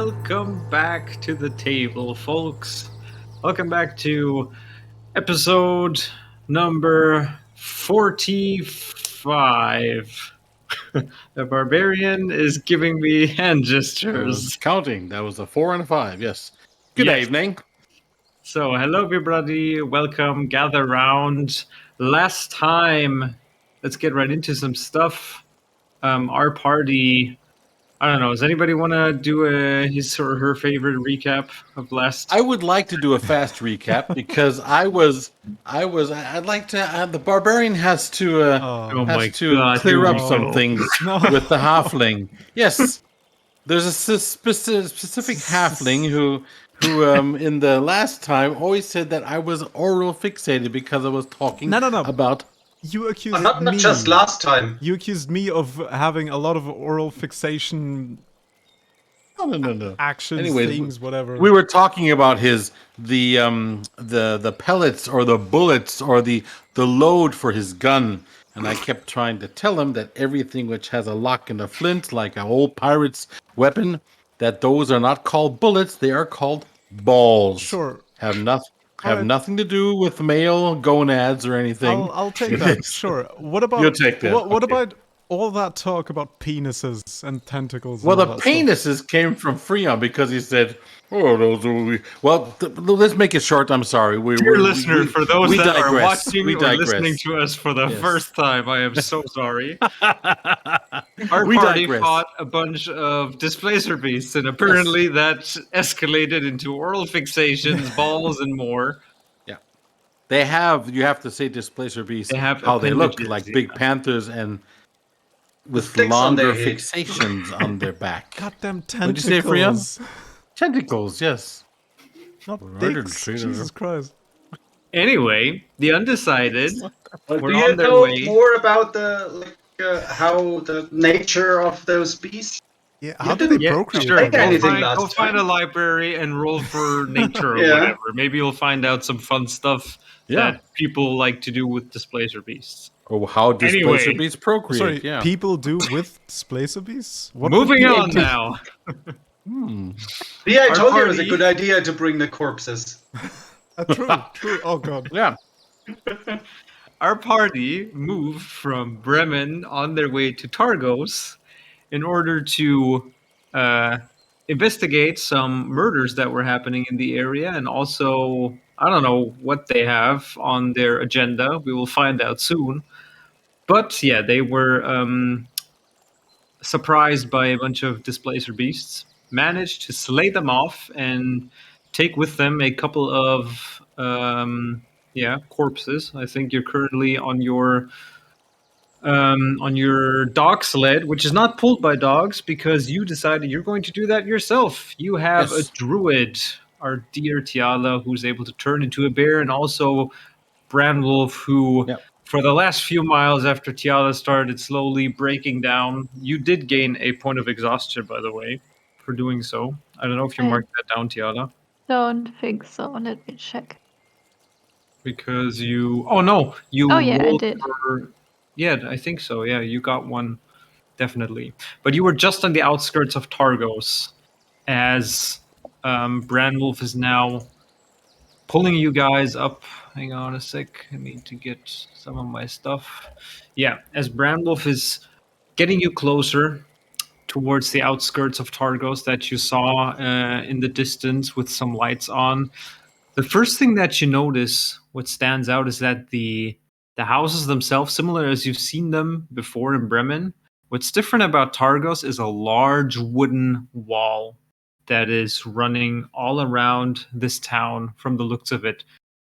Welcome back to the table, folks. Welcome back to episode number 45. The barbarian is giving me hand I was gestures. counting. That was a 4 and a 5. Yes. Good Yes. evening. So, hello, everybody. Welcome. Gather round. Last time, let's get right into some stuff. Our party. I don't know. Does anybody want to do his or her favorite recap of last? I would like to do a fast recap because I'd like to. The barbarian has to Oh my to God, clear here up we some go. things with the halfling. Yes, there's a specific halfling who in the last time always said that I was oral fixated because I was talking No. about. You accused Not me. just last time. You accused me of having a lot of oral fixation No. actions, Anyways, things, whatever. We were talking about the pellets or the bullets or the load for his gun, and I kept trying to tell him that everything which has a lock and a flint, like an old pirate's weapon, that those are not called bullets; they are called balls. Sure. Have Alright. nothing to do with male gonads or anything. I'll take that. Sure. What about You'll take that, What okay. about all that talk about penises and tentacles? Well, and the all that stuff? penises came from Freon because he said, "Oh, those are well." Let's make it short. I'm sorry. Dear listener, for those we that digress. are watching We or digress. listening to us for the Yes. first time, I am so sorry. Our We party digress. fought a bunch of displacer beasts, and apparently that escalated into oral fixations, balls, and more. They have. You have to say displacer beasts. They have how they look appendages, like yeah. big panthers and with Sticks on longer their head. fixations on their back. Goddamn What'd tentacles. you say, Freon? Tentacles. Yes. Not I didn't dicks. say that. Jesus Christ. Anyway, the Undecided Do were you on their know way. more about how the nature of those beasts? Yeah. How do they procreate? Sure. Take Go anything find, last find a time. library and roll for nature or Yeah. whatever. Maybe you'll find out some fun stuff Yeah. that people like to do with displacer beasts. Or how displacer Anyway. beasts procreate. Sorry, yeah. people do with displacer beasts? What would Moving be on the- now. Yeah, I Our told you it was a party- good idea to bring the corpses. True. Oh god. Yeah. Our party moved from Bremen on their way to Targos in order to investigate some murders that were happening in the area, and also, I don't know what they have on their agenda. We will find out soon. But yeah, they were surprised by a bunch of displacer beasts, managed to slay them off, and take with them a couple of corpses. I think you're currently on your dog sled, which is not pulled by dogs because you decided you're going to do that yourself. You have Yes. a druid, our dear Tiala, who's able to turn into a bear, and also Branwolf, who Yep. for the last few miles after Tiala started slowly breaking down, you did gain a point of exhaustion, by the way, for doing so. I don't know if you I- marked that down, Tiala. Don't think so. Let me check. Because you... Oh, no. You Oh, yeah, I rolled did. for... Yeah, I think so. Yeah, you got one. Definitely. But you were just on the outskirts of Targos as Branwolf is now pulling you guys up. Hang on a sec. I need to get some of my stuff. Yeah, as Branwolf is getting you closer towards the outskirts of Targos that you saw in the distance with some lights on. The first thing that you notice, what stands out, is that the houses themselves, similar as you've seen them before in Bremen, what's different about Targos is a large wooden wall that is running all around this town from the looks of it.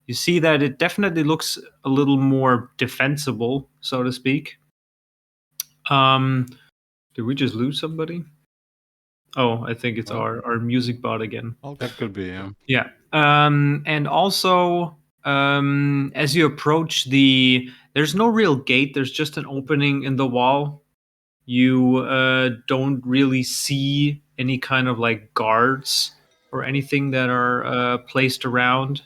You see that it definitely looks a little more defensible, so to speak. Did we just lose somebody? Oh, I think it's our music bot again. That could be. Yeah. Yeah. And also, as you approach there's no real gate. There's just an opening in the wall. You don't really see any kind of like guards or anything that are placed around.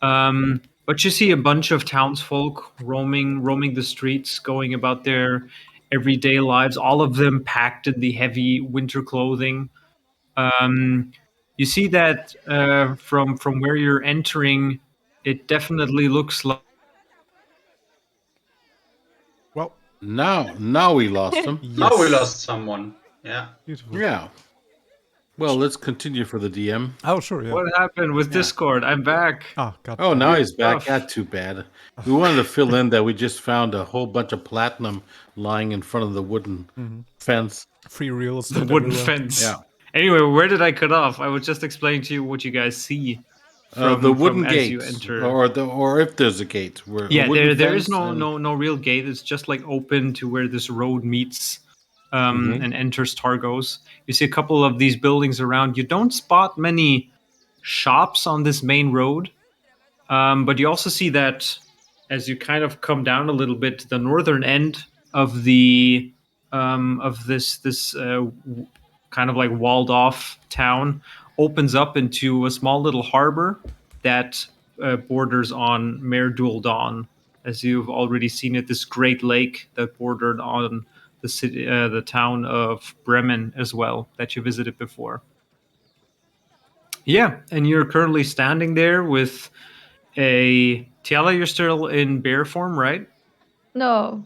But you see a bunch of townsfolk roaming the streets, going about their everyday lives. All of them packed in the heavy winter clothing. You see that from where you're entering, it definitely looks like. Well, Now we lost him. yes. Now we lost someone. Yeah. Beautiful. Yeah. Well, let's continue for the DM. Oh, sure, yeah. What happened with Discord? I'm back. Ah, God. Oh, now he's back. Stuff. Yeah, too bad. We wanted to fill in that we just found a whole bunch of platinum lying in front of the wooden fence. Free real The estate wooden everywhere. fence. Yeah. Anyway, where did I cut off? I was just explaining to you what you guys see The wooden as you gate, enter. or if there's a gate, where Yeah, a wooden there is fence no real gate. It's just like open to where this road meets and enters Targos. You see a couple of these buildings around. You don't spot many shops on this main road, but you also see that as you kind of come down a little bit to the northern end of the of this kind of like walled off town opens up into a small little harbor that borders on Mare Dual Dawn. As you've already seen it, this great lake that bordered on the city, the town of Bremen as well, that you visited before. Yeah, and you're currently standing there with a Tiala. You're still in bear form, right? No,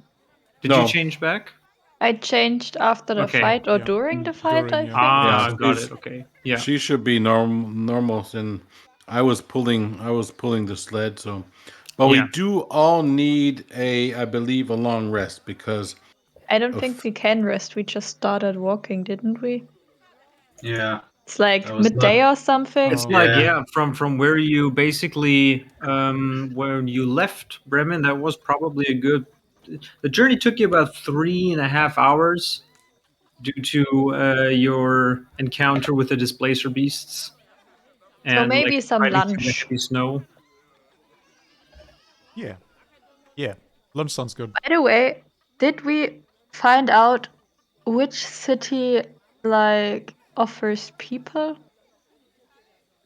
Did No. you change back? I changed after the Okay. fight or Yeah, during the fight, during, I yeah. think. Ah, Yeah, got she's- it. Okay. Yeah. She should be normal, and I was pulling the sled. So, but we Yeah. do all need I believe, a long rest because I don't think we can rest. We just started walking, didn't we? Yeah. It's like That was midday or something. It's like Yeah. from where you basically when you left Bremen, that was probably a good. The journey took you about 3.5 hours due to your encounter with the displacer beasts and maybe like some fighting through the lunch. heavy snow. Yeah. Yeah. Lunch sounds good. By the way, did we find out which city like offers people?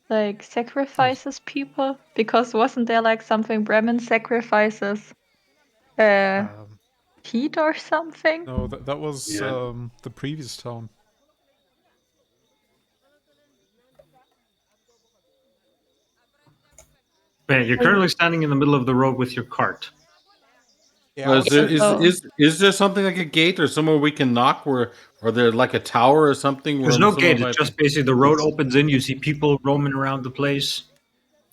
Like sacrifices people? Because wasn't there like something Bremen sacrifices Um, heat or something? no, that was Yeah. the previous town. Yeah, you're currently standing in the middle of the road with your cart. Yeah. Is there something like a gate or somewhere we can knock or there like a tower or something? There's where no someone gate. might It's just basically the road opens in. You see people roaming around the place.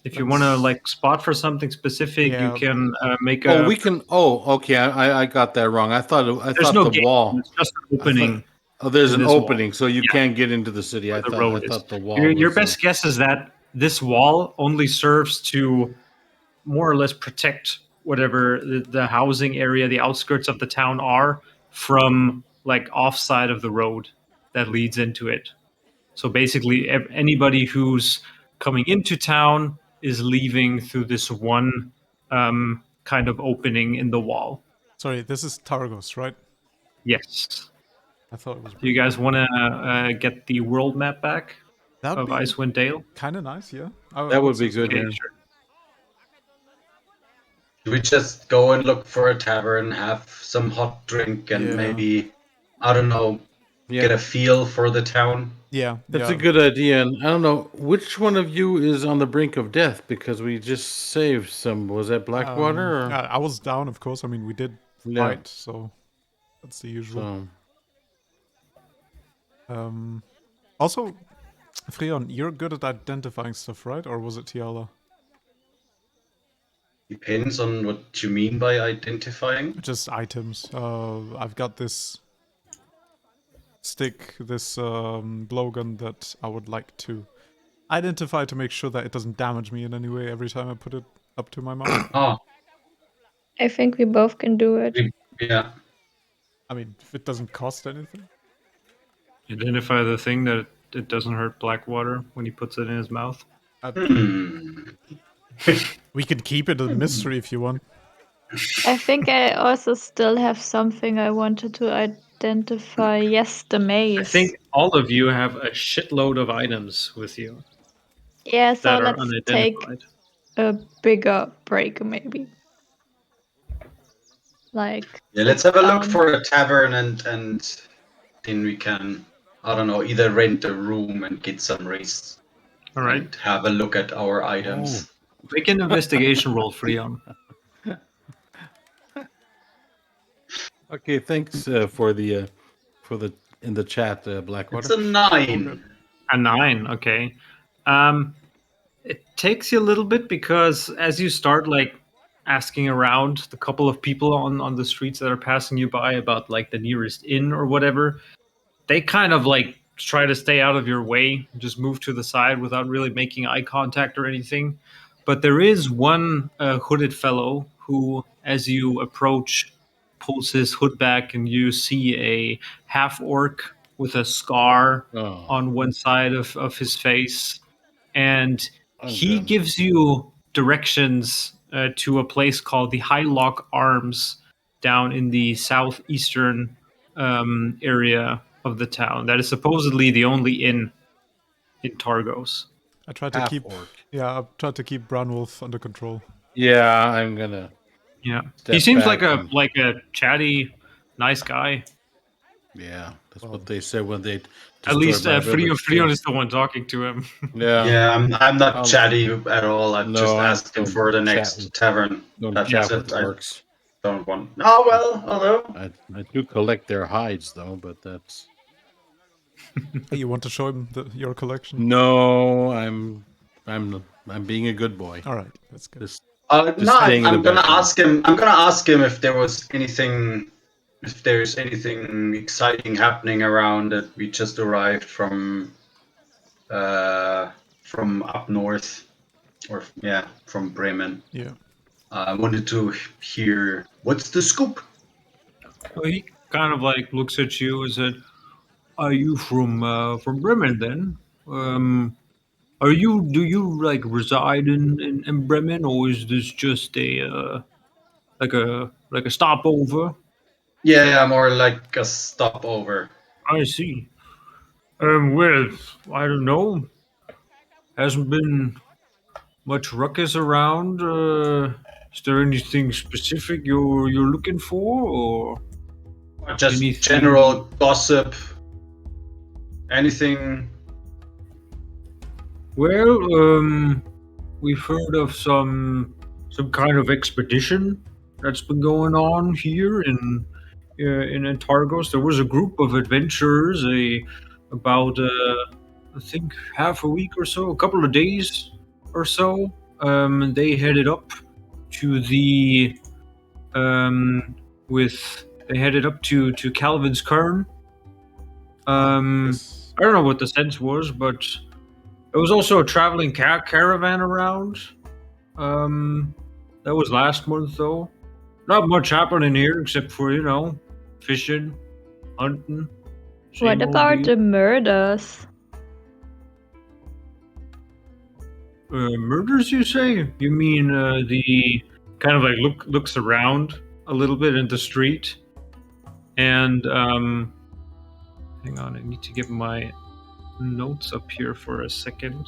If you want to like spot for something specific, you Yeah. can make Oh, a. we can. Oh, okay. I got that wrong. I thought There's no the gate. wall. It's just an opening. Oh, there's in an this wall. opening, so you Yeah. can't get into the city. Where I the thought road is. the wall. Your was, best guess is that this wall only serves to more or less protect whatever the housing area, the outskirts of the town are from like offside of the road that leads into it. So basically, anybody who's coming into town is leaving through this one kind of opening in the wall. Sorry, this is Targos, right? Yes. I thought it was. Do you guys want to get the world map back That'd of be Icewind Dale? kind of nice, yeah. That would be say so. good. Okay, Yeah. sure. Do we just go and look for a tavern, have some hot drink, and Yeah. maybe, I don't know, Yeah. get a feel for the town? Yeah, That's yeah. a good idea, and I don't know which one of you is on the brink of death because we just saved some. Was that Blackwater? Or? I was down, of course. I mean, we did Yeah. fight, so that's the usual. So, Also, Freon, you're good at identifying stuff, right? Or was it Tiala? Depends on what you mean by identifying. Just items. I've got this stick, this blowgun that I would like to identify to make sure that it doesn't damage me in any way every time I put it up to my mouth. Oh, I think we both can do it. yeah. I mean, if it doesn't cost anything. Identify the thing that it doesn't hurt Blackwater when he puts it in his mouth. We can keep it a mystery if you want. I think I also still have something I wanted to identify. Yes, the maze. I think all of you have a shitload of items with you Yeah, so that are let's take unidentified. a bigger break, maybe. Like. Yeah, let's have a look down. for a tavern and then we can I don't know, either rent a room and get some rest All right. and have a look at our items. Make an investigation roll, Freon. Okay, thanks for the in the chat, Blackwater. It's a 9. A 9, okay. It takes you a little bit because as you start like asking around the couple of people on the streets that are passing you by about like the nearest inn or whatever, they kind of like try to stay out of your way, just move to the side without really making eye contact or anything. But there is one hooded fellow who, as you approach, pulls his hood back and you see a half orc with a scar Oh, on one side of his face. And he okay. gives you directions to a place called the Highlock Arms down in the southeastern area of the town. That is supposedly the only inn in Targos. I tried to Half keep. orc. Yeah, I tried to keep Brown Wolf under control. Yeah, I'm gonna. Yeah, Step he seems back like and- a chatty, nice guy. Yeah, that's what they said when they. At least destroyed my village, Freon too. is the one talking to him. Yeah. Yeah, I'm not Um, chatty at all. I've no, just I asked him don't for the chat next with- tavern. Don't That's chat it. with orcs. Don't want. Oh well, although I do collect their hides though, but that's Hey, you want to show him your collection? no. I'm being a good boy. All right, that's good. Just no, staying in I'm the gonna background. ask him. I'm gonna ask him if there's anything exciting happening around that we just arrived from up north, or yeah, from Bremen. Yeah. I wanted to hear what's the scoop. So he kind of like looks at you and said, "Are you from Bremen then? Do you like reside in Bremen, or is this just a like a stopover?" Yeah, more like a stopover. I see. Well, I don't know. Hasn't been much ruckus around. Is there anything specific you're looking for, or Just anything? general gossip. Anything? Well, we've heard of some kind of expedition that's been going on here in Targos. There was a group of adventurers, about I think half a week or so, a couple of days or so. They headed up to the they headed up to Calvin's Cairn. This, I don't know what the sense was, but there was also a traveling caravan around. That was last month, though. Not much happening here except for, fishing, hunting. What same old about deal. the murders? Murders, you say? You mean the kind of like looks around a little bit in the street, and hang on, I need to get my notes up here for a second.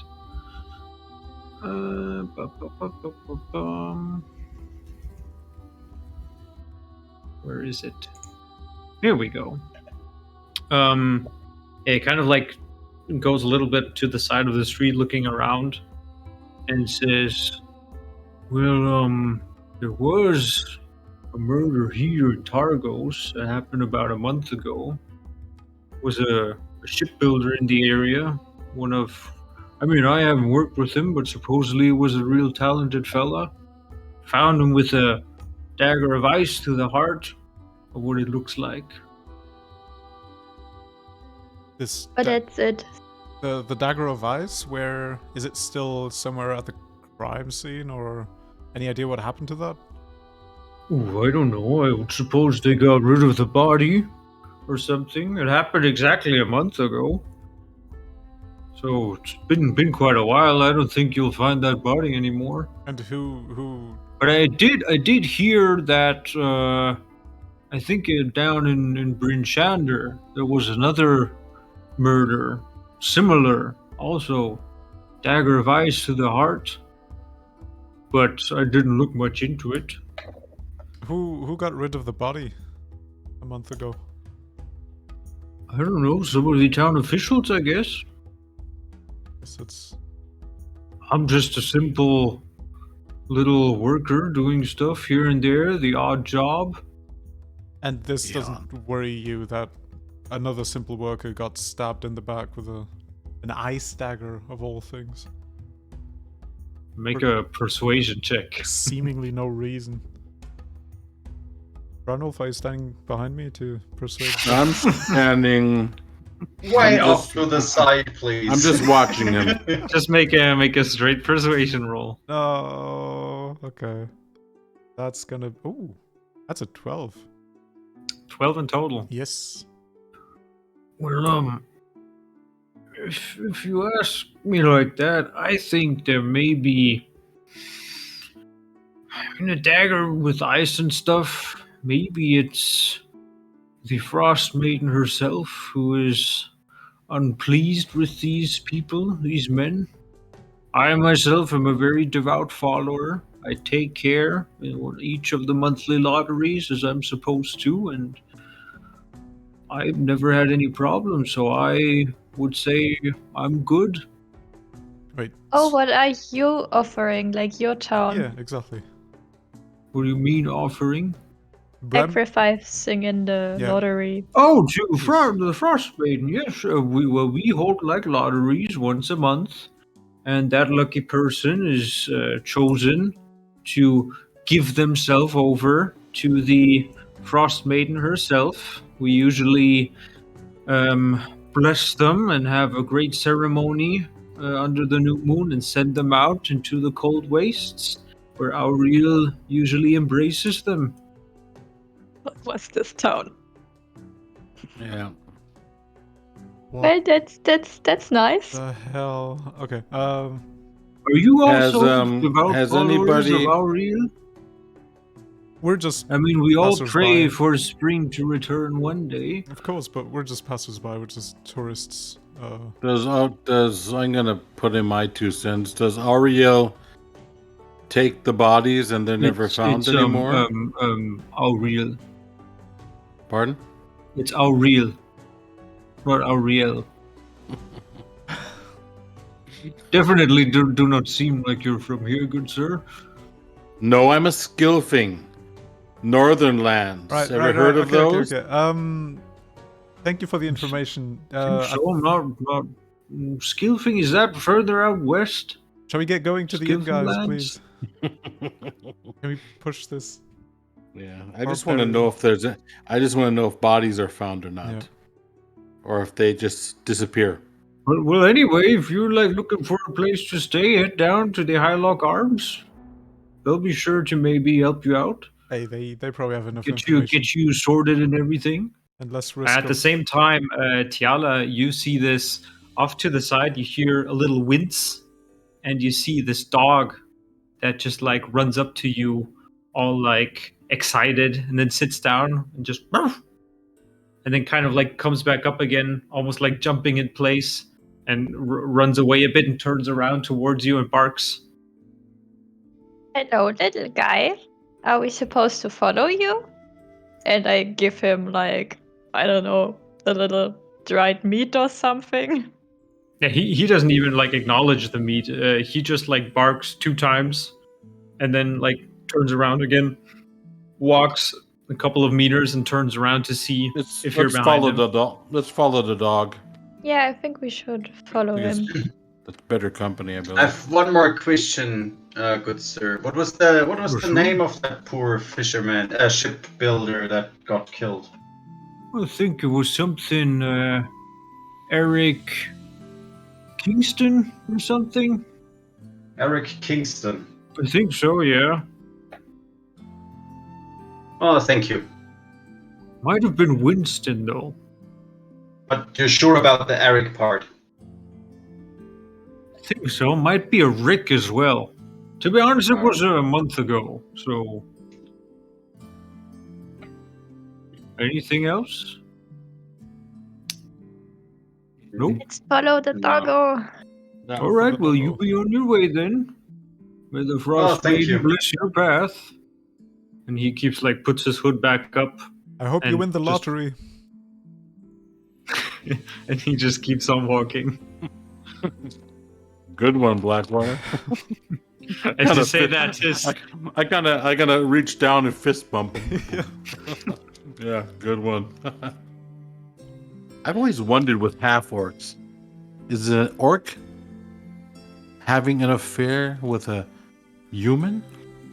Where is it? Here we go. It kind of like goes a little bit to the side of the street, looking around, and says, "Well, there was a murder here in Targos that happened about a month ago. Was a shipbuilder in the area. I haven't worked with him, but supposedly he was a real talented fella. Found him with a dagger of ice to the heart, of what it looks like." this But that's it. the dagger of ice. Where is it? Still somewhere at the crime scene, or any idea what happened to that? Ooh, I don't know. I would suppose they got rid of the body or something. It happened exactly a month ago. So it's been quite a while. I don't think you'll find that body anymore. And who? But I did hear that I think down in Bryn Shander there was another murder, similar, also dagger of ice to the heart. But I didn't look much into it. Who got rid of the body a month ago? I don't know, some of the town officials, I guess. It's I'm just a simple little worker doing stuff here and there, the odd job. And this Yeah. doesn't worry you that another simple worker got stabbed in the back with an ice dagger of all things. Make a persuasion check. Seemingly no reason. Ranulf, are you standing behind me to persuade? I'm standing. Way I'm off just- to the side, please. I'm just watching him. Just make a straight persuasion roll. Oh, okay. That's gonna. Ooh, that's a 12. 12 in total. Yes. Well, if you ask me like that, I think there may be in a dagger with ice and stuff. Maybe it's the Frost Maiden herself who is unpleased with these people, these men. I myself am a very devout follower. I take care in each of the monthly lotteries as I'm supposed to, and I've never had any problems, so I would say I'm good. Wait. Oh, what are you offering? Like your town? Yeah, exactly. What do you mean offering? Bram, Sacrificing in the Yeah. lottery. Oh, to the Frost Maiden, yes. We hold like lotteries once a month, and that lucky person is chosen to give themselves over to the Frost Maiden herself. We usually bless them and have a great ceremony under the new moon and send them out into the cold wastes, where Auriel usually embraces them. What was this town? Yeah. what Well, that's nice. the hell? Okay. Are you Has, also devout has followers anybody- of Auriel? We're just. I mean, we all Passersby. pray for spring to return one day. Of course, but we're just passersby. We're just tourists. Does I'm gonna put in my 2 cents. Does Ariel take the bodies and they're never found anymore? Auriel. Pardon? It's Auriel, not Auriel. Definitely do not seem like you're from here, good sir. No, I'm a Skilfing. Northern lands. Right. Ever heard of okay, those? Okay. Thank you for the information. So I'm not Skilfing. Is that further out west? Shall we get going to the inn, Skillful guys, lads? please? Can we push this? Yeah, I Or just want to buried. know if there's. I just want to know if bodies are found or not, Yeah. or if they just disappear. Well, anyway, if you're like looking for a place to stay, head down to the Highlock Arms. They'll be sure to maybe help you out, Hey, they probably have enough get information you sorted and everything. and less risk. At the same time, Tiala, you see this off to the side. You hear a little wince, and you see this dog that just like runs up to you, all like excited, and then sits down and just, and then kind of like comes back up again, almost like jumping in place, and runs away a bit and turns around towards you and barks. Hello, little guy. Are we supposed to follow you? And I give him like, I don't know, a little dried meat or something. Yeah, he doesn't even like acknowledge the meat. He just like barks 2 times, and then like turns around again, walks a couple of meters, and turns around to see if you're Let's behind follow him. the dog. Let's follow the dog. Yeah, I think we should follow Yes. him. That's better company, I I believe. have one more question, good sir. What was the Sure. name of that poor fisherman, shipbuilder that got killed? I think it was something Eric Kingston or something. Eric Kingston. I think so, yeah. Oh, thank you. Might have been Winston though. But you're sure about the Eric part? I think so. Might be a Rick as well. To be honest, it was a month ago. So, anything else? Nope. Let's follow the No. doggo. Yeah. All right. Well, you be on your way then. May the Frost thank Maiden you. bless your path. And he keeps like puts his hood back up. I hope you and win the just- lottery. And he just keeps on walking. Good one, Blackwater. As you say that, his I kind of reach down and fist bump him. Yeah, good one. I've always wondered with half orcs, is an orc having an affair with a human,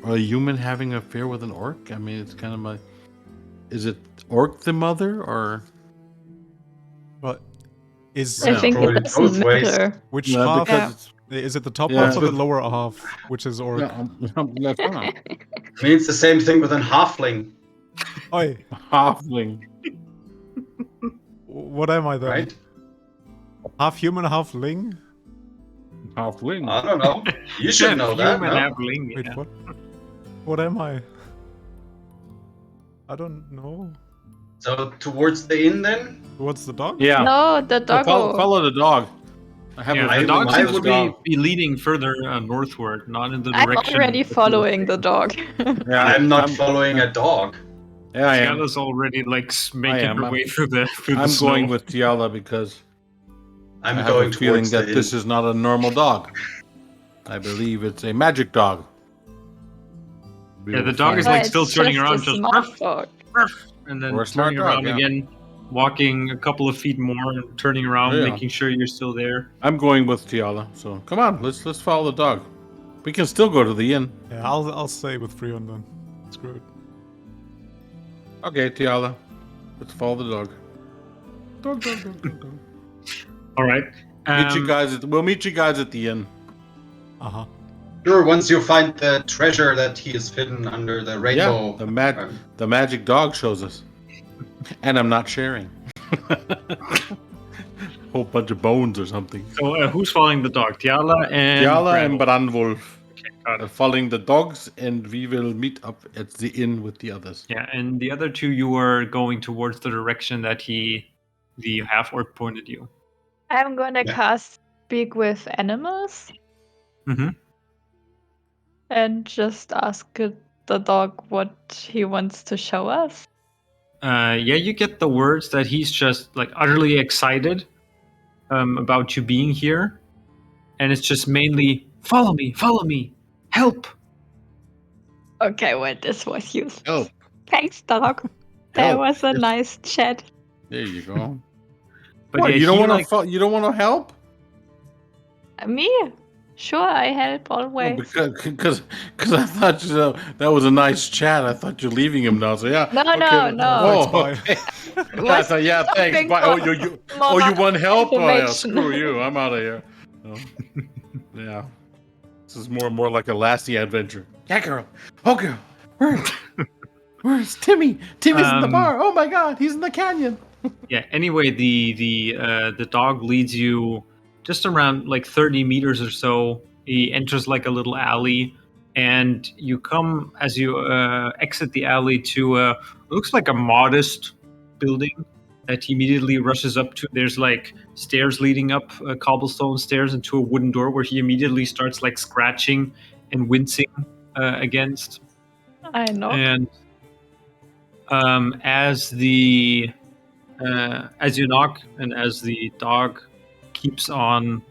or a human having an affair with an orc? I mean, it's kind of like, is it orc the mother, or But is I think probably it doesn't both ways. matter. which yeah, half? because Is it the top Yeah, half or the but- lower half, which is orc? left on I mean, it's the same thing with an halfling, Oi, halfling. what am I then? right? Half human, half ling? Halfling. I don't know. You should know that, human no? halfling. Wait, Yeah. what? What am I? I don't know. So towards the inn then? What's the dog? Yeah. No, the doggo. Follow the dog. I have Yeah, a the feeling dog I seems this to would be leading further northward, not in the I'm direction. already that you- following the dog. Yeah, I'm not following a dog. Yeah, I am. Tiala's already like making am. her way through the I'm snow. going with Tiala because I'm I have going a feeling towards that the this inn. is not a normal dog. I believe it's a magic dog. We Yeah, the will dog is find like It's still turning just around, a just smart ruff, dog. ruff, and then Or a smart turning dog, around yeah. again, walking a couple of feet more, and turning around, Yeah. making sure you're still there. I'm going with Tiala. So come on, let's follow the dog. We can still go to the inn. Yeah, I'll stay with Freon then. Screw it. Okay, Tiala. Let's follow the dog. Dog, dog, dog, dog, dog. All right. We'll meet you guys at the inn. Uh-huh. Sure, once you find the treasure that he is hidden under the rainbow. Yeah, the magic dog shows us. And I'm not sharing. Whole bunch of bones or something. So who's following the dog? Tiala and Tiala and Brandwolf. Branwolf Okay, got are it. following the dogs, and we will meet up at the inn with the others. Yeah, and the other two, you were going towards the direction that the half orc pointed you. I'm gonna Yeah. cast Speak with Animals Mm-hmm. and just ask the dog what he wants to show us. Yeah, you get the words that he's just like utterly excited about you being here, and it's just mainly follow me, help. Okay, well, this was useful. Help. Thanks, dog. That Help. was a Yes. nice chat. There you go. But What, yeah, you don't he, want like, to? You don't want to help? Me? Sure, I help Oh, always. because I thought that was a nice chat. I thought you're leaving him now. So yeah. No, okay. no, no. Oh, Bye. okay. It Yeah, I was thought, yeah, thanks. something Bye. Oh, for you want help? Oh, yeah, information. screw you. I'm out of here. Oh. Yeah. This is more and more like a Lassie adventure. Yeah, girl. Oh, girl. Where's Timmy? Timmy's in the bar. Oh my God, he's in the canyon. Yeah. Anyway, the dog leads you just around like 30 meters or so. He enters like a little alley, and you come as you exit the alley to looks like a modest building that he immediately rushes up to. There's like stairs leading up, cobblestone stairs, into a wooden door where he immediately starts like scratching and wincing against. I know. And as you knock and as the dog keeps on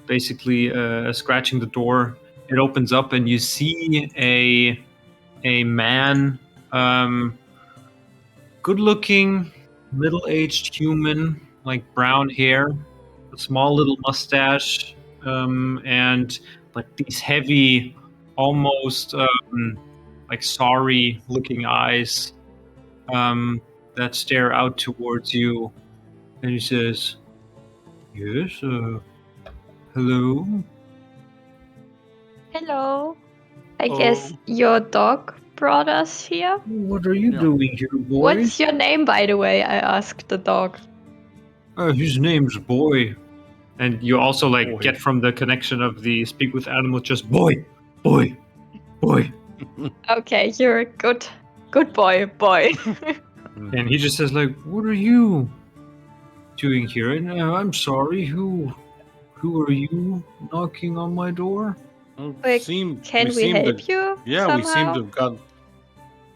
basically scratching the door, it opens up and you see a man, good looking, middle-aged human, like brown hair, a small little mustache, and like these heavy, almost like sorry looking eyes that stare out towards you. And he says, "Yes, hello." Hello. I Oh. guess your dog brought us here. What are you Yeah. doing here, boy? What's your name, by the way? I asked the dog. His name's Boy. And you also like Boy. get from the connection of the speak with animals just boy. Okay, you're a good boy. And he just says like, "What are you doing here?" And I'm sorry, who are you knocking on my door? Oh, Wait, seem- Can we seem to- help you? Yeah, somehow? we seem to have gotten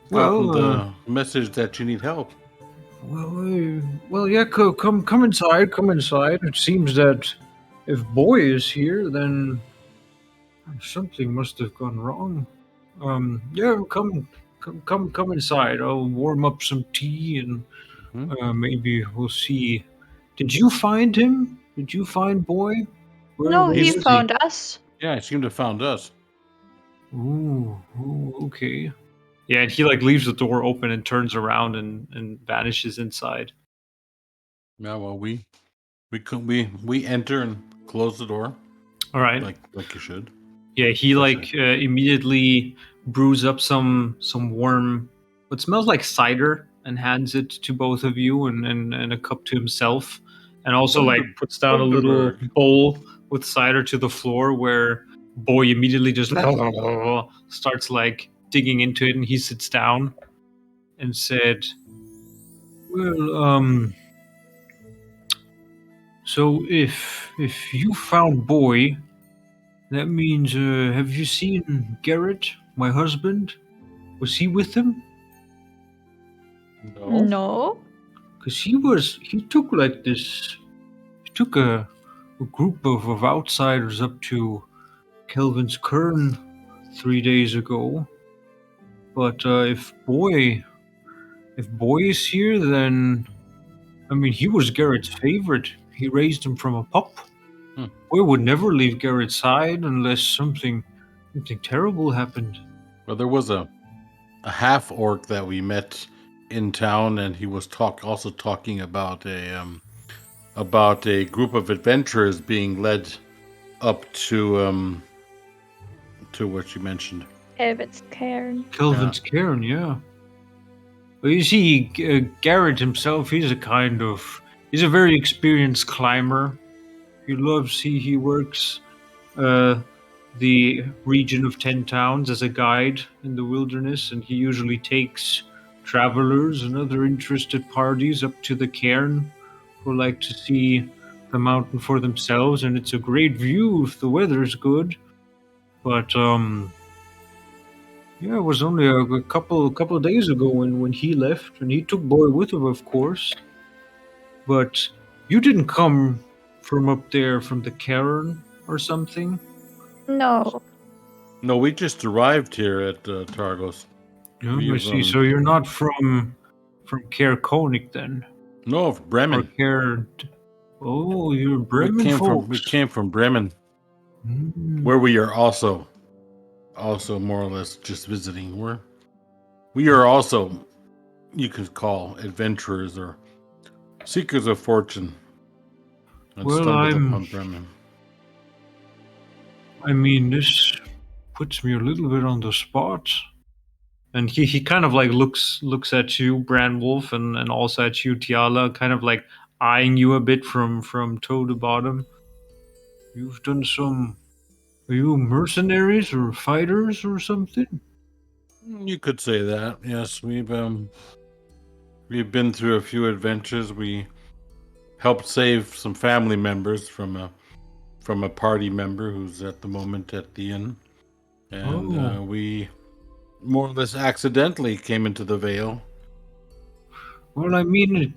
Well, the message that you need help. Well, yeah. Come inside. Come inside. It seems that if Boy is here, then something must have gone wrong. Yeah. Come inside. I'll warm up some tea, and maybe we'll see. Did you find him? Did you find Boy? No, Where he is found us. Yeah, I seem to have found us. Ooh, okay. Yeah, and he like leaves the door open and turns around and vanishes inside. Yeah, well, we enter and close the door All right. like you should. Yeah, he like immediately brews up some warm, what smells like cider, and hands it to both of you, and a cup to himself, and also like puts down a little bowl with cider to the floor, where Boy immediately just starts like digging into it, and he sits down and said, "Well, so if you found Boy." That means, have you seen Garrett, my husband? Was he with him? No. Because he took like this, he took a group of outsiders up to Kelvin's Cairn 3 days ago. But if Boy is here, then, I mean, he was Garrett's favorite. He raised him from a pup. Boy would never leave Garrett's side unless something terrible happened. Well, there was a half orc that we met in town, and he was also talking about a group of adventurers being led up to what you mentioned. Elvis Cairn. Kelvin's Cairn, yeah. Well, you see, Garrett himself, he's a very experienced climber. He works the region of 10 towns as a guide in the wilderness, and he usually takes travelers and other interested parties up to the cairn who like to see the mountain for themselves, and it's a great view if the weather's good. But yeah, it was only a couple of days ago when he left, and he took Boy with him, of course. But you didn't come from up there from the cairn or something? No. No, we just arrived here at Targos. I see. So you're not from Caer Konig then? No, Bremen. Or Caer... Oh, you're Bremen We came from Bremen, where we are also more or less just visiting. We are also, you could call, adventurers or seekers of fortune. And stumbled upon Bremen. I mean, this puts me a little bit on the spot. And he kind of like looks at you, Branwolf, and also at you, Tiala, kind of like eyeing you a bit from toe to bottom. You've done are you mercenaries or fighters or something? You could say that. Yes, we've been through a few adventures. We helped save some family members from a party member who's at the moment at the inn, and we more or less accidentally came into the Vale. Well, I mean,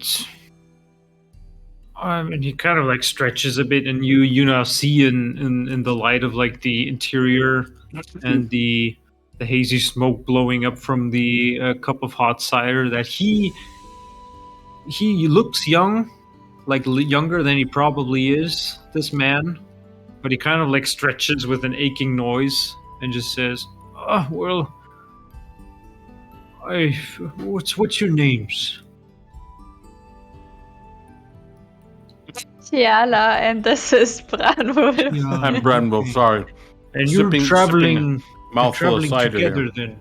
he kind of like stretches a bit, and you now see in the light of like the interior and the hazy smoke blowing up from the cup of hot cider that he looks young, like younger than he probably is, this man. But he kind of like stretches with an aching noise and just says, "Oh, well, what's your names?" Tiala, and this is Branwolf. Yeah, I'm Branwolf, okay. sorry. And you're traveling mouthful of cider together here. then?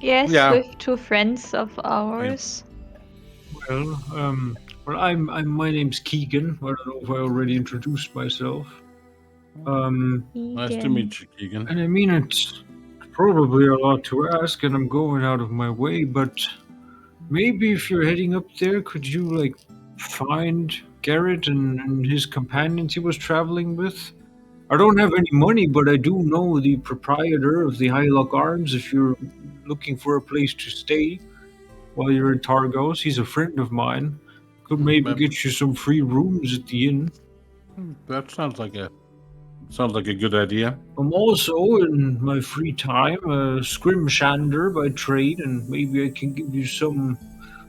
Yes, Yeah. with two friends of ours. Well, my name's Keegan. I don't know if I already introduced myself. Nice to meet you, Keegan. And I mean, it's probably a lot to ask, and I'm going out of my way, but maybe if you're heading up there, could you, like, find Garrett and his companions he was traveling with? I don't have any money, but I do know the proprietor of the Highlock Arms if you're looking for a place to stay. while you're in Targos. He's a friend of mine. Could maybe get you some free rooms at the inn. That sounds like a good idea. I'm also, in my free time, a scrimshander by trade, and maybe I can give you some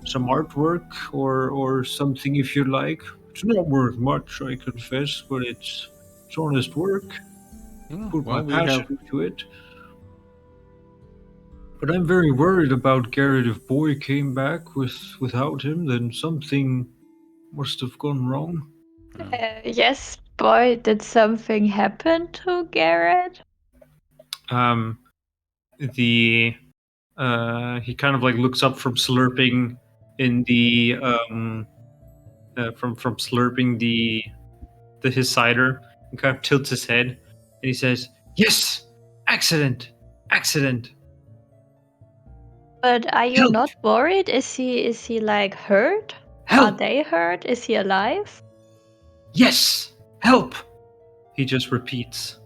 artwork or something if you like. It's not worth much, I confess, but it's honest work. Put my passion into it. But I'm very worried about Garrett. If Boy came back without him, then something must have gone wrong. Yes, boy, did something happen to Garrett? He kind of like looks up from slurping in the from slurping the his cider and kind of tilts his head and he says, "Yes, accident. But are you Help! not worried? Is he like hurt? Help! Are they hurt? Is he alive? Yes, help!" He just repeats.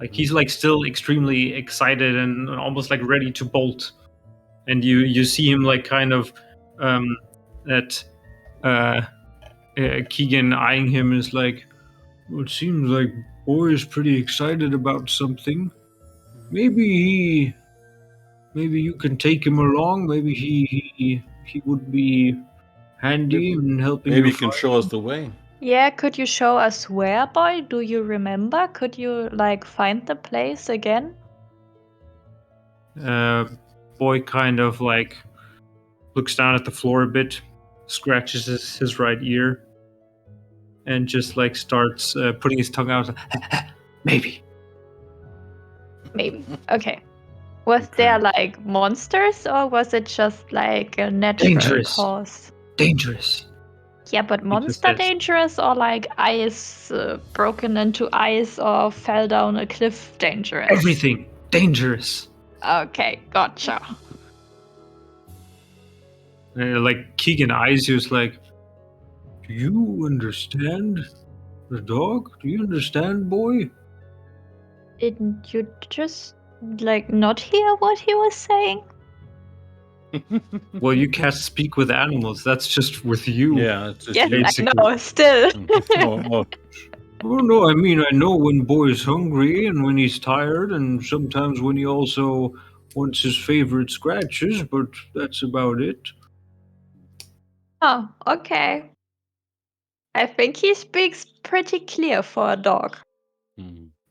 Like he's like still extremely excited and almost like ready to bolt. And you see him like kind of Keegan eyeing him is like, well, it seems like Boy is pretty excited about something. Maybe you can take him along. Maybe he would be handy in helping Maybe you. you can show us the way. Yeah, could you show us where, boy? Do you remember? Could you like find the place again? Boy kind of like looks down at the floor a bit, scratches his right ear, and just like starts putting his tongue out. Maybe. Maybe. Okay. Was there like monsters or was it just like a natural Dangerous. cause? Dangerous. Yeah, but monster says. dangerous or like ice broken into ice or fell down a cliff dangerous? Everything dangerous. Okay, gotcha. Like Keegan eyes you is like, do you understand the dog? Do you understand, Boy? Didn't you just like not hear what he was saying? Well, you can't speak with animals. That's just with you. Yeah, it's just Yes, you. I know, still. Oh, Well, no, I mean, I know when Boy is hungry and when he's tired, and sometimes when he also wants his favorite scratches, but that's about it. Oh, okay. I think he speaks pretty clear for a dog.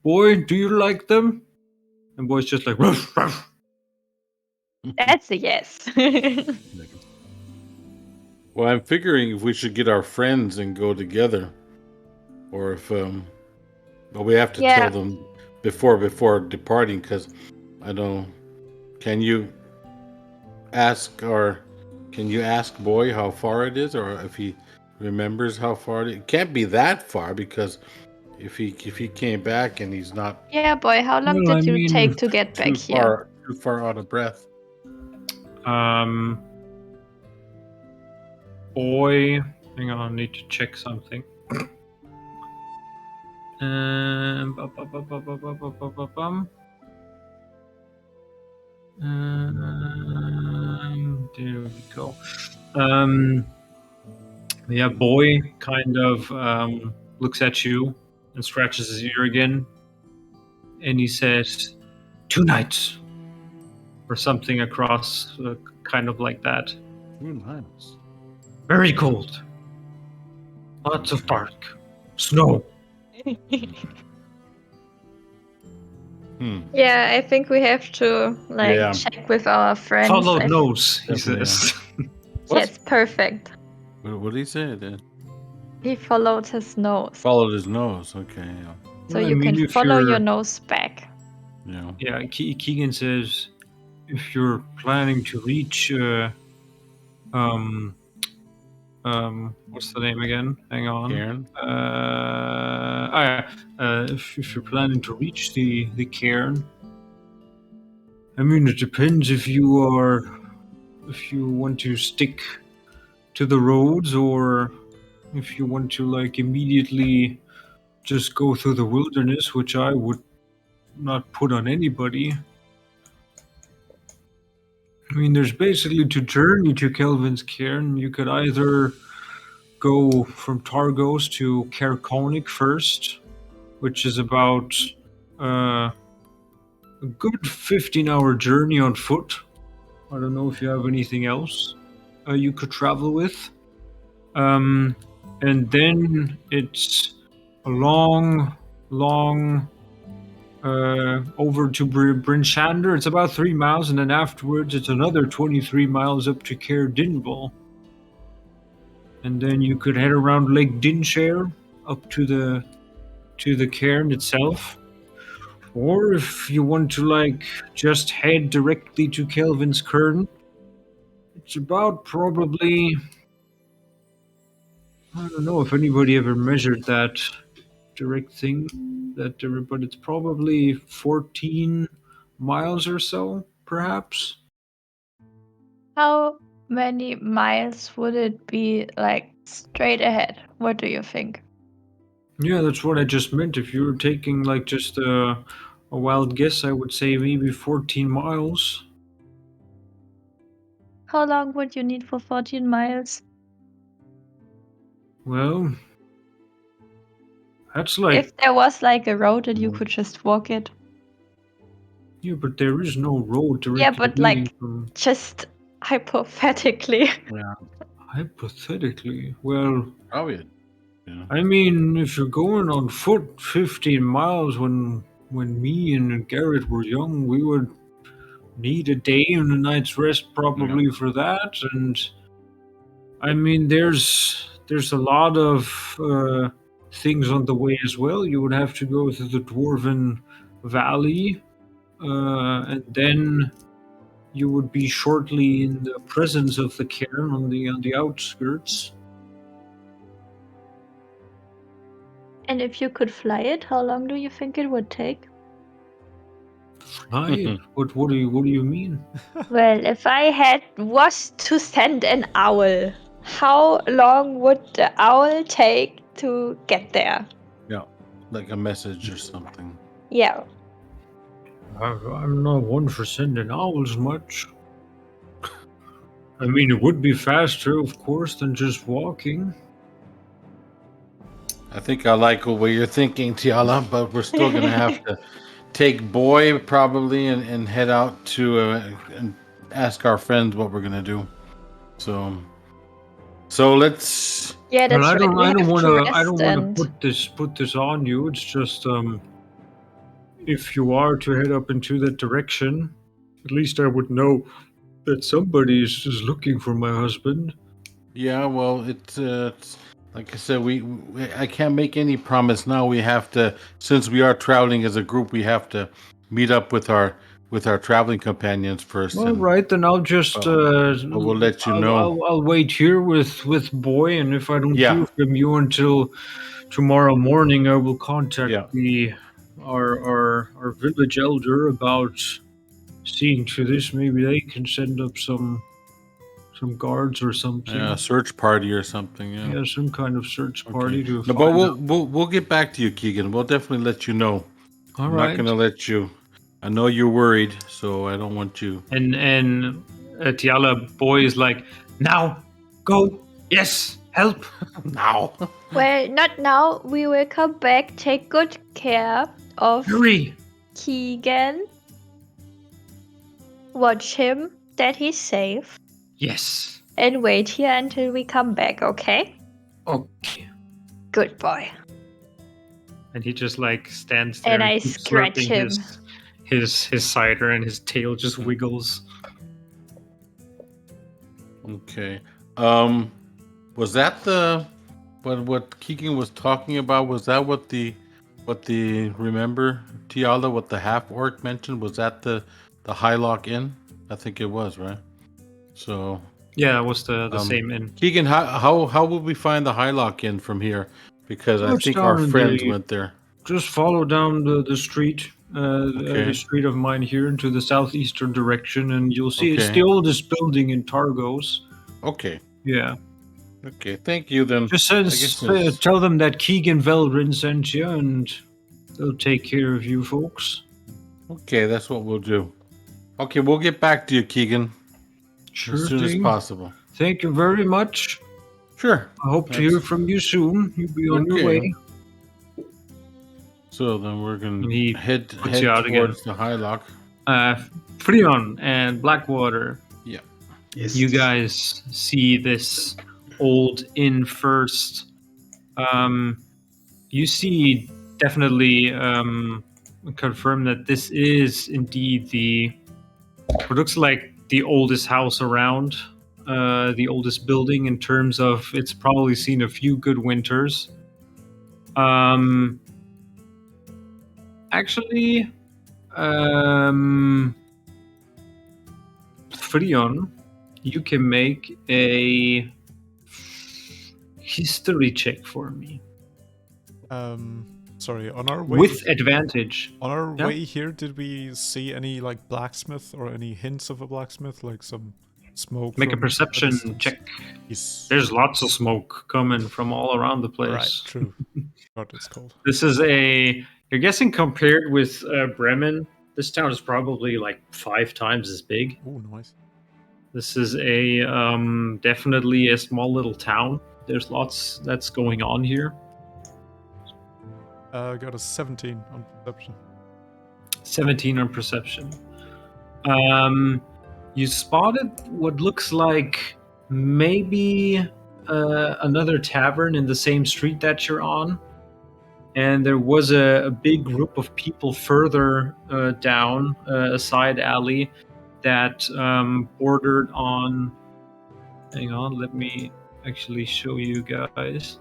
Boy, do you like them? And Boy's just like, ruff, ruff. That's a yes. Well, I'm figuring if we should get our friends and go together, or if but we have to tell them before departing, because I don't. Can you ask Boy how far it is, or if he remembers how far it is? It can't be that far, because if he came back and he's not Yeah, boy, how long Well, did I you mean, take to get back here? too far out of breath. Boy, hang on, I need to check something. There we go. Yeah, Boy kind of looks at you and scratches his ear again, and he says, 2 nights, or something across, kind of like that. 2 nights. Very cold. Lots of dark. Snow. Yeah, I think we have to check with our friends. Follow nose, he Definitely, says. Yes, perfect. What did he say? He followed his nose. Followed his nose. Okay. Yeah. So Well, you I mean, can if follow you're- your nose back. Yeah. Yeah, Keegan says, if you're planning to reach, what's the name again? Hang on. Karen? If you're planning to reach the cairn, I mean, it depends if you want to stick to the roads or if you want to like immediately just go through the wilderness, which I would not put on anybody. I mean, there's basically to journey to Kelvin's cairn. You could either go from Targos to Cairn first, which is about a good 15-hour journey on foot. I don't know if you have anything else you could travel with. And then it's a long over to Bryn Shander. It's about 3 miles, and then afterwards it's another 23 miles up to Cair Dinval. And then you could head around Lake Dinshare up to the cairn itself. Or if you want to just head directly to Kelvin's cairn, it's about probably, I don't know if anybody ever measured that direct thing, but it's probably 14 miles or so, perhaps. How many miles would it be straight ahead? What do you think? Yeah, that's what I just meant. If you were taking just a wild guess, I would say maybe 14 miles. How long would you need for 14 miles? Well, that's If there was a road and you could just walk it. yeah, but there is no road directly Yeah, but leading from. just hypothetically. Yeah, Hypothetically, well, probably. Yeah. I mean, if you're going on foot 15 miles, when me and Garrett were young, we would need a day and a night's rest probably for that. And I mean, there's a lot of things on the way as well. You would have to go through the Dwarven Valley, and then you would be shortly in the presence of the cairn on the outskirts. And if you could fly it, how long do you think it would take? Fly it? What do you mean? Well, if I was to send an owl, how long would the owl take to get there? Yeah, like a message or something. Yeah. I'm not one for sending owls much. I mean, it would be faster, of course, than just walking. I think I like what you're thinking, Tiala, but we're still gonna have to take Boy probably and head out to and ask our friends what we're gonna do. So let's. Yeah, that's Well, right. We I have don't want to to. rest I don't want and... to put this on you. It's just if you are to head up into that direction, at least I would know that somebody is looking for my husband. Yeah, well, it's like I said, I can't make any promise now. We have to, since we are traveling as a group, we have to meet up with our traveling companions first. All right, then I'll just we'll let you know. I'll wait here with Boy, and if I don't Yeah. hear from you until tomorrow morning, I will contact Yeah. our village elder about seeing to this. Maybe they can send up some guards or something. Yeah, a search party or something. Yeah. Yeah, some kind of search party to No, find but out. we'll get back to you, Keegan. We'll definitely let you know. All I'm right. not gonna let you. I know you're worried, so I don't want you. And Tiala Boy is like, now, go, yes, help. Now. Well, not now. We will come back, take good care of Hurry. Keegan. Watch him, that he's safe. Yes. And wait here until we come back, okay? Okay. Good boy. And he just stands there And I keeps scratch slurping him. his cider, and his tail just wiggles. Okay. Was that what Keegan was talking about? Was that what the remember, Tiala, what the half orc mentioned? Was that the Highlock Inn? I think it was, right? So Yeah, it was the same inn. Keegan, how would we find the Highlock Inn from here? Because I It's think down our in friends went there. Just follow down the street, the street of mine here into the southeastern direction, and you'll see it's the oldest building in Targos. Okay. Yeah. Okay, thank you then. Just tell them that Keegan Veldrin sent you, and they'll take care of you folks. Okay, that's what we'll do. Okay, we'll get back to you, Keegan. Sure as soon as thing. possible. Thank you very much. Sure. I hope to hear from you soon. You'll be on your Okay. way. So then we're gonna He head puts you out towards the High Lock. Freon and Blackwater, Yeah. Yes. you guys see this old inn first. You see definitely confirm that this is indeed what looks like the oldest house around, the oldest building in terms of it's probably seen a few good winters. Actually, Freon, you can make a history check for me Sorry, on our way with advantage. on our Yeah. way here, did we see any like blacksmith or any hints of a blacksmith, like some smoke? Make a from perception distance? check. Yes. There's lots of smoke coming from all around the place. Right. True. What it's called. This is you're guessing compared with Bremen, this town is probably like 5 times as big. Oh, nice. This is definitely a small little town. There's lots that's going on here. Got a 17 on perception. 17 on perception. You spotted what looks like maybe another tavern in the same street that you're on. And there was a big group of people further down a side alley that bordered on. Hang on, let me actually show you guys.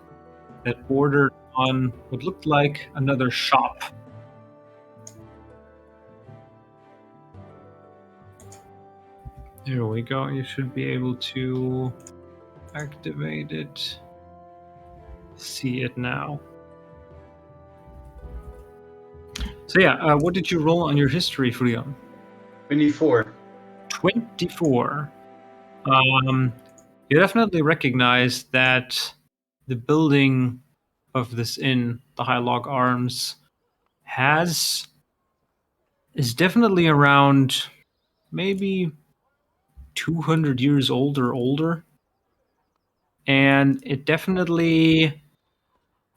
That bordered on what looked like another shop. There we go. You should be able to activate it. See it now. So yeah, what did you roll on your history, Freon? 24. 24. You definitely recognize that the building of this inn, the High Log Arms, is definitely around maybe 200 years old or older. And it definitely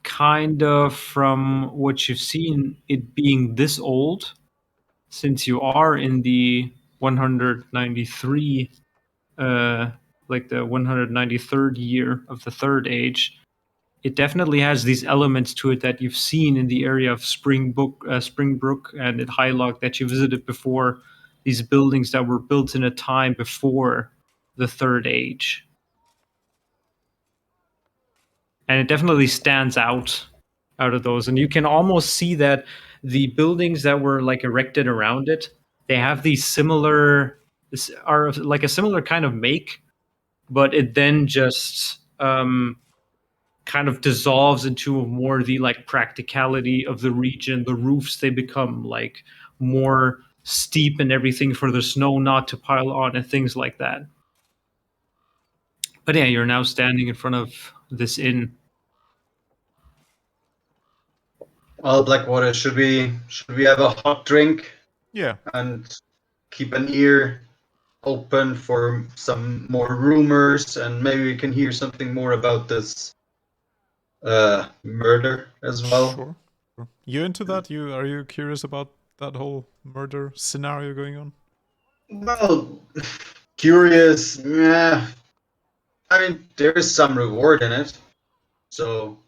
kind of, from what you've seen, it being this old, since you are in the 193 like the 193rd year of the Third Age, it definitely has these elements to it that you've seen in the area of Springbrook and at Highlog that you visited before, these buildings that were built in a time before the Third Age. And it definitely stands out of those. And you can almost see that the buildings that were like erected around it, they have these are like a similar kind of make, but it then just kind of dissolves into more the like practicality of the region. The roofs, they become like more steep and everything for the snow not to pile on and things like that. But yeah, you're now standing in front of this inn. Well, Blackwater, should we have a hot drink Yeah. and keep an ear open for some more rumors, and maybe we can hear something more about this murder as well? Sure. You into that? Are you curious about that whole murder scenario going on? Well, curious. Yeah. I mean, there is some reward in it, so.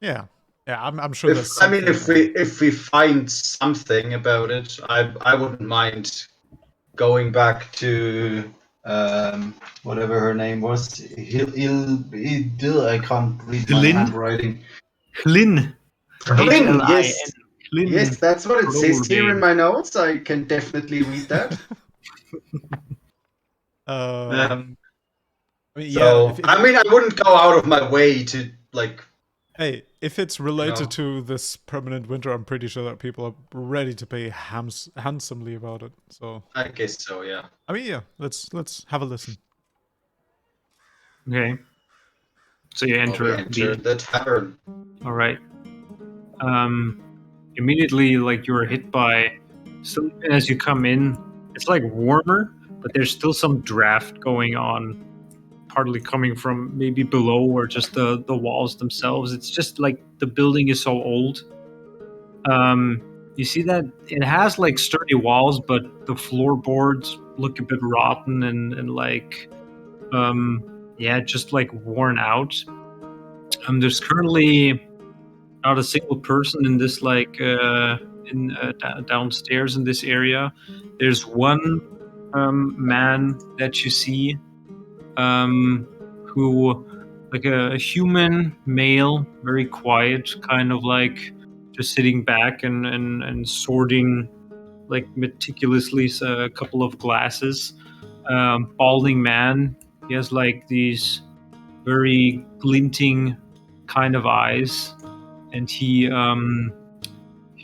Yeah. Yeah, I'm sure there's I mean, something. if we find something about it, I wouldn't mind going back to whatever her name was. I can't read my Lynn? handwriting. Hlyn. Lynn, Hlin. yes. Hlyn. Yes, that's what it says here in Trollbane. my notes. I can definitely read that. I mean, So, yeah. I mean, I wouldn't go out of my way to, like... Hey, if it's related know. to this permanent winter, I'm pretty sure that people are ready to pay handsomely about it. So I guess so, yeah. I mean, yeah. Let's have a listen. Okay. So you We enter enter the tavern. All right. Immediately, like, you're hit by, so as you come in, it's like warmer, but but there's still some draft going on, partly coming from maybe below or just the walls themselves. It's just like the building is so old. You see that it has like sturdy walls, but the floorboards look a bit rotten and like, just like worn out. There's currently not a single person in this downstairs in this area. There's one man that you see who, like a human male, very quiet, kind of like just sitting back and sorting like meticulously a couple of glasses. Balding man. He has like these very glinting kind of eyes, and he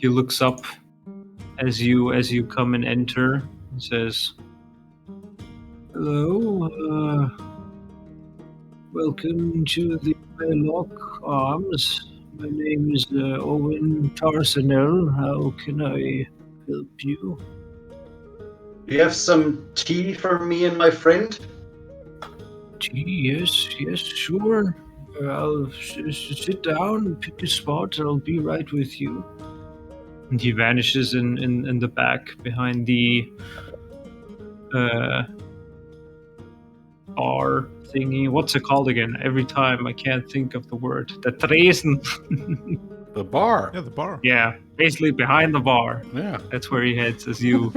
looks up as you come and enter and says, "Hello, welcome to the Lock Arms. My name is Owen Tarsenel. How can I help you?" Do you have some tea for me and my friend? Tea? Yes, sure. I'll sit down, pick a spot. I'll be right with you. And he vanishes in the back behind the bar thingy. What's it called again? Every time I can't think of the word. The Tresen. The bar. Yeah, the bar. Yeah, basically behind the bar. Yeah. That's where he heads as you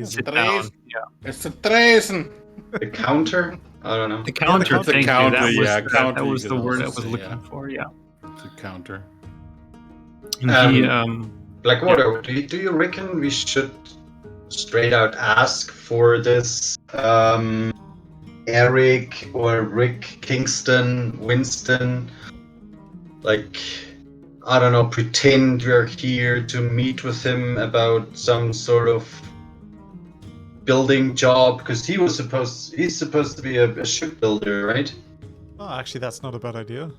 sit down. Yeah. It's a Tresen. The counter? I don't know. The counter, counter. thank Counter, you. yeah, That counter was you the could word I also was say, looking yeah. for, yeah. It's a counter. And he, Blackwater, do you reckon we should straight out ask for this Eric or Rick Kingston, Winston? Like, I don't know, pretend we're here to meet with him about some sort of building job, because he's supposed to be a shipbuilder, right? Oh, actually, that's not a bad idea.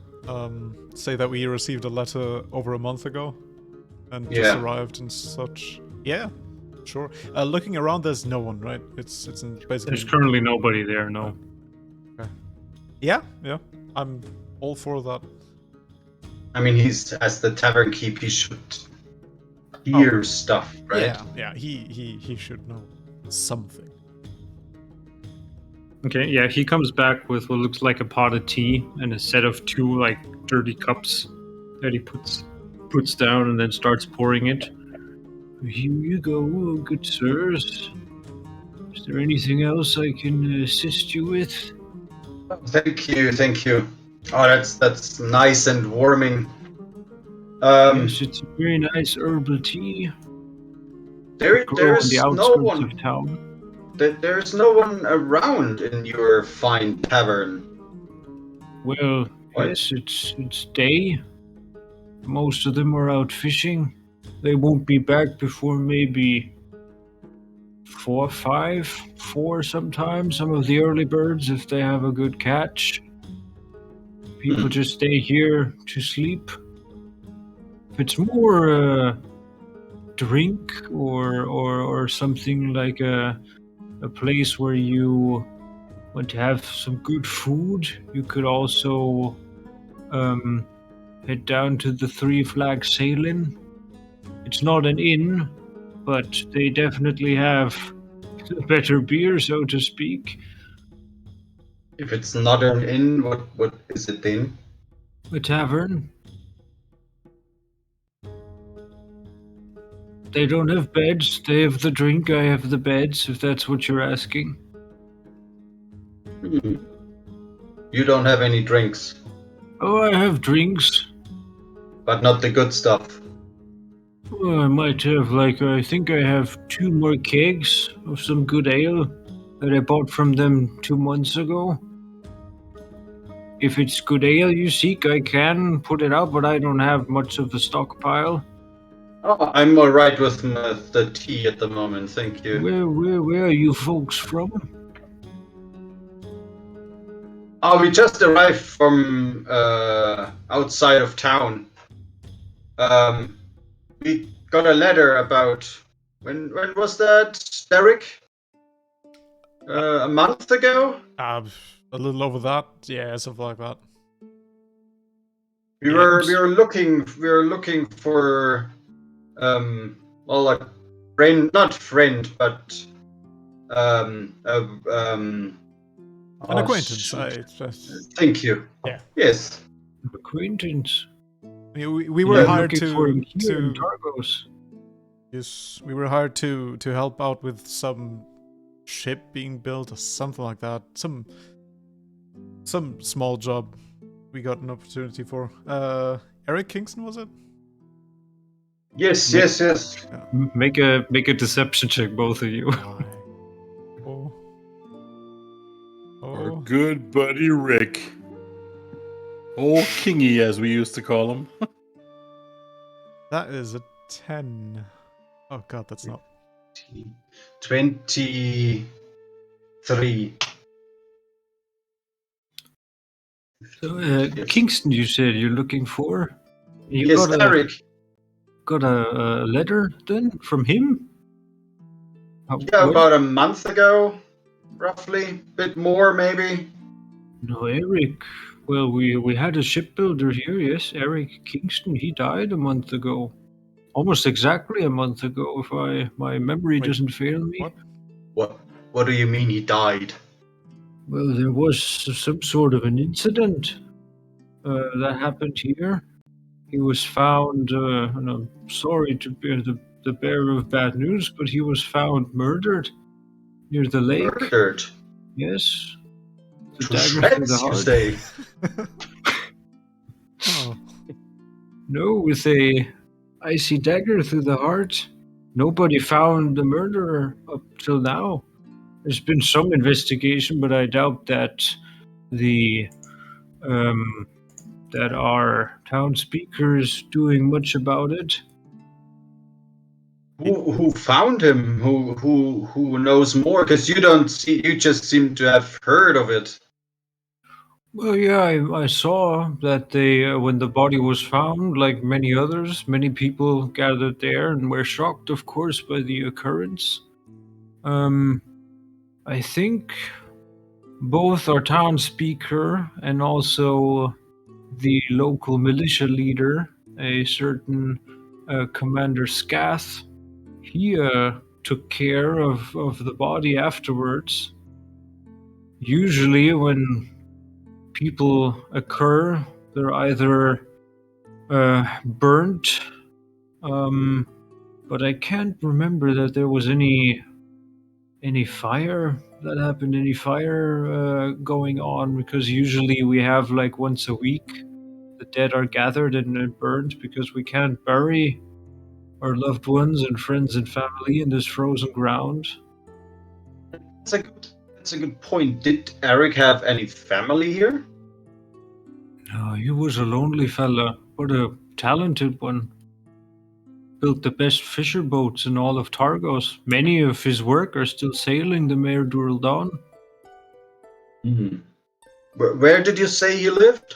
Say that we received a letter over a month ago and just Yeah. arrived and such. Yeah, sure. Looking around, there's no one, right? It's basically. there's currently nobody there, no. Yeah. I'm all for that. I mean, he's as the tavern keep, he should hear stuff, right? Yeah. He should know something. Okay, yeah, he comes back with what looks like a pot of tea and a set of two like dirty cups that he puts down and then starts pouring it. Here you go, good sirs. Is there anything else I can assist you with? Thank you. Oh, that's nice and warming. Yes, it's a very nice herbal tea. Grow on the There's no outskirts one. of town. There's no one around in your fine tavern. Well, What? yes, it's day. Most of them are out fishing. They won't be back before maybe 4, 5, 4 sometimes. Some of the early birds, if they have a good catch. People just stay here to sleep. If it's more drink or something like a place where you want to have some good food, you could also head down to the Three Flag Sailing. It's not an inn, but they definitely have better beer, so to speak. If it's not an inn, what is it then? A tavern. They don't have beds. They have the drink, I have the beds, if that's what you're asking. You don't have any drinks, Oh, I have drinks. but not the good stuff. Oh, I might have, I think I have 2 more kegs of some good ale that I bought from them 2 months ago. If it's good ale you seek, I can put it out, but I don't have much of a stockpile. Oh, I'm all right with the tea at the moment, thank you. Where are you folks from? Oh, we just arrived from outside of town. We got a letter about when was that, Derek? A month ago. A little over that. Yeah, something like that. We Yeah, were looking for well, like friend, not friend, but An oh, acquaintance. shoot. I Thank you. yeah. Yes. Acquaintance. We were You're hired looking for him here in to Targos. yes, we were hired to help out with some ship being built or something like that. Some small job we got an opportunity for. Eric Kingston, was it? Yes. Make- Yes. Make a deception check, both of you. Why? Oh. Our Oh. good buddy Rick. Old Kingy, as we used to call him. That is a 10. Oh god, that's not. 23. So, Kingston, you said you're looking for. You Yes, got Eric. a letter then from him? Yeah, What? about a month ago, roughly. Bit more, maybe. No, Eric. Well, we had a shipbuilder here. Yes, Eric Kingston. He died a month ago, almost exactly a month ago, if my memory Wait, doesn't fail me. What? What do you mean he died? Well, there was some sort of an incident that happened here. He was found, and I'm sorry to be the bearer of bad news, but he was found murdered near the lake. Murdered? Yes. The To dagger through the shreds, you heart. say? Oh. No, with a icy dagger through the heart. Nobody found the murderer up till now. There's been some investigation, but I doubt that that our town speaker is doing much about it. Who found him? Who knows more? Because you just seem to have heard of it. Well, yeah, I saw that when the body was found, like many others, many people gathered there and were shocked, of course, by the occurrence. I think both our town speaker and also the local militia leader, a certain Commander Scath, he took care of the body afterwards. Usually, when people occur, they're either burnt, but I can't remember that there was any fire that happened, any fire going on, because usually we have like once a week the dead are gathered and burned because we can't bury our loved ones and friends and family in this frozen ground. That's a good point. Did Eric have any family here? No, he was a lonely fella, but a talented one. Built the best fisher boats in all of Targos. Many of his work are still sailing the Mare Dural Dawn. Where did you say he lived?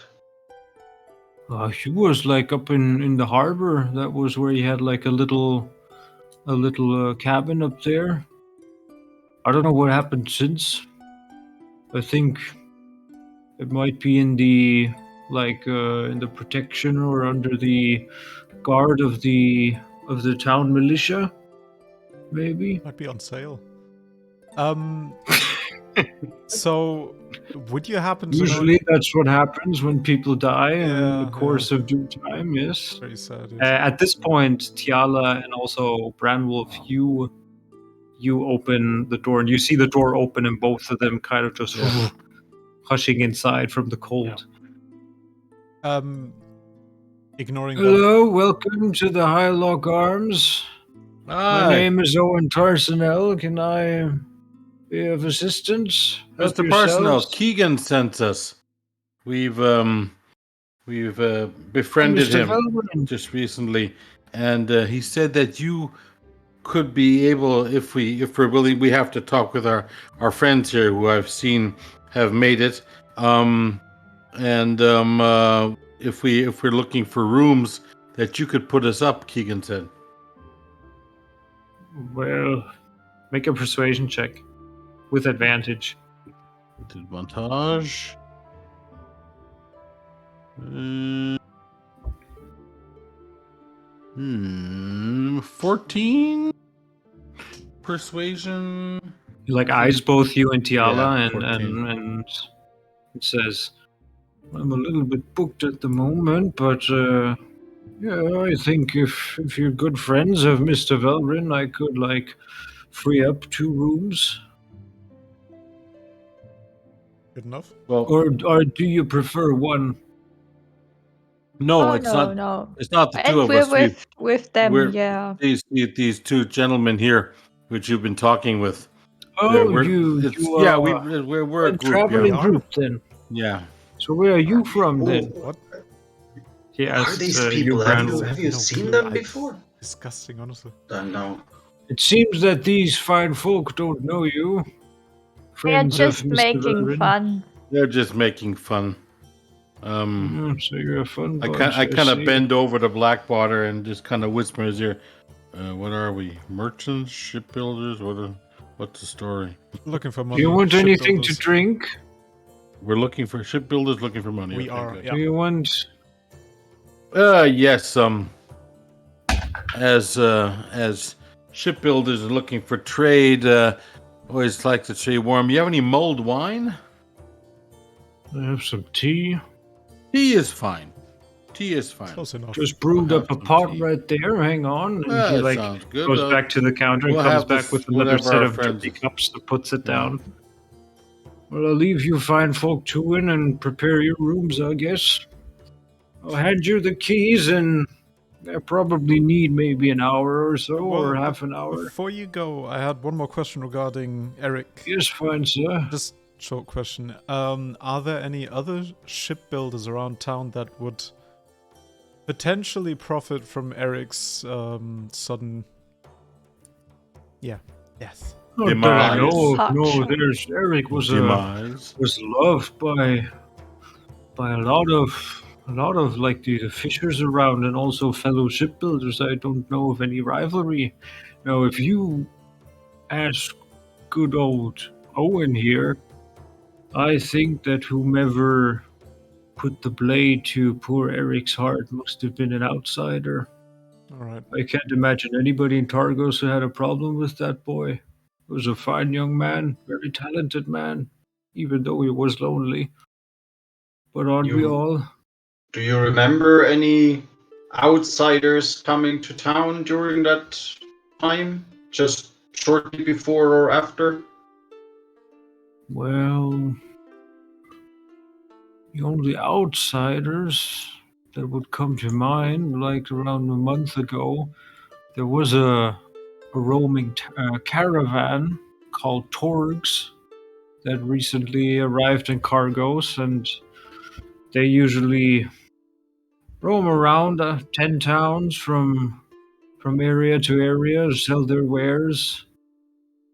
He was like up in the harbor. That was where he had like a little cabin up there. I don't know what happened since. I think it might be in the protection or under the guard of the town militia, maybe. Might be on sale. So, would you happen to Usually know? that's what happens when people die in Yeah, the course of due time. Yes. Very sad. At this point, Tiala and also Branwolf, you open the door and you see the door open and both of them kind of just hushing inside from the cold. Ignoring them. Hello, welcome to the Highlock Arms. My name is Owen Tarsonell. Can I be of assistance? Help Mr. Parsonell, yourselves? Keegan sent us. We've befriended Mr. him Velvin. just recently, and he said that you could be able, if we're willing, we have to talk with our friends here who I've seen have made it. If we're looking for rooms, that you could put us up, Keegan said. Well, make a persuasion check. with advantage. Advantage. 14 persuasion. He like eyes both you and Tiala, Yeah, and 14. and it says, "I'm a little bit booked at the moment, but yeah, I think if you're good friends of Mr. Velrin, I could like free up 2 rooms. Good enough. Well, Or do you prefer 1? no, Oh it's no, not. no. It's not the two And of we're us. with them, We're yeah. these 2 gentlemen here, which you've been talking with. Oh, We're you yeah, are we're a a group. traveling Yeah, group then. yeah. So where are you from then? What? He Who are asks these you, people? Brandel. Have you No seen clue. them I- before? Disgusting, honestly. No. It seems that these fine folk don't know you. They're Friends just of Mr. making Velrin. fun. They're just making fun. So you're a fun I bunch. kind of see. bend over to Blackwater and just kind of whisper in his ear, "What are we? Merchants, shipbuilders? What's the story? Looking for Do money. you want anything to shipbuilders. drink? We're looking for shipbuilders, looking for money. We Okay, are, good. yeah. Do you want? Yes. As shipbuilders are looking for trade, always like to trade warm. You have any mulled wine? I have some tea. Tea is fine. Tea is fine. Close enough. Just brewed We'll up a have some pot tea. right there. Hang on. And he That like sounds good. goes back to the counter and we'll comes have back this- with another whatever set our of friends- dirty cups and puts it Yeah. down. Well, I'll leave you fine folk to in and prepare your rooms, I guess. I'll hand you the keys, and I probably need maybe an hour or so, or half an hour. Before you go, I had one more question regarding Eric. Yes, fine, sir. Just short question. Are there any other shipbuilders around town that would potentially profit from Eric's sudden death? Not that I Demise. know of. No, Departure. there's Eric was Demise. loved by a lot of like the fishers around and also fellow shipbuilders. I don't know of any rivalry. Now, if you ask good old Owen here, I think that whomever put the blade to poor Eric's heart must have been an outsider. Alright. I can't imagine anybody in Targos who had a problem with that boy. He was a fine young man, very talented man, even though he was lonely. But aren't we You- all? Do you remember any outsiders coming to town during that time? Just shortly before or after? Well, the only outsiders that would come to mind, like around a month ago, there was a roaming caravan called Torgs that recently arrived in Cargos, and they usually roam around 10 towns from area to area, sell their wares,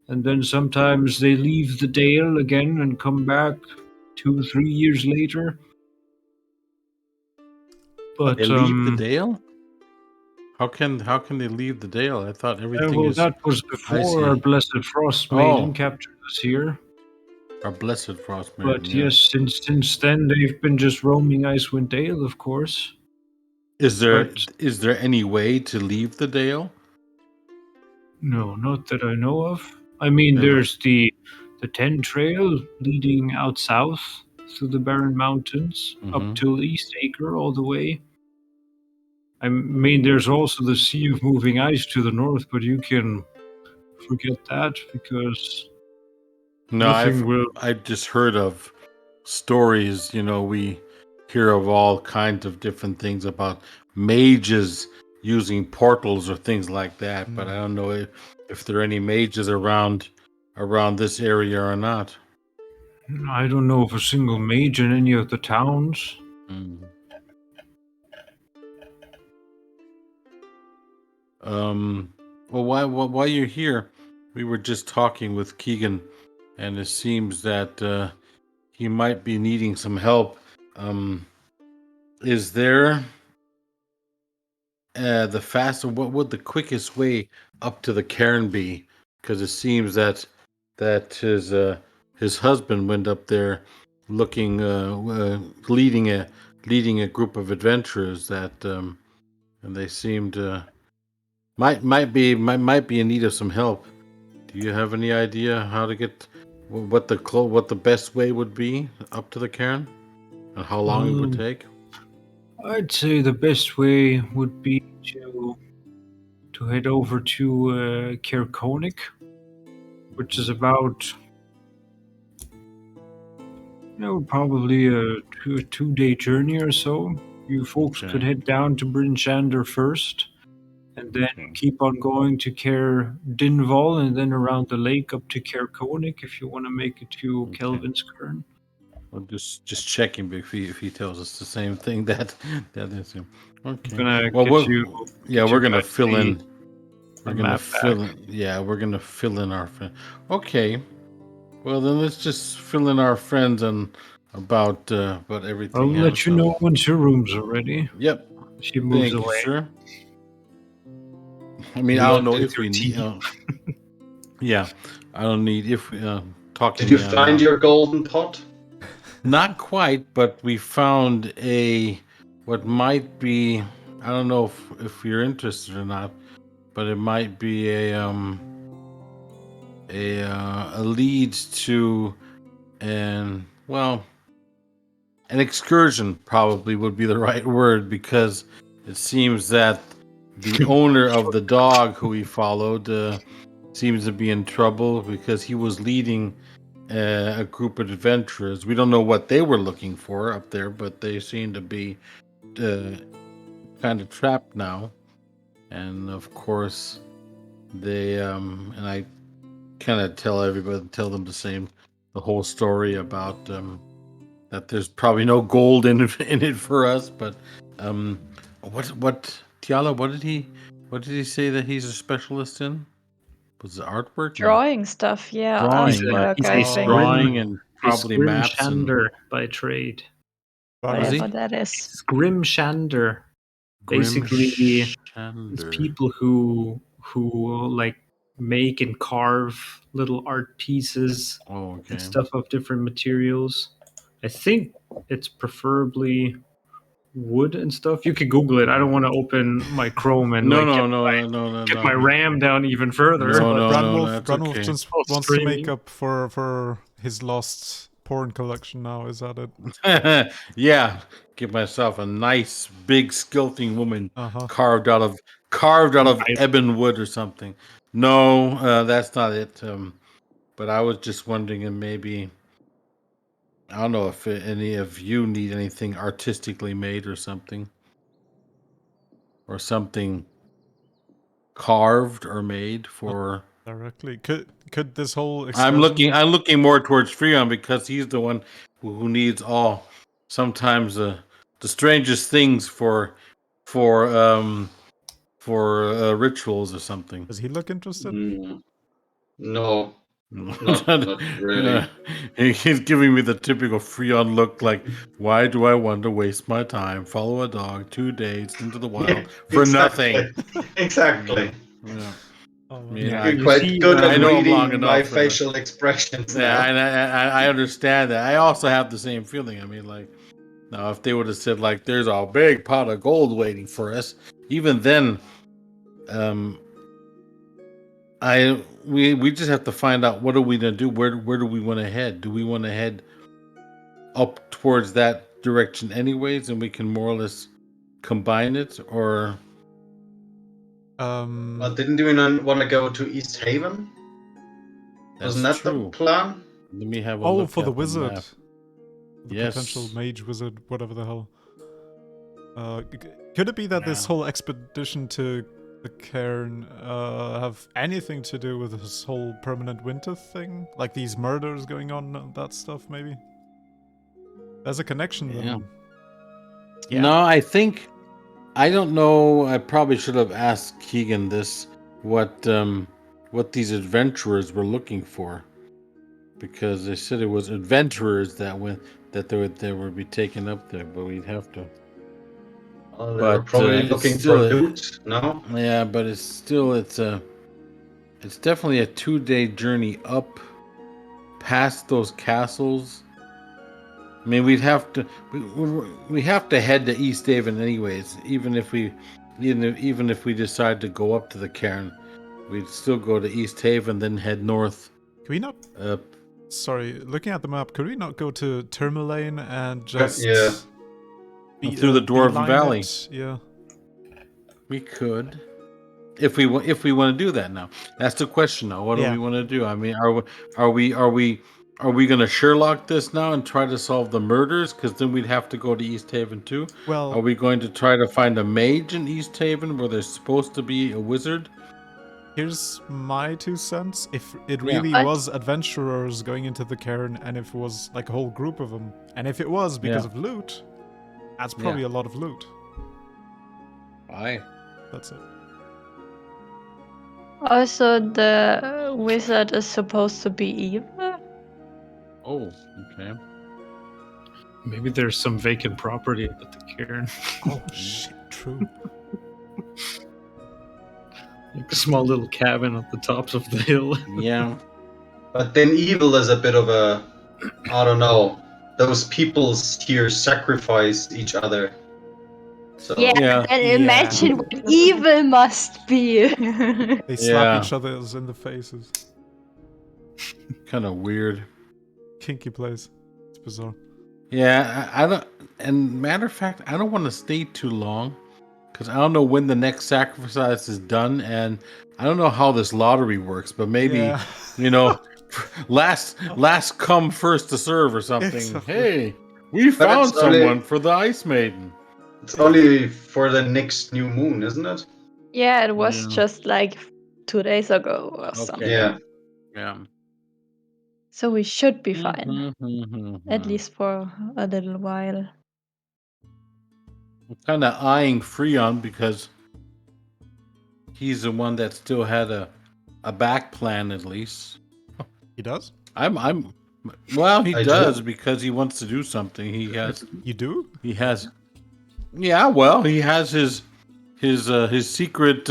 and then sometimes they leave the Dale again and come back 2-3 years later. But They leave the Dale? How can they leave the Dale? I thought everything well, is that was I before see. our blessed Frost Maiden Oh. captured us here. our blessed frost maiden. But yeah. yes, since then they've been just roaming Icewind Dale, of course. Is there but- any way to leave the Dale? No, not that I know of. I mean, Never. there's the 10 trail leading out south through the Barren Mountains up Mhm. to East Acre all the way. I mean, there's also the Sea of Moving Ice to the north, but you can forget that because No, nothing will. I've just heard of stories. We hear of all kinds of different things about mages using portals or things like that, but I don't know if there are any mages around this area or not. I don't know of a single mage in any of the towns. Mm. Well, while you're here, we were just talking with Keegan, and it seems that he might be needing some help. Is there what would the quickest way up to the cairn be? Because it seems that that his husband went up there looking leading a group of adventurers that and they seemed might be in need of some help. Do you have any idea how to get what the best way would be up to the cairn and how long it would take? I'd say the best way would be to head over to Caer Konig, which is about probably a 2-day journey or so. You folks Okay. could head down to Bryn Shander first, and then Okay. keep on going to Caer Dinval, and then around the lake up to Caer Konig if you want to make it to Okay. Kelvin's Cairn. I'm just checking if he tells us the same thing that is him. Okay. I'm gonna Well, get you. we're gonna guys fill in. the We're gonna map fill back. in. Yeah, we're gonna fill in our friend. Okay. Well, then let's just fill in our friends and about everything I'll let else. you know once your room's are ready. Yep. She moves Thank you, away. sir. I mean, You I don't looked know at if your we need. tea. Yeah, I don't need if talking. Did you find your golden pot? Not quite, but we found what might be. I don't know if you're interested or not, but it might be a lead to an excursion probably would be the right word, because it seems that the owner of the dog who we followed seems to be in trouble because he was leading a group of adventurers. We don't know what they were looking for up there, but they seem to be kind of trapped now. And of course, they and I kind of tell them the whole story about that there's probably no gold in it for us. But what Tiala? What did he say that he's a specialist in? Was it artwork? No, Drawing stuff, yeah, drawing. Yeah, artwork, He's I a think. drawing and probably Grim maps and. Shander by trade. Was he? Whatever that is. It's Grim Shander. Grim Basically, it's Shander. people who like make and carve little art pieces Oh, okay. and stuff of different materials. I think it's preferably wood and stuff. You could Google it. I don't want to open my Chrome and No, like no. get my RAM down even further. No, but no, that's Branwolf okay. just Oh, wants to make streaming. up for his lost porn collection now, is that it? Yeah, give myself a nice big sculpting woman Uh-huh. carved out of ebon wood or something. No, that's not it. But I was just wondering, and maybe I don't know if any of you need anything artistically made or something carved or made for. Directly. Could this whole I'm excursion... looking more towards Freon because he's the one who needs sometimes the strangest things for rituals or something. Does he look interested? No, not really. He's giving me the typical Freon look, like, why do I want to waste my time? Follow a dog 2 days into the wild for nothing. Exactly. Yeah. Oh, I well. mean, Yeah, I, You're quite good I at know him long reading my enough. facial expressions Yeah, now. and I understand that. I also have the same feeling. I mean, like, now if they would have said, like, there's a big pot of gold waiting for us, even then, we just have to find out, what are we gonna do? Where do we want to head? Do we want to head up towards that direction anyways, and we can more or less combine it, or? Well, didn't you want to go to East Haven? Wasn't that true. the plan? Let me have a Oh, look for the at wizard. map. The Yes. potential mage wizard, whatever the hell. Could it be that this whole expedition to the cairn have anything to do with this whole permanent winter thing? Like these murders going on and that stuff, maybe? There's a connection then. Yeah. No, I don't know. I probably should have asked Keegan this, what these adventurers were looking for, because they said it was adventurers that they would be taken up there, but we'd have to. Oh, they were probably looking for loot. No. Yeah, but it's definitely a 2-day journey up past those castles. I mean, we'd have to we have to head to East Haven anyways. Even if we decide to go up to the cairn, we'd still go to East Haven, then head north. Can we not? Sorry, looking at the map, could we not go to Tourmaline and just Yeah. Through the Dwarven beeline Valley? it? Yeah. We could, if we want to do that. Now, that's the question. Now, what do Yeah. we want to do? I mean, are we going to Sherlock this now and try to solve the murders? Because then we'd have to go to East Haven too. Well, Are we going to try to find a mage in East Haven where there's supposed to be a wizard? here's my 2 cents. If it Yeah. really What? was adventurers going into the cairn, and if it was like a whole group of them, and if it was because Yeah. of loot, that's probably a lot of loot. Aye. That's it. Also, the wizard is supposed to be evil. Oh, okay. Maybe there's some vacant property at the cairn. Oh shit, true. Like a small little cabin at the tops of the hill. Yeah. But then evil is a bit of a, I don't know. Those peoples here sacrifice each other. So Yeah, Yeah. and Yeah. imagine what evil must be. They slap Yeah. each other in the faces. Kind of weird. Kinky place. It's bizarre. Yeah, I don't. And matter of fact, I don't want to stay too long because I don't know when the next sacrifice is done, and I don't know how this lottery works. But maybe Yeah. last come first to serve or something. Exactly. Hey, we found it's only- someone for the Ice Maiden. it's only for the next new moon, isn't it? Yeah, it was Yeah. just like 2 days ago or something. Yeah. Yeah. So we should be fine, Mhm. at least for a little while. I'm kind of eyeing Freon because he's the one that still had a back plan at least. He does? Well, he I does do. because he wants to do something. He has. You do? He has. Yeah, well, he has his secret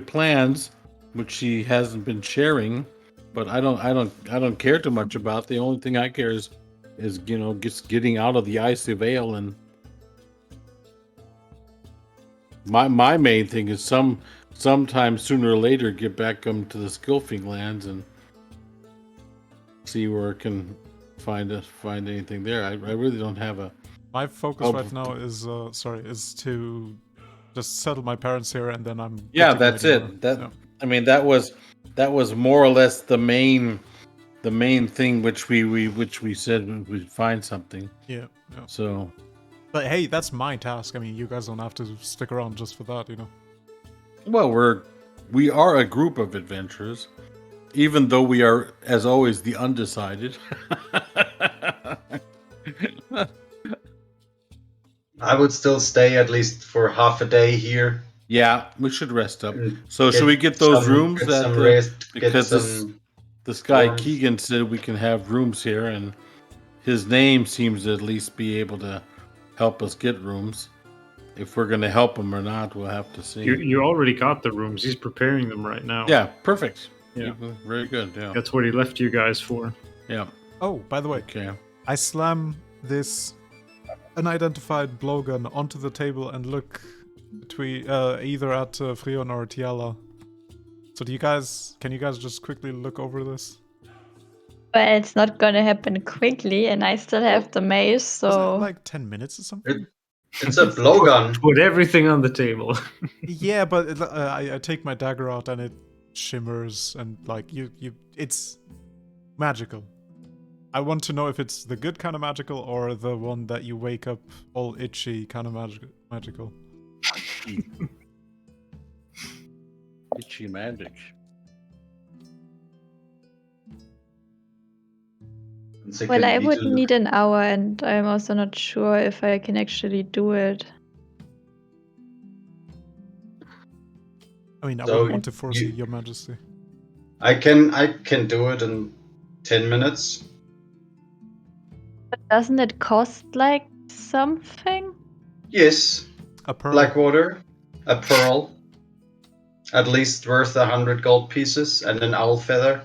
plans, which he hasn't been sharing. But I don't care too much about. The only thing I care is just getting out of the ice of Aeon. And my main thing is sometime sooner or later get back to the Skilfing lands and see where I can find anything there. I really don't have a. My focus Oh. right now is to just settle my parents here, and then I'm. Yeah, good to go that's it. anywhere. Yeah. I mean, that was more or less the main thing which we said we'd find something. Yeah. So But hey, that's my task. I mean, you guys don't have to stick around just for that, you know. well, we are a group of adventurers, even though we are, as always, the undecided. I would still stay at least for half a day here. Yeah, we should rest up. and So should we get those rooms get that some rest, because get some this guy dorms. Keegan said we can have rooms here, and his name seems to at least be able to help us get rooms. If we're going to help him or not, we'll have to see. You already got the rooms. He's preparing them right now. Yeah, perfect. Yeah. Very good. Yeah. That's what he left you guys for. Yeah. Oh, by the way, Okay. I slam this unidentified blowgun onto the table and look between either at Freon or Tiala. So can you guys just quickly look over this? But it's not gonna happen quickly, and I still have the maze, Is so it like 10 minutes or something? It's a blowgun. Put everything on the table. Yeah, but I take my dagger out and it shimmers and like it's magical. I want to know if it's the good kind of magical or the one that you wake up all itchy kind of magical. Itchy magic. well, I would need an hour, and I'm also not sure if I can actually do it. I mean, I So wouldn't want to force you- you, Your Majesty. I can do it in 10 minutes. But doesn't it cost like something? Yes, A pearl. Blackwater, a pearl, at least worth 100 gold pieces, and an owl feather.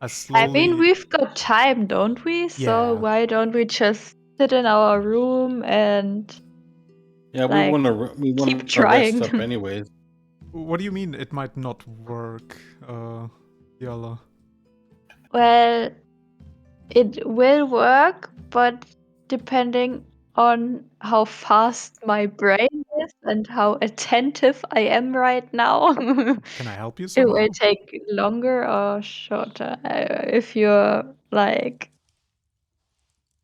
I I slowly. mean, we've got time, don't we? So Yeah. why don't we just sit in our room and Yeah, like, we keep want to rest trying? up anyways. What do you mean it might not work, Yala? Well, it will work, but depending on how fast my brain is and how attentive I am right now, Can I help you it somehow? will take longer or shorter. If you're like,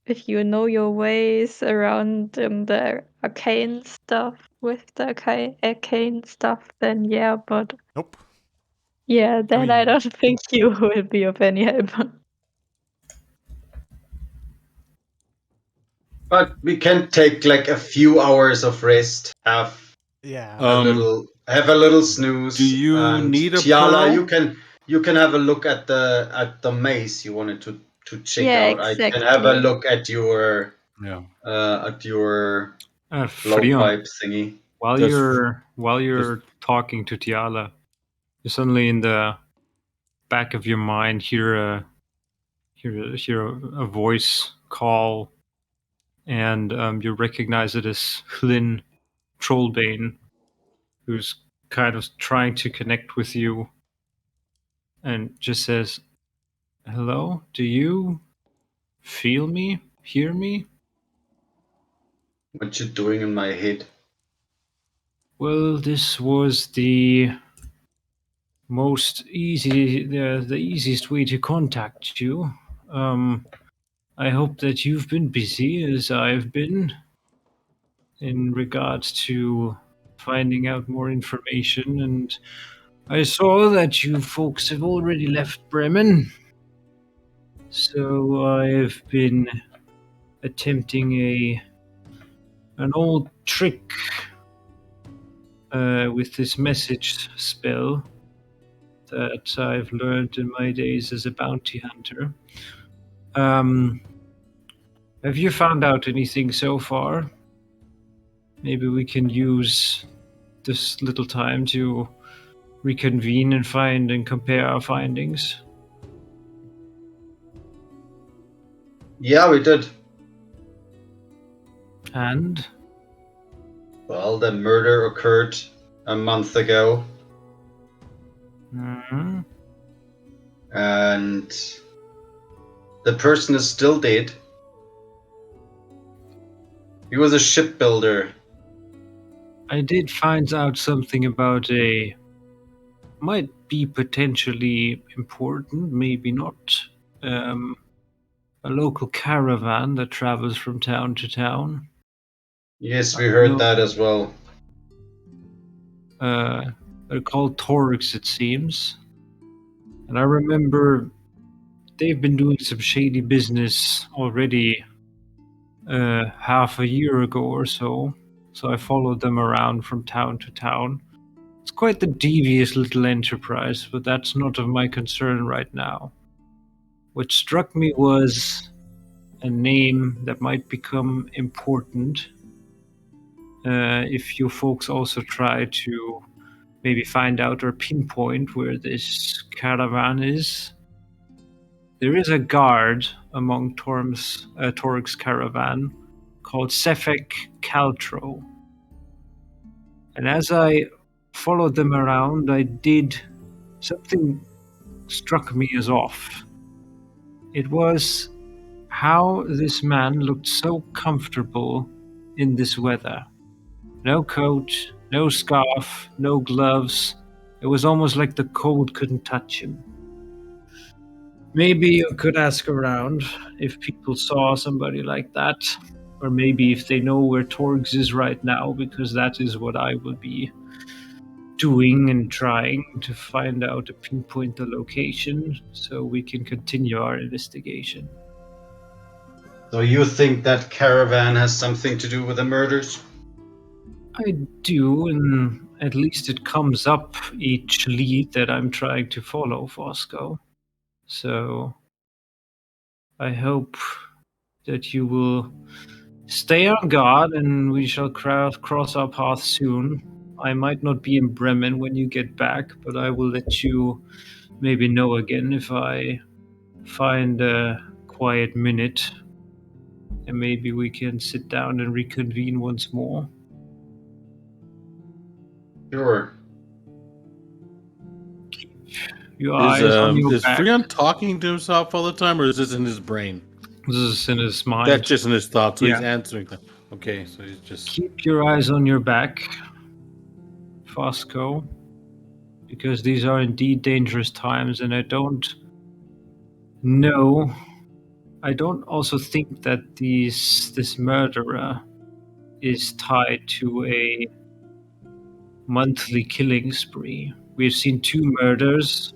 if you know your ways around the arcane stuff with the arcane stuff, then yeah, but Nope. yeah, then I mean- don't think you will be of any help. But we can take like a few hours of rest, have Yeah. a little snooze. Do you and need a Tiala, pearl? you can have a look at the maze you wanted to check Yeah, out. I can have a exactly. look at your Yeah. Frion, blowpipe thingy. while Just- you're talking to Tiala, you suddenly in the back of your mind hear a voice call, and you recognize it as Hlyn Trollbane, who's kind of trying to connect with you, and just says, "Hello, do you feel me? Hear me?" What you doing in my head? Well, this was the easiest way to contact you. I hope that you've been busy as I've been in regards to finding out more information, and I saw that you folks have already left Bremen. So I've been attempting an old trick with this message spell that I've learned in my days as a bounty hunter. Have you found out anything so far? Maybe we can use this little time to reconvene and find and compare our findings. Yeah, we did. And Well, the murder occurred a month ago, mhm, and the person is still dead. He was a shipbuilder. I did find out something about might be potentially important, maybe not. A local caravan that travels from town to town. Yes, we heard No. that as well. They're called Torgs, it seems. And I remember they've been doing some shady business already half a year ago or so. So I followed them around from town to town. It's quite the devious little enterprise, but that's not of my concern right now. What struck me was a name that might become important if you folks also try to maybe find out or pinpoint where this caravan is. There is a guard among Torg's caravan called Sefek Caltro. And as I followed them around, something struck me as off. It was how this man looked so comfortable in this weather. No coat, no scarf, no gloves. It was almost like the cold couldn't touch him. Maybe you could ask around if people saw somebody like that, or maybe if they know where Torgs is right now, because that is what I will be doing and trying to find out to pinpoint the location so we can continue our investigation. So you think that caravan has something to do with the murders? I do, and at least it comes up each lead that I'm trying to follow, Fosco. So I hope that you will stay on guard and we shall cross our paths soon. I might not be in Bremen when you get back, but I will let you maybe know again if I find a quiet minute, and maybe we can sit down and reconvene once more. Sure. Your eyes on your Is back. Freon talking to himself all the time, or is this in his brain? This is in his mind. That's just in his thoughts, so he's Yeah. answering them. Okay, so he's just... Keep your eyes on your back, Fosco, because these are indeed dangerous times, and I don't know. I don't also think that this murderer is tied to a monthly killing spree. We've seen 2 murders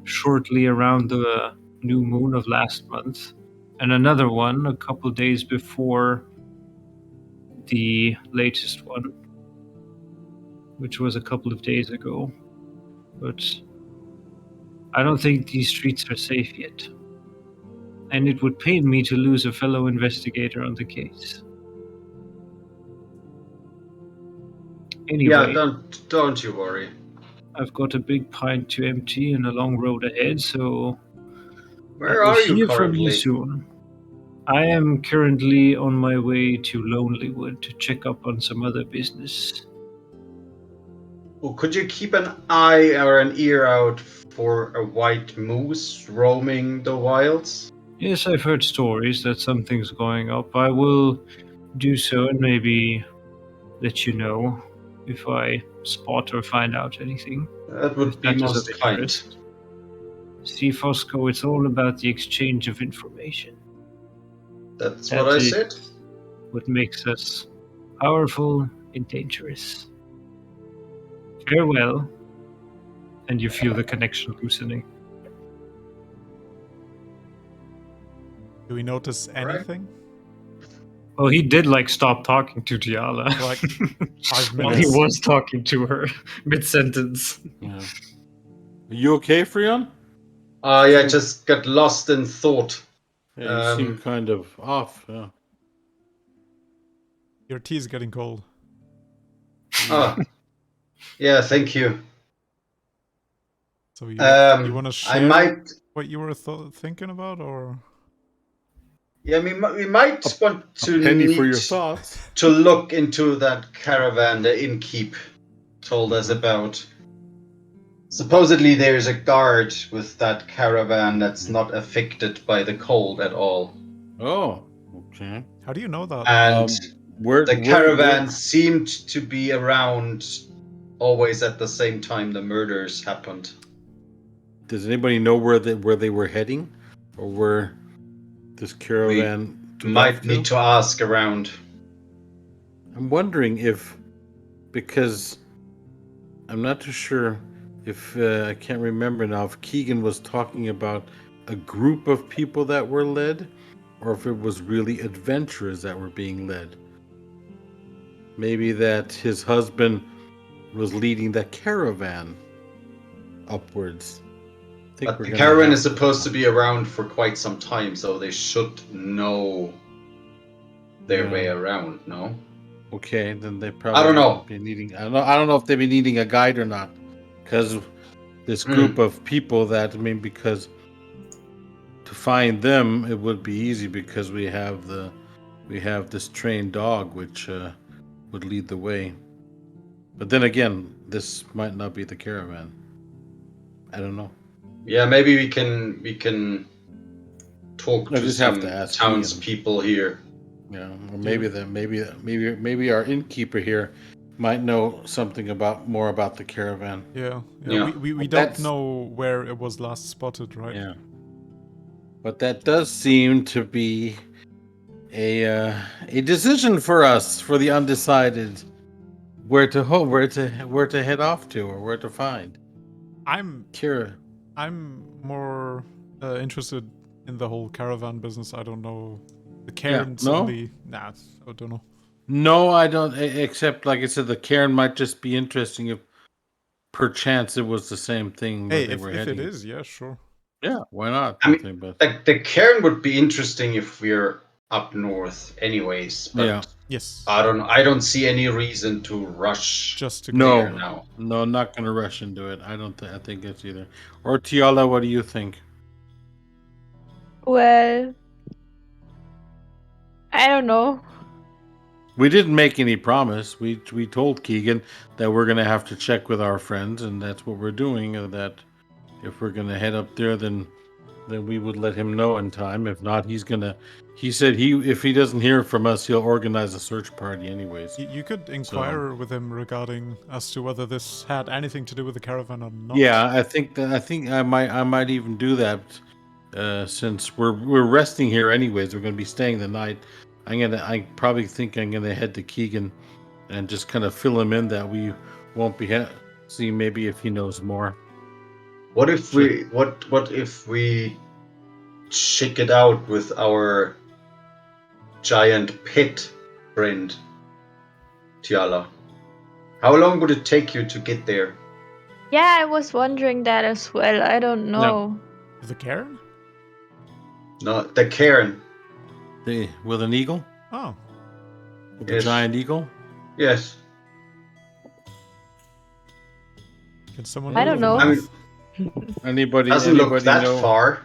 shortly around the new moon of last month, and another one a couple days before the latest one, which was a couple of days ago. But I don't think these streets are safe yet. And it would pain me to lose a fellow investigator on the case. Anyway, Yeah, don't you worry. I've got a big pint to empty and a long road ahead, so Where I will are you hear from you currently? soon. I am currently on my way to Lonelywood to check up on some other business. Well, could you keep an eye or an ear out for a white moose roaming the wilds? Yes, I've heard stories that something's going up. I will do so and maybe let you know if I spot or find out anything. That would If be that is most of kind. interest. See, Fosco, it's all about the exchange of information. That's That what I is said. what makes us powerful and dangerous. Farewell. And you feel the connection loosening. Do we notice Alright. anything? Well, he did stop talking to Tiala. For, 5 While he minutes. was talking to her mid-sentence. Yeah. Are you okay, Freon? I just got lost in thought. Yeah, you seem kind of off. Yeah. Your tea's getting cold. Ah, yeah, thank you. So you want to share I might. what you were thinking about, or? Yeah, we might want to A penny for need your thoughts. to look into that caravan the innkeep told us about. Supposedly there's a guard with that caravan that's not affected by the cold at all. Oh, okay. How do you know that? And the caravan where- seemed to be around always at the same time the murders happened. Does anybody know where they were heading, or where this caravan Might left need to ask around. I'm wondering if, because I'm not too sure if I can't remember now if Keegan was talking about a group of people that were led, or if it was really adventurers that were being led. Maybe that his husband was leading the caravan upwards. But the caravan is supposed to be around for quite some time, so they should know their way around, no? Okay, then they probably I don't know. be needing. I don't know if they'd be needing a guide or not, because this group of people because to find them it would be easy because we have this trained dog which would lead the way. But then again, this might not be the caravan. I don't know. Yeah, maybe we can talk I to just some have to ask townspeople here. Yeah, or maybe our innkeeper here might know something more about the caravan. Yeah. Yeah. We don't know where it was last spotted, right? Yeah. But that does seem to be a decision for us, for the undecided, where to head off to, or where to find. I'm Kira. I'm more interested in the whole caravan business. I don't know. The cairn suddenly... Nah, I don't know. No, I don't. Except, like I said, the cairn might just be interesting if perchance it was the same thing where they were heading. If it is, yeah, sure. Yeah, why not? I mean, the cairn would be interesting if we're up north, anyways. But yeah. Yes. I don't see any reason to rush. Just to No, go now. No, I'm not going to rush into it. I think it's either. Or Tiala, what do you think? Well, I don't know. We didn't make any promise. We told Keegan that we're gonna have to check with our friends, and that's what we're doing. That if we're gonna head up there, then we would let him know in time. If not, he's gonna. He said if he doesn't hear from us, he'll organize a search party anyways. You could inquire with him regarding as to whether this had anything to do with the caravan or not. Yeah, I think I might even do that. Since we're resting here anyways, we're gonna be staying the night. I probably think I'm gonna head to Keegan and just kind of fill him in that we won't be see maybe if he knows more. What if we check it out with our giant pet friend, Tiala? How long would it take you to get there? Yeah, I was wondering that as well. I don't know. The cairn? No, the cairn. With an eagle? Oh. With a Yes. giant eagle? Yes. Can someone I don't move know. enough? Anybody Doesn't look anybody that know? far.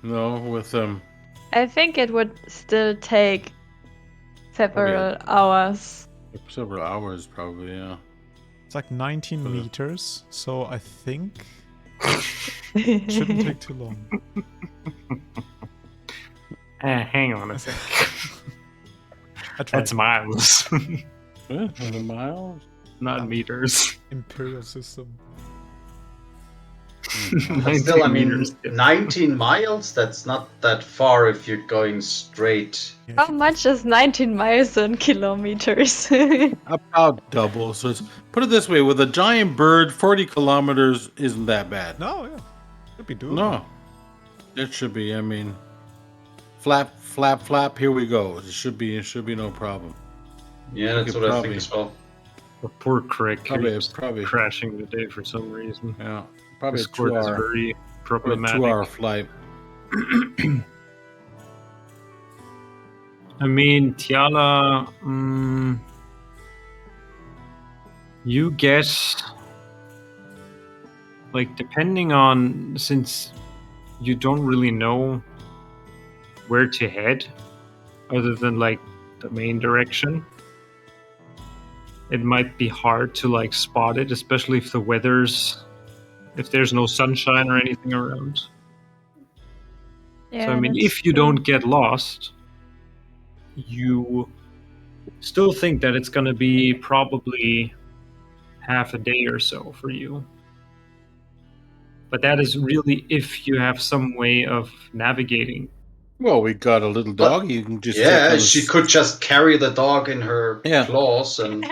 No, with I think it would still take several hours. several hours probably, yeah. It's like 19 meters, so I think it shouldn't take too long. Hang on a sec. I tried. That's miles, The miles? not meters. Imperial system. But still, I 19 mean, meters. 19 miles? That's not that far if you're going straight. Yeah, How much is 19 miles in kilometers? About double. So put it this way, with a giant bird, 40 kilometers isn't that bad. No, yeah. Could be doable. No. It should be, I mean, flap, flap, flap, here we go. It should be no problem. Yeah, that's could what I probably- think as well. The poor Crick keeps Probably. crashing today for some reason. Yeah. Probably a Discord is 2 hour, very probably a problematic. 2 hour flight. I mean, Tiala, you get, like, depending on, since you don't really know where to head, other than, like, the main direction, it might be hard to, like, spot it, especially if if there's no sunshine or anything around. Yeah, So, I mean, that's if you true. don't get lost, you still think that it's going to be probably half a day or so for you. But that is really if you have some way of navigating. Well, we got a little But- dog. You can just Yeah, she could just carry the dog in her Yeah. claws and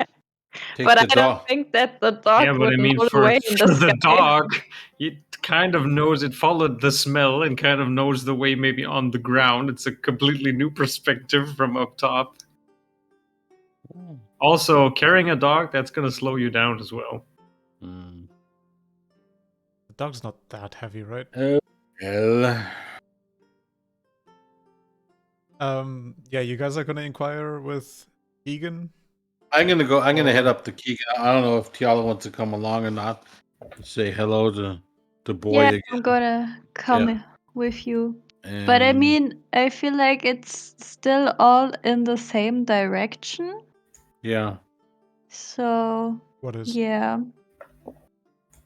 take But the I dog. don't think that the dog Yeah, but would I mean, roll for away in the the sky. dog, it kind of knows, it followed the smell and kind of knows the way maybe on the ground. It's a completely new perspective from up top. Also, carrying a dog, that's going to slow you down as well. Mm. The dog's not that heavy, right? Oh, well. Yeah, you guys are gonna inquire with Egan? I'm gonna head up to Keegan. I don't know if Tiala wants to come along or not. Say hello to Boy Yeah, again. I'm gonna come Yeah. with you. But I And- mean, I feel like it's still all in the same direction. yeah. So, What is? yeah.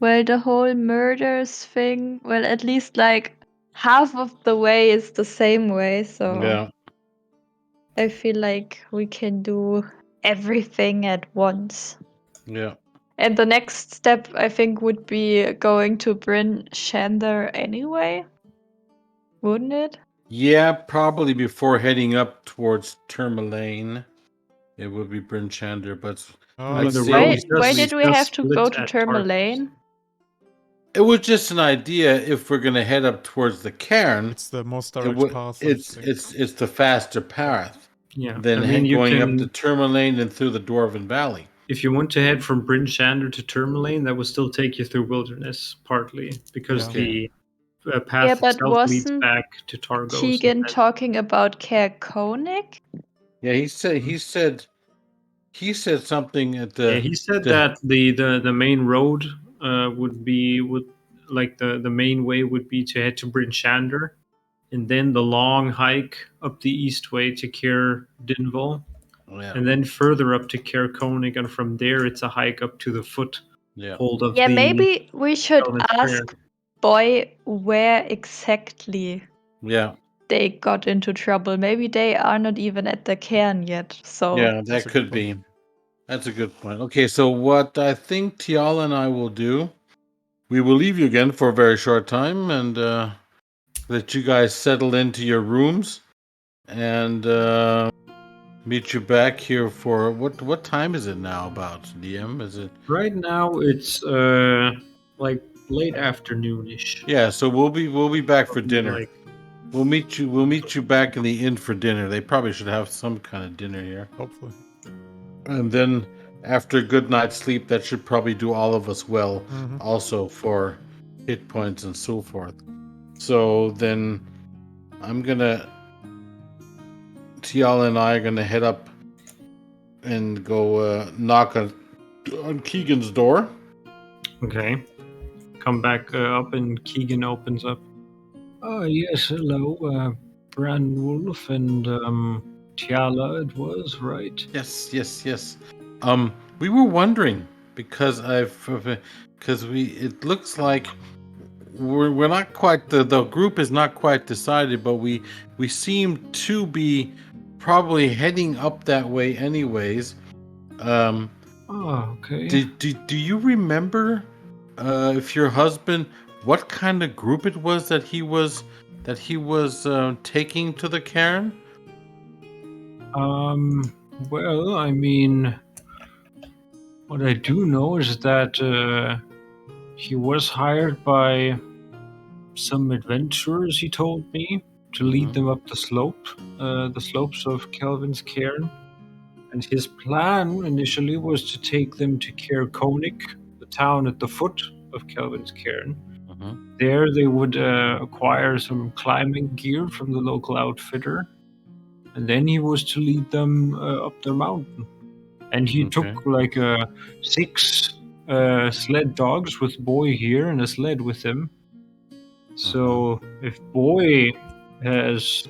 Well, the whole murders thing, well, at least like half of the way is the same way. So, Yeah. I feel like we can do everything at once. Yeah. And the next step, I think, would be going to Bryn Shander anyway. Wouldn't it? Yeah, probably before heading up towards Tourmaline. It would be Bryn Chander, but Oh, I'd let's the say road Why, is why just- did we just have to split go to at Tourmaline? it was just an idea if we're gonna head up towards the cairn. It's the most It direct would- path. I it's think. it's the faster path Yeah. than I mean, you going can, up to Tourmaline and through the Dwarven Valley. if you want to head from Bryn Shander to Tourmaline, that will still take you through wilderness, partly, because Yeah. the path Yeah, but itself leads wasn't back to Targos. Keegan instead. talking about Caer Konig? Yeah, he said something at the. Yeah, he said the- that the main road would like the main way would be to head to Bryn Shander, and then the long hike up the east way to Caer Dinval, Yeah. and then further up to Caer Konig, and from there it's a hike up to the Yeah. foothold of Yeah, the maybe we should Helmet's ask Cairn. Boy where exactly Yeah. they got into trouble. Maybe they are not even at the cairn yet. So Yeah, That's that a could good point. be. That's a good point. Okay, so what I think Tiala and I will do, we will leave you again for a very short time and let you guys settle into your rooms and meet you back here for what time is it now about, DM? Is it Right now it's like late afternoonish. Yeah, so we'll be back for Probably dinner. like We'll meet you back in the inn for dinner. They probably should have some kind of dinner here. Hopefully. And then after a good night's sleep, that should probably do all of us well, Mhm. also for hit points and so forth. So then I'm gonna Tiala and I are gonna head up and go knock on Keegan's door. okay. Come back up, and Keegan opens up. Oh yes, hello, Branwolf and Tiala. It was right. Yes, yes, yes. We were wondering because it looks like we're not quite the group is not quite decided, but we seem to be probably heading up that way anyways. Um, Oh, okay. do you remember if your husband what kind of group it was that he was taking to the cairn? Well, I mean, what I do know is that he was hired by some adventurers, he told me, to lead them up the slopes of Kelvin's Cairn. And his plan initially was to take them to Caer Konig, the town at the foot of Kelvin's Cairn. Mhm. There they would acquire some climbing gear from the local outfitter, and then he was to lead them up their mountain. And he Okay. took like 6 sled dogs with Boy here and a sled with him. So if Boy has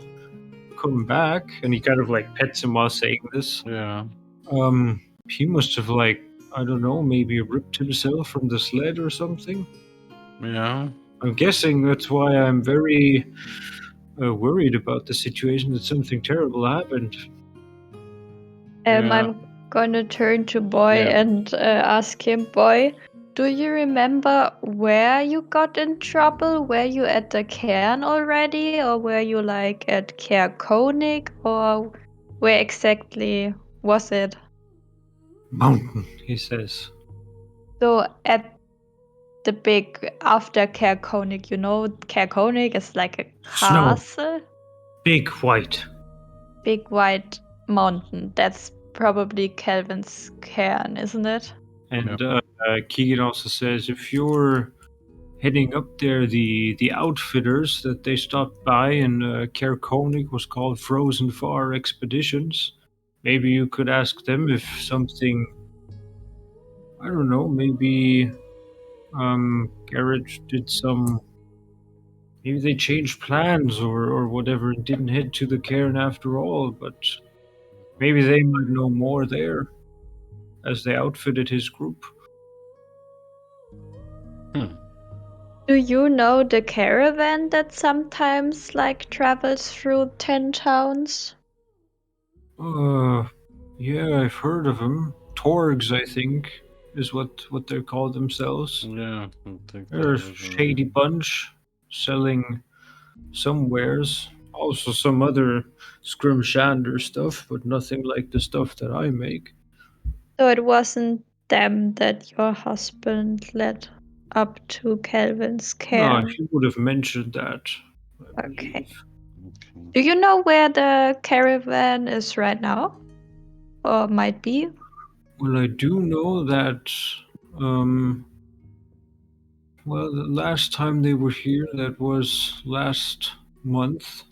come back, and he kind of like pets him while saying this, Yeah. he must have like, I don't know, maybe ripped himself from the sled or something. Yeah. I'm guessing that's why I'm very worried about the situation, that something terrible happened. Yeah. I'm gonna turn to Boy Yeah. and ask him, Boy, do you remember where you got in trouble? Were you at the cairn already, or were you like at Caer Konig, or where exactly was it? Mountain, he says. So at the big after Caer Konig, you know, Caer Konig is like a Snow. castle, Big white. big white mountain. That's probably Kelvin's cairn, isn't it? And Keegan also says, if you're heading up there, the outfitters that they stopped by in Caer Konig was called Frozen Far Expeditions. Maybe you could ask them if something, I don't know, maybe Garrett did some, maybe they changed plans or whatever and didn't head to the cairn after all, but maybe they might know more there as they outfitted his group. Do you know the caravan that sometimes like travels through 10 towns? Yeah, I've heard of them. Torgs, I think, is what they call themselves. Yeah. I think They're a that was shady bunch, selling some wares, also some other scrimshander stuff, but nothing like the stuff that I make. So it wasn't them that your husband led up to Calvin's No, cairn. he would have mentioned that, I Okay. believe. okay. Do you know where the caravan is right now? Or might be? Well, I do know that, well, the last time they were here, that was last month.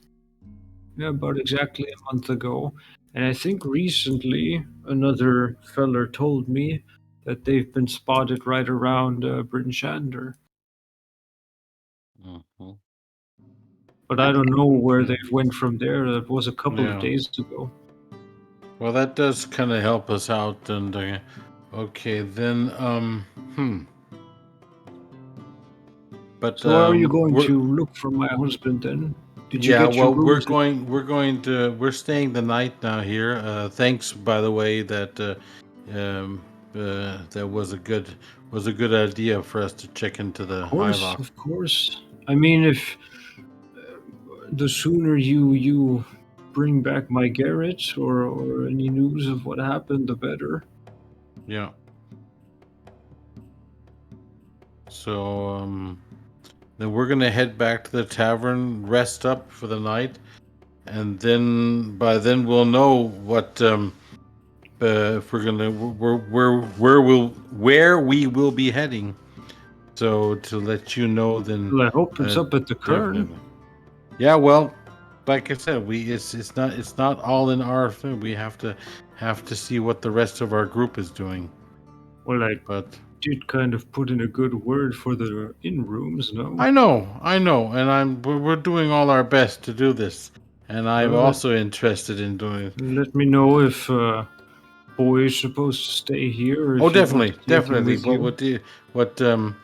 Yeah, about exactly a month ago. And I think recently another feller told me that they've been spotted right around Bryn Shander. Mhm. But I don't know where they went from there. That was a couple Yeah. of days ago. Well, that does kind of help us out. And okay, then But So are you going we're- to look for my husband then? Did you yeah, get your well, we're rooms? we're staying the night now here. Thanks, by the way, that that was a good idea for us to check into the Hive. Of course. I mean, if the sooner you bring back my Garrett or any news of what happened, the better. Yeah. So then we're gonna head back to the tavern, rest up for the night, and then by then we'll know what if we're gonna where we will be heading. So to let you know, then Well, I hope it's up at the Kern. definitely. Yeah, well, like I said, it's not all in our thing. We have to see what the rest of our group is doing. Well, I But did kind of put in a good word for the inn rooms, no? I know, and we're doing all our best to do this, and I'm Well, also interested in doing. Let me know if Boy is supposed to stay here or if Oh, you want definitely, to take him definitely. with But you.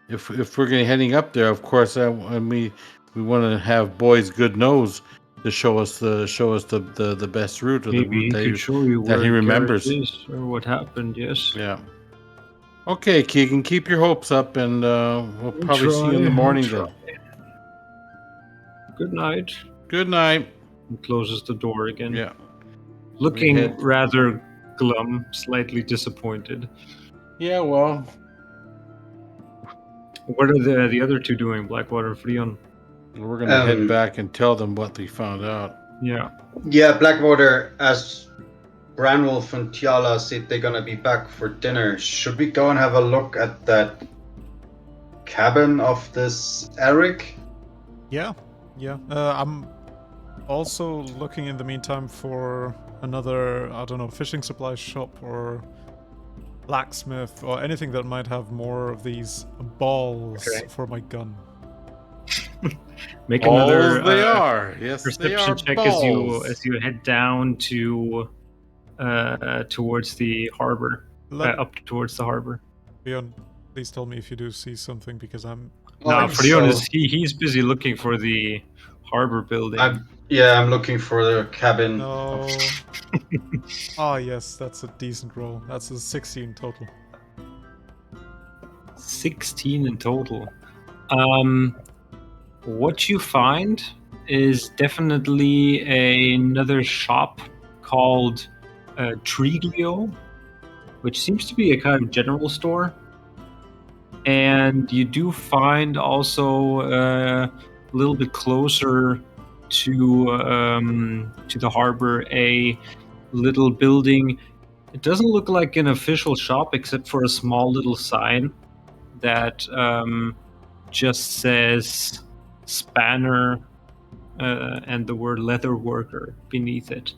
if we're heading up there, of course, we want to have Boy's good nose to show us the best route or the Maybe route he could show you that where he Garrett remembers. is or what happened, yes. Yeah. Okay, Keegan, keep your hopes up, and we'll probably see you in the morning then. Good night. Good night. He closes the door again. Yeah. Looking head- rather glum, slightly disappointed. Yeah. Well. What are the other two doing, Blackwater and Freon? We're gonna head back and tell them what we found out. Yeah. Yeah, Blackwater, as Branwolf and Tiala said they're gonna be back for dinner. Should we go and have a look at that cabin of this Eric? Yeah. I'm also looking in the meantime for another, I don't know, fishing supply shop or blacksmith or anything that might have more of these balls for my gun. Make Balls another they are. Yes, they perception are check balls. as you head down to towards the harbor. Up towards the harbor. Leon, please tell me if you do see something because I'm. No, Freon is he's busy looking for the harbor building. I'm looking for the cabin. No. Yes, that's a decent roll. That's a 16 total. 16 in total. What you find is definitely another shop called Triglio, which seems to be a kind of general store. And you do find also a little bit closer to the harbor a little building. It doesn't look like an official shop except for a small little sign that just says Spanner and the word leather worker beneath it.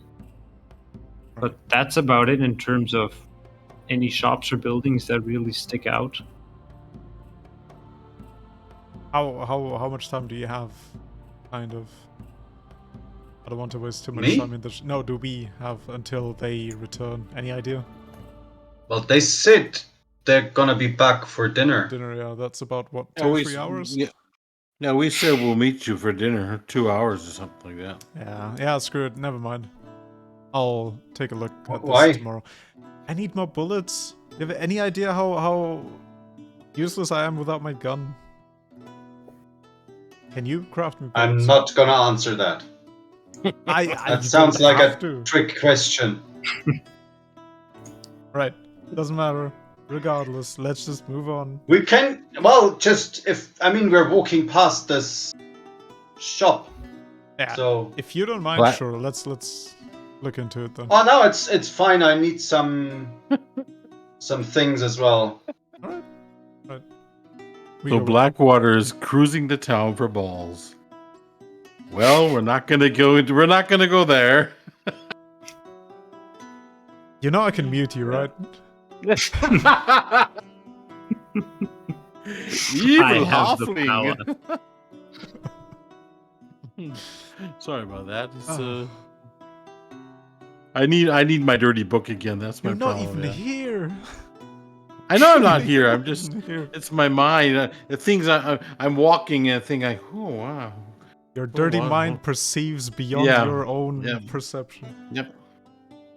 But that's about it in terms of any shops or buildings that really stick out. How much time do you have? Kind of. I don't want to waste too much Me? time in the. No, do we have until they return? Any idea? Well, they said they're gonna be back for dinner. Dinner, yeah. That's about what, 3 hours? Yeah, we said we'll meet you for dinner, 2 hours or something like that. Yeah. Screw it. Never mind. I'll take a look at Why? this tomorrow. I need more bullets. Do you have any idea how useless I am without my gun? Can you craft me bullets? I'm not gonna answer that. That sounds like a trick question. Right. Doesn't matter. Regardless, let's just move on. We can, we're walking past this shop. Yeah. So if you don't mind, sure. Let's look into it then. Oh no, it's fine. I need some things as well. All right. So Blackwater is cruising the town for balls. Well, we're not gonna go there. You know I can mute you, right? Evil I have the halfling. Sorry about that. It's, Oh. I need my dirty book again. That's my You're not problem. even yeah. here. I know I'm not here. I'm just. Here. It's my mind. The things I'm walking and think like, oh wow. Your dirty wow. mind perceives beyond Yeah, your own yeah. perception. Yep.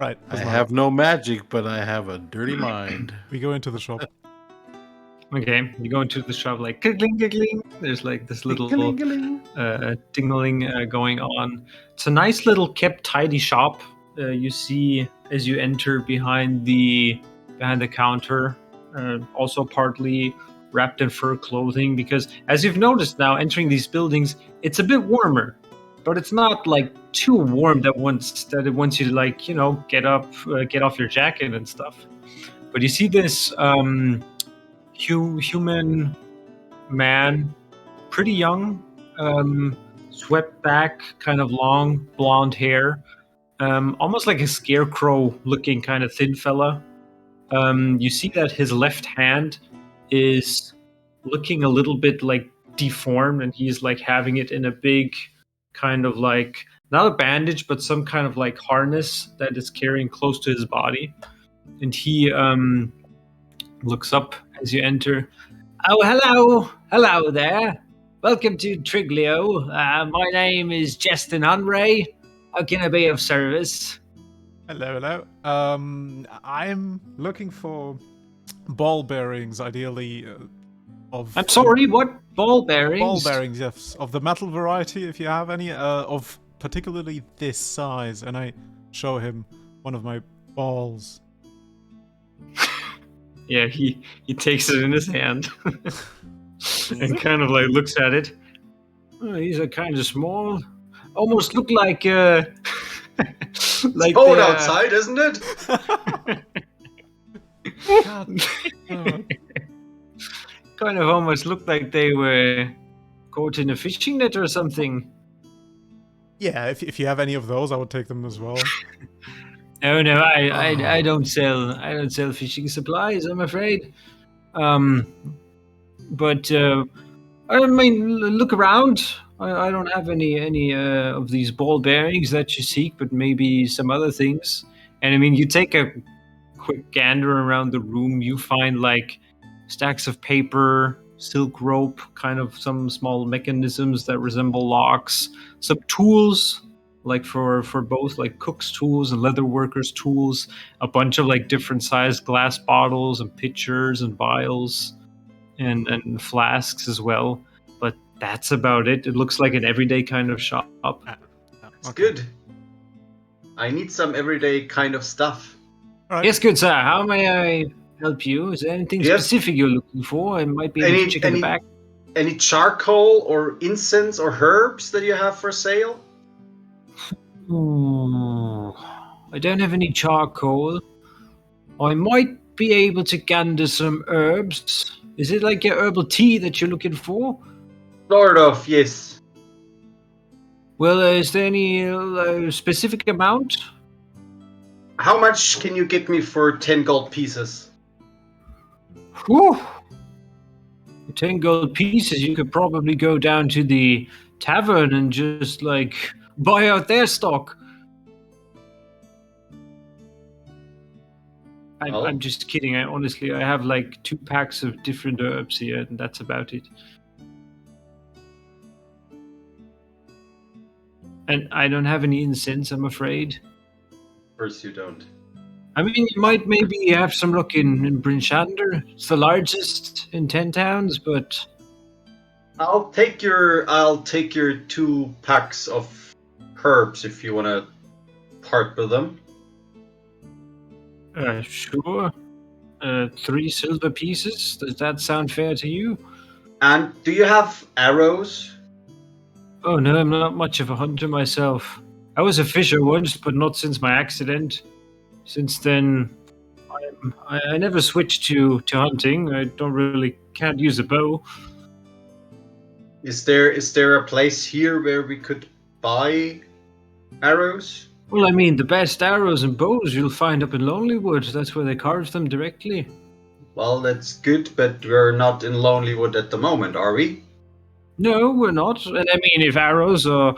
Right. I doesn't have matter. no magic, but I have a dirty mind. We go into the shop. Okay, you go into the shop like cling, cling, cling. There's like this little Kling-a-ling. tingling going on. It's a nice little kept tidy shop. You see as you enter behind the counter, also partly wrapped in fur clothing, because as you've noticed now entering these buildings, it's a bit warmer, but it's not like too warm that it wants you to like, you know, get off your jacket and stuff. But you see this human man, pretty young, swept back, kind of long blonde hair, almost like a scarecrow looking kind of thin fella. You see that his left hand is looking a little bit like deformed, and he's like having it in a big kind of like, not a bandage, but some kind of like harness that is carrying close to his body. And he looks up as you enter. Oh, hello there. Welcome to Triglio. My name is Justin Unray. How can I be of service? Hello. I'm looking for ball bearings, ideally. Of I'm sorry, what? Ball bearings? ball bearings, yes, of the metal variety, if you have any, of particularly this size. And I show him one of my balls. Yeah, he takes it in his hand and kind of like looks at it. Oh, these are kind of small. Almost look like like Cold the, outside, isn't it? God. kind of almost looked like they were caught in a fishing net or something. Yeah, if you have any of those, I would take them as well. Oh no, I don't sell fishing supplies, I'm afraid. But I mean, look around. I don't have any of these ball bearings that you seek, but maybe some other things. And I mean, you take a quick gander around the room, you find like stacks of paper, silk rope, kind of some small mechanisms that resemble locks, some tools, like for both like cook's tools and leather workers' tools, a bunch of like different sized glass bottles and pitchers and vials and flasks as well. But that's about it. It looks like an everyday kind of shop. It's good. I need some everyday kind of stuff. All right. Yes, good sir. How may I help you? Is there anything Yes. specific you're looking for? I might be able to check in the back. Any charcoal or incense or herbs that you have for sale? I don't have any charcoal. I might be able to gander some herbs. Is it like a herbal tea that you're looking for? Sort of, yes. Well, is there any specific amount? How much can you get me for 10 gold pieces? Whew. 10 gold pieces, you could probably go down to the tavern and just like buy out their stock. I'm just kidding. Honestly, I have like 2 packs of different herbs here, and that's about it. And I don't have any incense, I'm afraid. Of course you don't. I mean, you might maybe have some luck in Bryn Shander. It's the largest in 10 towns, but I'll take your 2 packs of herbs if you want to part with them. sure. 3 silver pieces. Does that sound fair to you? And do you have arrows? Oh no, I'm not much of a hunter myself. I was a fisher once, but not since my accident. Since then, I never switched to hunting. I can't use a bow. Is there a place here where we could buy arrows? Well, I mean, the best arrows and bows you'll find up in Lonelywood. That's where they carve them directly. Well, that's good, but we're not in Lonelywood at the moment, are we? No, we're not. And I mean, if arrows are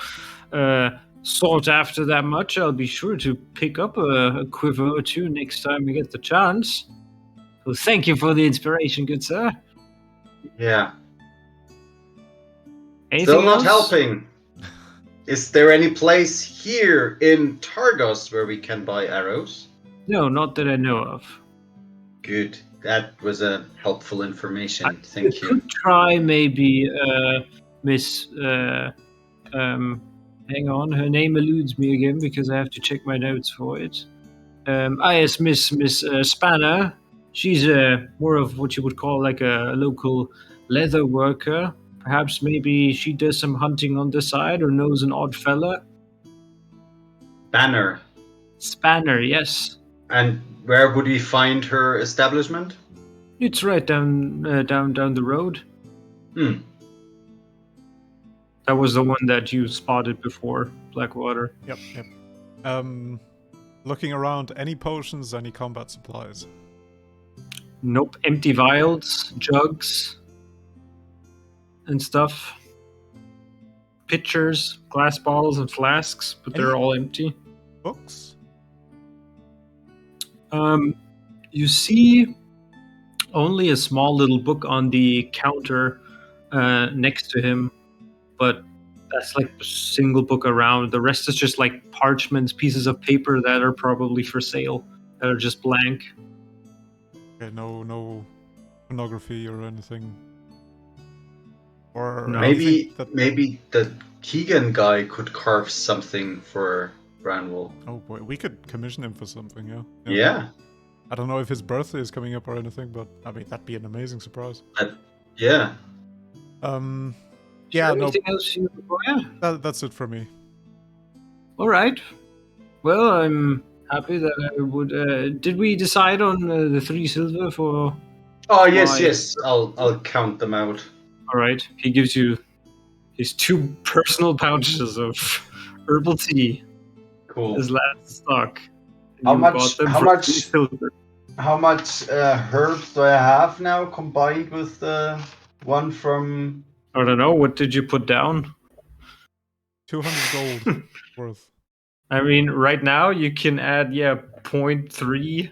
sought after that much, I'll be sure to pick up a quiver or two next time we get the chance. Well, thank you for the inspiration, good sir. Yeah. Anything Still not else? helping. Is there any place here in Targos where we can buy arrows? No, not that I know of. Good. That was a helpful information. I Thank you. could try maybe Miss. Hang on, her name eludes me again because I have to check my notes for it. Yes, Miss Spanner. She's more of what you would call like a local leather worker. Perhaps maybe she does some hunting on the side or knows an odd fella. Banner. Spanner, yes. And where would we find her establishment? It's right down the road. Hmm. That was the one that you spotted before, Blackwater. Yep, yep. Looking around, any potions, any combat supplies? Nope, empty vials, jugs, and stuff. Pitchers, glass bottles, and flasks, but they're Any- all empty. Books? You see only a small little book on the counter next to him, but that's like a single book around. The rest is just like parchments, pieces of paper that are probably for sale, that are just blank. Okay, no pornography or anything. Or No. Maybe the Keegan guy could carve something for Branwell. Oh boy, we could commission him for something, yeah. Yeah. I don't know if his birthday is coming up or anything, but I mean that'd be an amazing surprise. Yeah. Yeah, no, Anything else you require? that's it for me. All right. Well, I'm happy that I would. Did we decide on the 3 silver for? Oh yes, Why? yes. I'll count them out. All right. He gives you his 2 personal pouches of herbal tea, Cool. his last stock. And How you much- bought them how for much- 3 silver. How much herbs do I have now combined with the one from? I don't know. What did you put down? 200 gold worth. I mean, right now you can add 0.3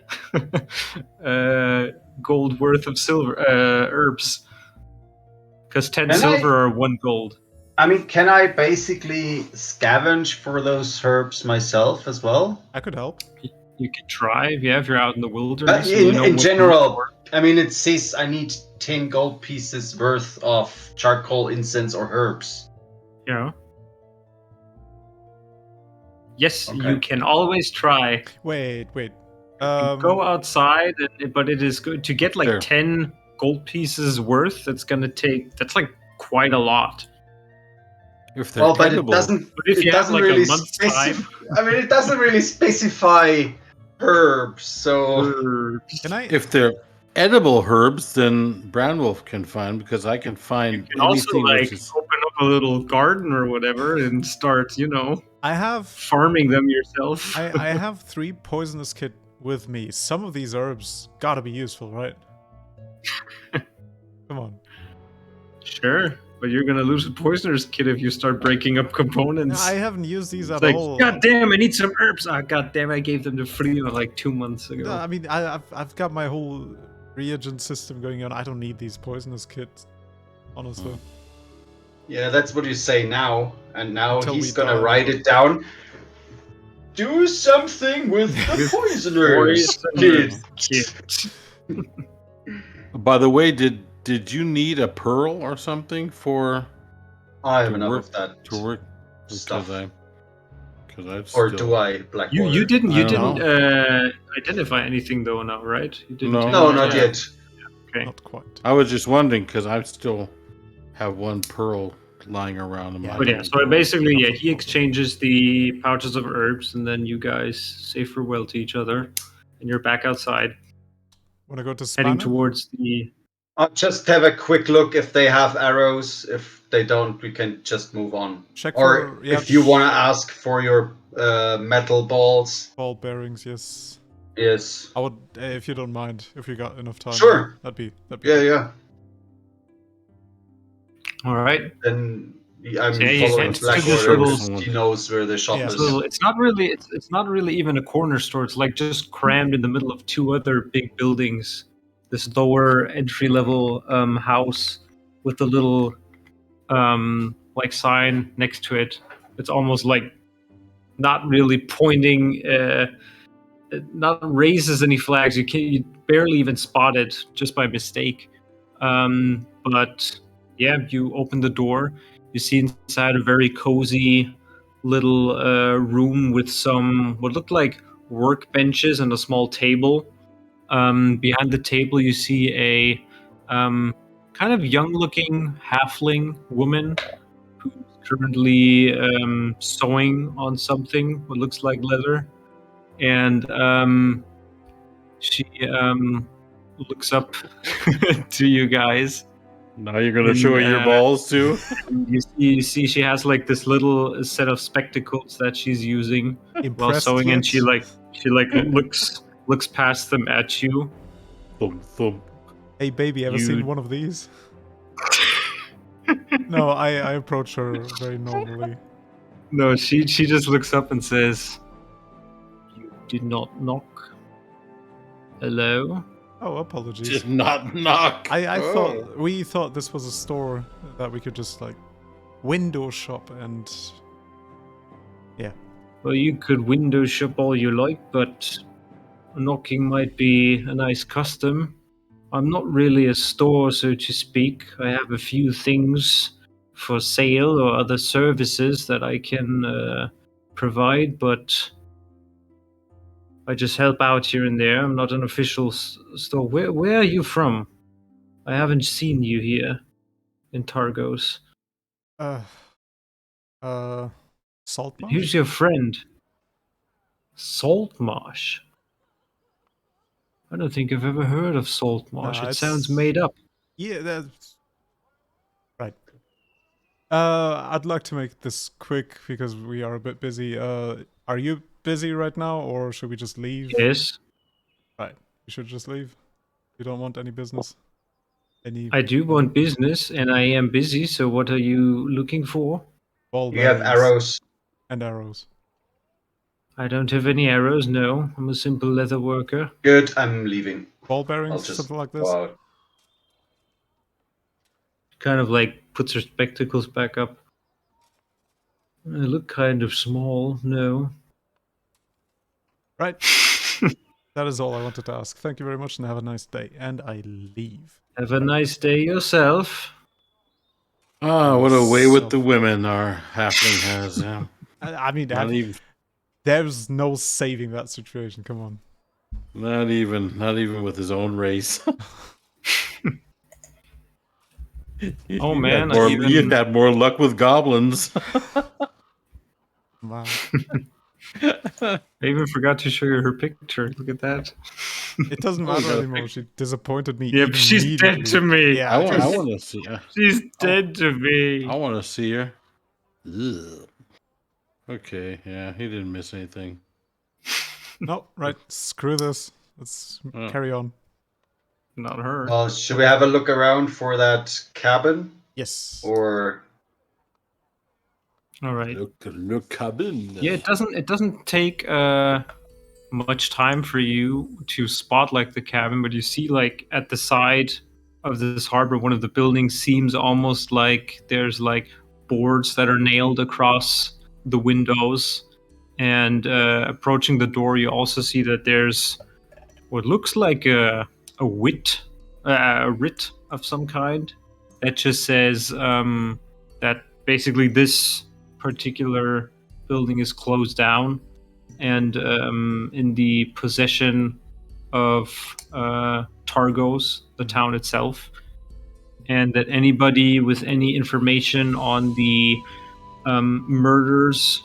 gold worth of silver herbs, because 10 Can silver are 1 gold. I mean, can I basically scavenge for those herbs myself as well? I could help. You can try if you're out in the wilderness. and you know In what general, I mean, it says I need 10 gold pieces worth of charcoal, incense, or herbs. Yeah. Yes, Okay. you can always try. Wait. Go outside, but it is good to get like Sure. 10 gold pieces worth. That's like quite a lot. If they're Well, but edible, it doesn't. But if it you have doesn't like really a month's time, I mean, it doesn't really specify herbs. So herbs. Can I? if they're edible herbs, then Branwolf can find, because I can find You can also anything like which is. open up a little garden or whatever and start, I have. farming them yourself. I have 3 poisonous kit with me. Some of these herbs gotta be useful, right? Come on. Sure, but you're gonna lose a poisoner's kit if you start breaking up components. I haven't used these at It's like, all. God damn, I need some herbs. Ah, god damn, I gave them to Frida like 2 months ago. No, I mean, I've got my whole reagent system going on. I don't need these poisonous kits, honestly. yeah, that's what you say now, and now Until he's we gonna die. write it down. Do something with the poisoners, Poisoners kid. kit. By the way, did you need a pearl or something for I have to enough work of that to work? stuff. Because I Or still, do I, Blackwater? You didn't I don't identify anything though now, right? You didn't No. take No, it, not yet. Okay. Not quite. I was just wondering because I still have 1 pearl lying around in my. But yeah, little so drawer. basically, he exchanges the pouches of herbs, and then you guys say farewell to each other, and you're back outside, Wanna go to heading Spanner? towards the. I'll just have a quick look if they have arrows. If they don't, we can just move on. Check Or for if you want to ask for your metal balls, ball bearings. Yes. yes. I would, if you don't mind, if you got enough time. Sure. That'd be. Yeah, yeah. All right. Then I'm Yeah, he following heads to Black this Order little. because he knows where the shop Yeah. is. So it's not really it's not really even a corner store. It's like just crammed in the middle of two other big buildings. This lower entry level house with the little like sign next to it. It's almost like not really pointing, not raises any flags. You barely even spot it just by mistake. But yeah, you open the door. You see inside a very cozy little room with some what looked like workbenches and a small table. Behind the table, you see a kind of young-looking halfling woman who's currently sewing on something, what looks like leather, and she looks up to you guys. Now you're gonna And, show her your balls too. You see, she has like this little set of spectacles that she's using while Impressed sewing, and yet? she looks past them at you. Thump, thump. Hey, baby, ever You- seen one of these? No, I approach her very normally. No, she just looks up and says, "You did not knock. Hello." Oh, apologies. Just not knock. I Oh. thought we thought this was a store that we could just like window shop and Well, you could window shop all you like, but knocking might be a nice custom. I'm not really a store, so to speak. I have a few things for sale or other services that I can provide, but I just help out here and there. I'm not an official store. Where are you from? I haven't seen you here in Targos. Salt marsh? Who's your friend? Saltmarsh. I don't think I've ever heard of Saltmarsh. Nah, It it's- sounds made up. Yeah, that's right. I'd like to make this quick because we are a bit busy. Are you busy right now, or should we just leave? Yes, Right, we should just leave. You don't want any business. Any I do want business, and I am busy. So, what are you looking for? ball You have bearings arrows. and arrows. I don't have any arrows. No, I'm a simple leather worker. Good, I'm leaving. Ball I'll bearings, just something like go this. out. Kind of like puts her spectacles back up. I look kind of small. No. Right. That is all I wanted to ask. Thank you very much, and have a nice day. And I leave. Have a nice day yourself. Ah, what a way with the women our halfling has. Yeah. I mean, Not even, there's no saving that situation. Come on. not even with his own race. Oh, man, I You've had more luck with goblins. Wow. I even forgot to show you her picture. Look at that. It doesn't Oh, matter God. anymore. She disappointed me. Yep, she's dead immediately. to me. Yeah, I want to see her. She's dead to me. I want to see her. Ugh. Okay, yeah, he didn't miss anything. No, right. Screw this. Let's Oh. carry on. Not her. Well, should we have a look around for that cabin? Yes. Or All right. Look, cabin. Yeah, it doesn't take much time for you to spot like the cabin, but you see like at the side of this harbor, one of the buildings seems almost like there's like boards that are nailed across the windows. And approaching the door, you also see that there's what looks like a writ of some kind that just says that basically this particular building is closed down and in the possession of Targos, the town itself, and that anybody with any information on the murders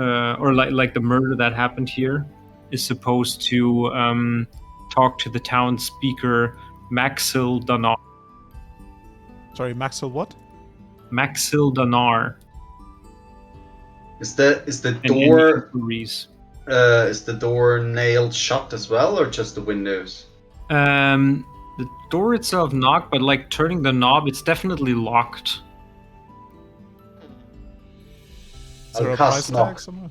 or like the murder that happened here is supposed to talk to the town speaker Maxil Danar. Sorry, Maxwell. What? Maxil Danar. is the And any door inquiries. is the door nailed shut as well, or just the windows? The door itself knocked, but like turning the knob, it's definitely locked. Is there I'll a price cast tag knock. somewhere?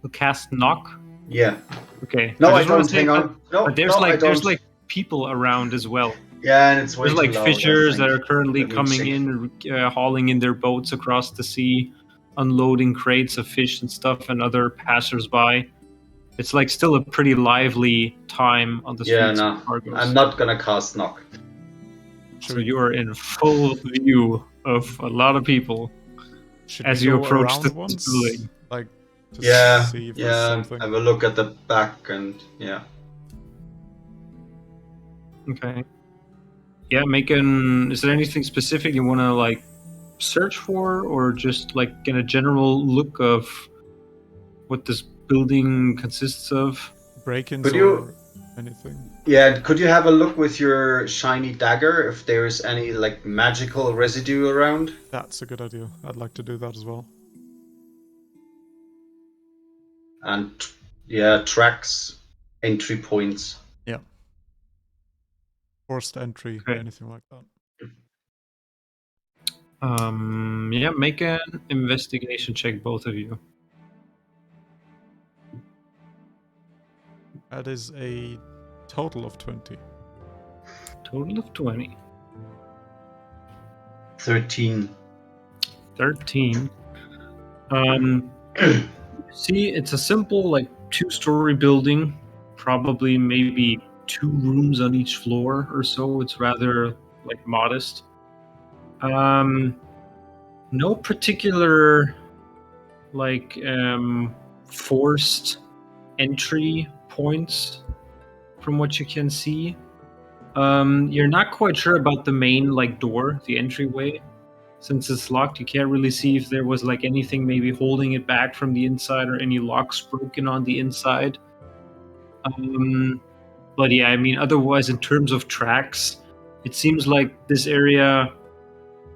We'll cast knock. Yeah. Okay. No, I just wanna don't. say, Hang on. No, but there's no, I there's don't. people around as well. Yeah, and it's way There's too like loud. I fishers that think. are currently Let me coming check. in, hauling in their boats across the sea, unloading crates of fish and stuff, and other passersby. It's like still a pretty lively time on the Yeah, streets no, of Targos. I'm not gonna cast knock. So you are in full view of a lot of people Should as we you go approach around the once? building. Like, to Yeah, see if there's yeah. something. Have a look at the back and yeah. Okay. Yeah, is there anything specific you want to like search for, or just like get a general look of what this building consists of? Break-ins Could you- or anything? Yeah, could you have a look with your shiny dagger if there's any like magical residue around? That's a good idea. I'd like to do that as well. And yeah, tracks, entry points. Yeah. Forced entry, Okay. anything like that. Yeah, make an investigation check, both of you. That is a total of 20. Total of 20. 13. 13. See, it's a simple, like, 2-story building. Probably maybe 2 rooms on each floor or so. It's rather, like, modest. No particular, like, forced entry points from what you can see. You're not quite sure about the main, like, door, the entryway. Since it's locked, you can't really see if there was like anything maybe holding it back from the inside or any locks broken on the inside. But yeah, I mean, otherwise, in terms of tracks, it seems like this area.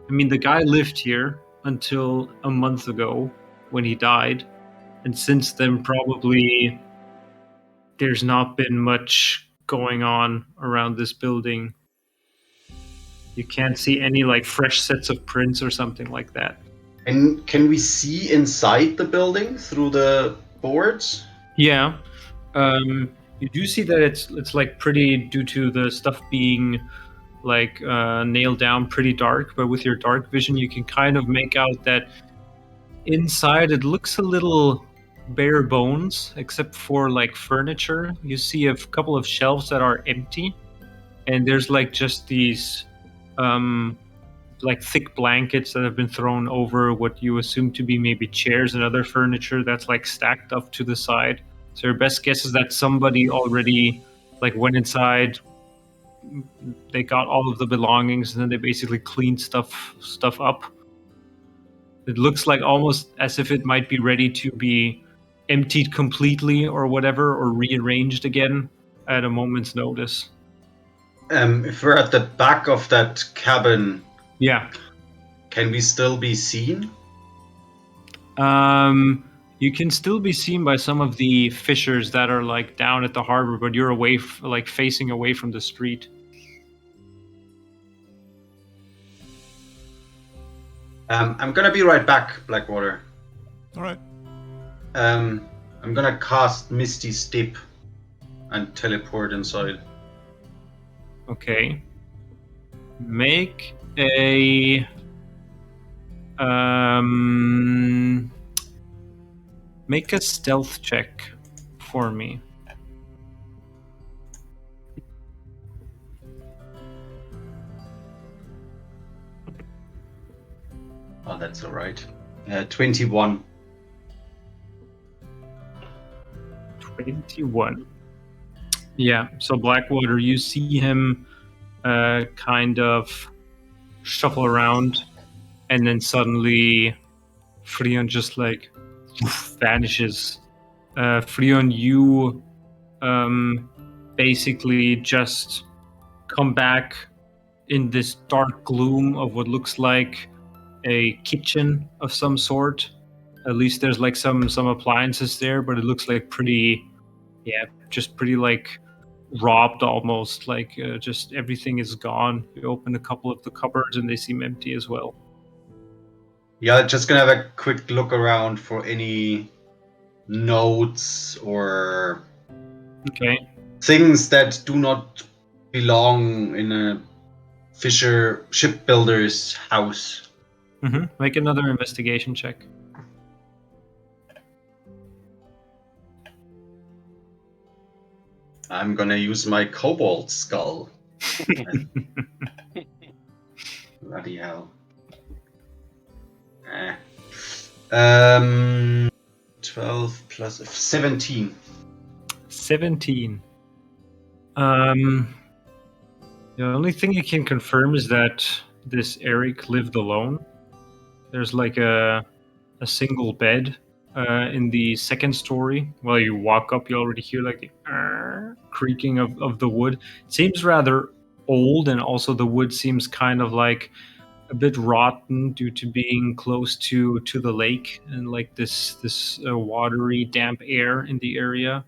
I mean, the guy lived here until a month ago when he died, and since then, probably there's not been much going on around this building. You can't see any like fresh sets of prints or something like that. And can we see inside the building through the boards? Yeah, you do see that it's like pretty, due to the stuff being like nailed down, pretty dark. But with your dark vision, you can kind of make out that inside it looks a little bare bones, except for like furniture. You see a couple of shelves that are empty, and there's like just these like thick blankets that have been thrown over what you assume to be maybe chairs and other furniture that's like stacked up to the side. So your best guess is that somebody already like went inside, they got all of the belongings, and then they basically cleaned stuff up. It looks like almost as if it might be ready to be emptied completely or whatever, or rearranged again at a moment's notice. If we're at the back of that cabin, Yeah. can we still be seen? You can still be seen by some of the fishers that are like down at the harbor, but you're away, like facing away from the street. I'm gonna be right back, Blackwater. All right. I'm gonna cast Misty Step and teleport inside. Okay. Make a stealth check for me. Oh, that's all right. 21. 21. Yeah, so Blackwater, you see him kind of shuffle around, and then suddenly Freon just like vanishes. Freon, you basically just come back in this dark gloom of what looks like a kitchen of some sort. At least there's like some appliances there, but it looks like pretty, yeah, just pretty like robbed almost. Like just everything is gone. You open a couple of the cupboards and they seem empty as well. Yeah, just gonna have a quick look around for any notes or Okay. things that do not belong in a fisher shipbuilder's house. Make another investigation check. I'm gonna use my kobold skull. Bloody hell. 12 plus 17. 17. The only thing I can confirm is that this Eric lived alone. There's like a single bed in the second story. While you walk up, you already hear like the creaking of the wood. It seems rather old, and also the wood seems kind of like a bit rotten due to being close to the lake and like this watery, damp air in the area.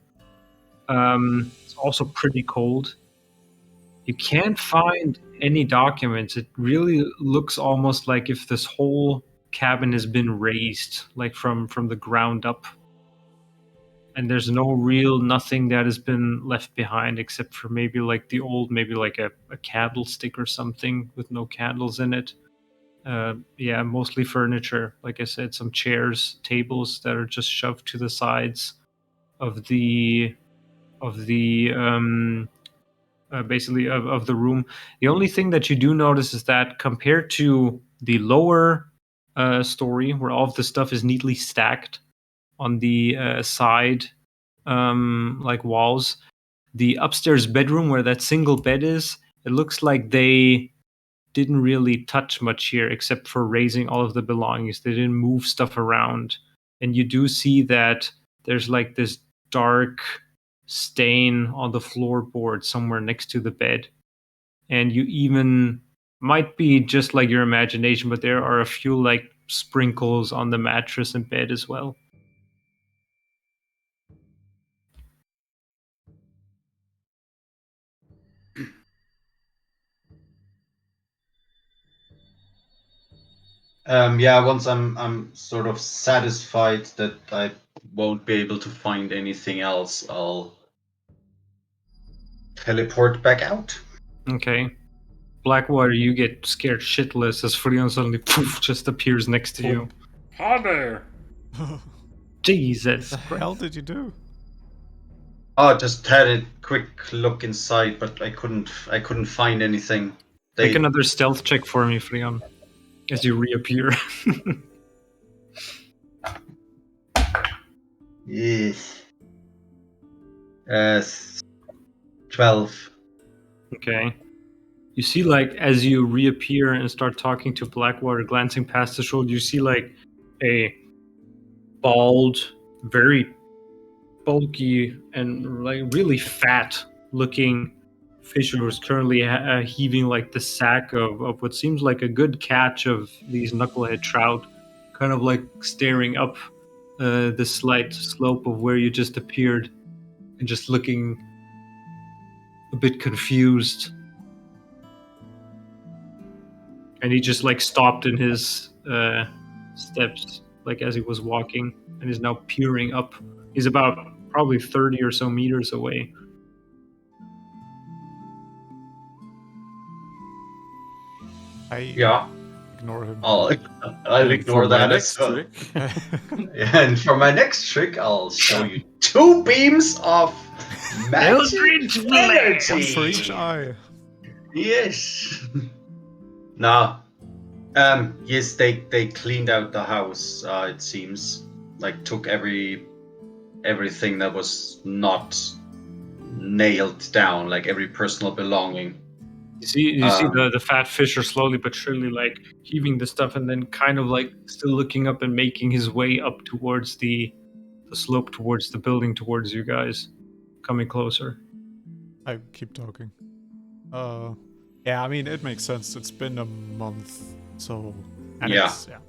It's also pretty cold. You can't find any documents. It really looks almost like if this whole cabin has been raised, like from the ground up. And there's no real nothing that has been left behind except for maybe like the old, maybe like a candlestick or something with no candles in it. Yeah, mostly furniture. Like I said, some chairs, tables that are just shoved to the sides of the basically of the room. The only thing that you do notice is that compared to the lower story, where all of the stuff is neatly stacked on the side like walls, the upstairs bedroom where that single bed is, it looks like they didn't really touch much here except for raising all of the belongings. They didn't move stuff around. And you do see that there's like this dark stain on the floorboard somewhere next to the bed. And you even might be just like your imagination, but there are a few like sprinkles on the mattress and bed as well. Yeah, once I'm sort of satisfied that I won't be able to find anything else, I'll teleport back out. Okay. Blackwater, you get scared shitless as Freon suddenly poof, just appears next to you. Hi there. Jesus The Christ. hell did you do? Oh, just had a quick look inside, but I couldn't find anything. Make another stealth check for me, Freon, as you reappear. Yes. 12. Okay. You see, like, as you reappear and start talking to Blackwater, glancing past the shoulder, you see, like, a bald, very bulky, and, like, really fat-looking fisher who's currently heaving, like, the sack of what seems like a good catch of these knucklehead trout, kind of, like, staring up the slight slope of where you just appeared and just looking a bit confused. And he just like stopped in his steps, like as he was walking, and is now peering up. He's about probably 30 or so meters away. Yeah. Ignore him. I'll And ignore for my that next as well. trick, And for my next trick, I'll show you 2 beams of magic Eldritch energy. One for each eye. Yes. No. Yes, they cleaned out the house. It seems like took everything that was not nailed down, like every personal belonging. You see the fat fisher slowly but surely like heaving the stuff and then kind of like still looking up and making his way up towards the slope towards the building towards you guys, coming closer. I keep talking. Yeah, I mean, it makes sense. It's been a month, so... And Yeah. it's, yeah.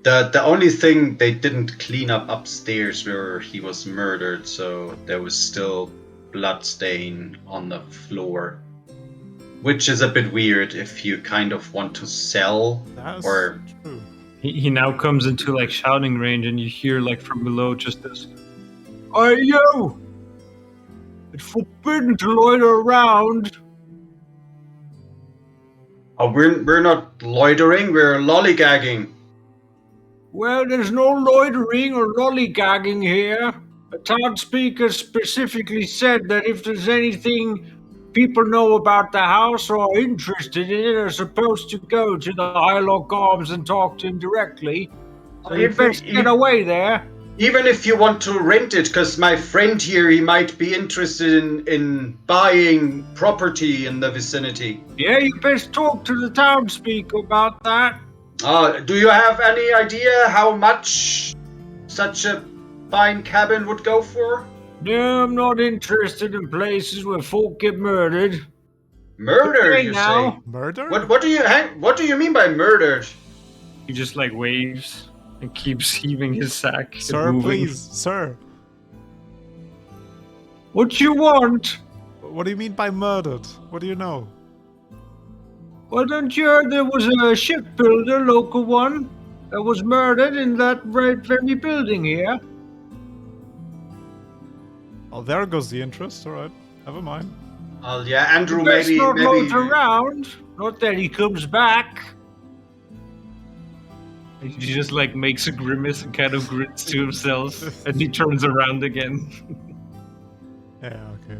The only thing they didn't clean up upstairs where he was murdered, so there was still blood stain on the floor. Which is a bit weird if you kind of want to sell That's or true. He now comes into like shouting range, and you hear like from below just this, "Hey you! It's forbidden to loiter around." Oh, we're not loitering, we're lollygagging. Well, there's no loitering or lollygagging here. A townspeaker specifically said that if there's anything people know about the house or are interested in it, are supposed to go to the Highlock Arms and talk to him directly. So you best get away there. Even if you want to rent it, because my friend here, he might be interested in buying property in the vicinity. Yeah, you best talk to the townspeople about that. Do you have any idea how much such a fine cabin would go for? No, I'm not interested in places where folk get murdered. Murder, Okay, you now. say? Murder? What do you mean by murdered? He just like waves and keeps heaving his sack. and Sir, moving. please, sir. What you want? What do you mean by murdered? What do you know? Well, don't you heard there was a shipbuilder, local one, that was murdered in that very building here? Oh, there goes the interest. All right, never mind. Well, yeah, Andrew, You best not maybe. loiter around. Not that he comes back. He just like makes a grimace and kind of grins to himself, and he turns around again. Yeah, okay.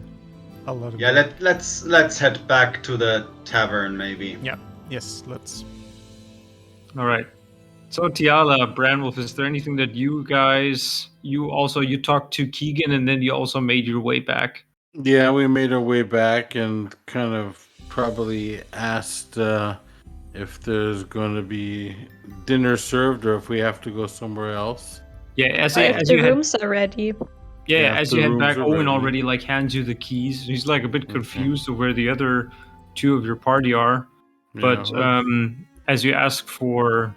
I'll let him. Yeah, go. let's head back to the tavern, maybe. Yeah. Yes, let's. All right. So Tiala, Branwolf, is there anything that you guys you talked to Keegan and then you also made your way back? Yeah, we made our way back and kind of probably asked if there's going to be dinner served or if we have to go somewhere else. Yeah, as If you the head, rooms are ready. yeah, if as the you head rooms back, are Owen ready. already like hands you the keys. He's like a bit confused of where the other two of your party are. But Yeah, as you ask for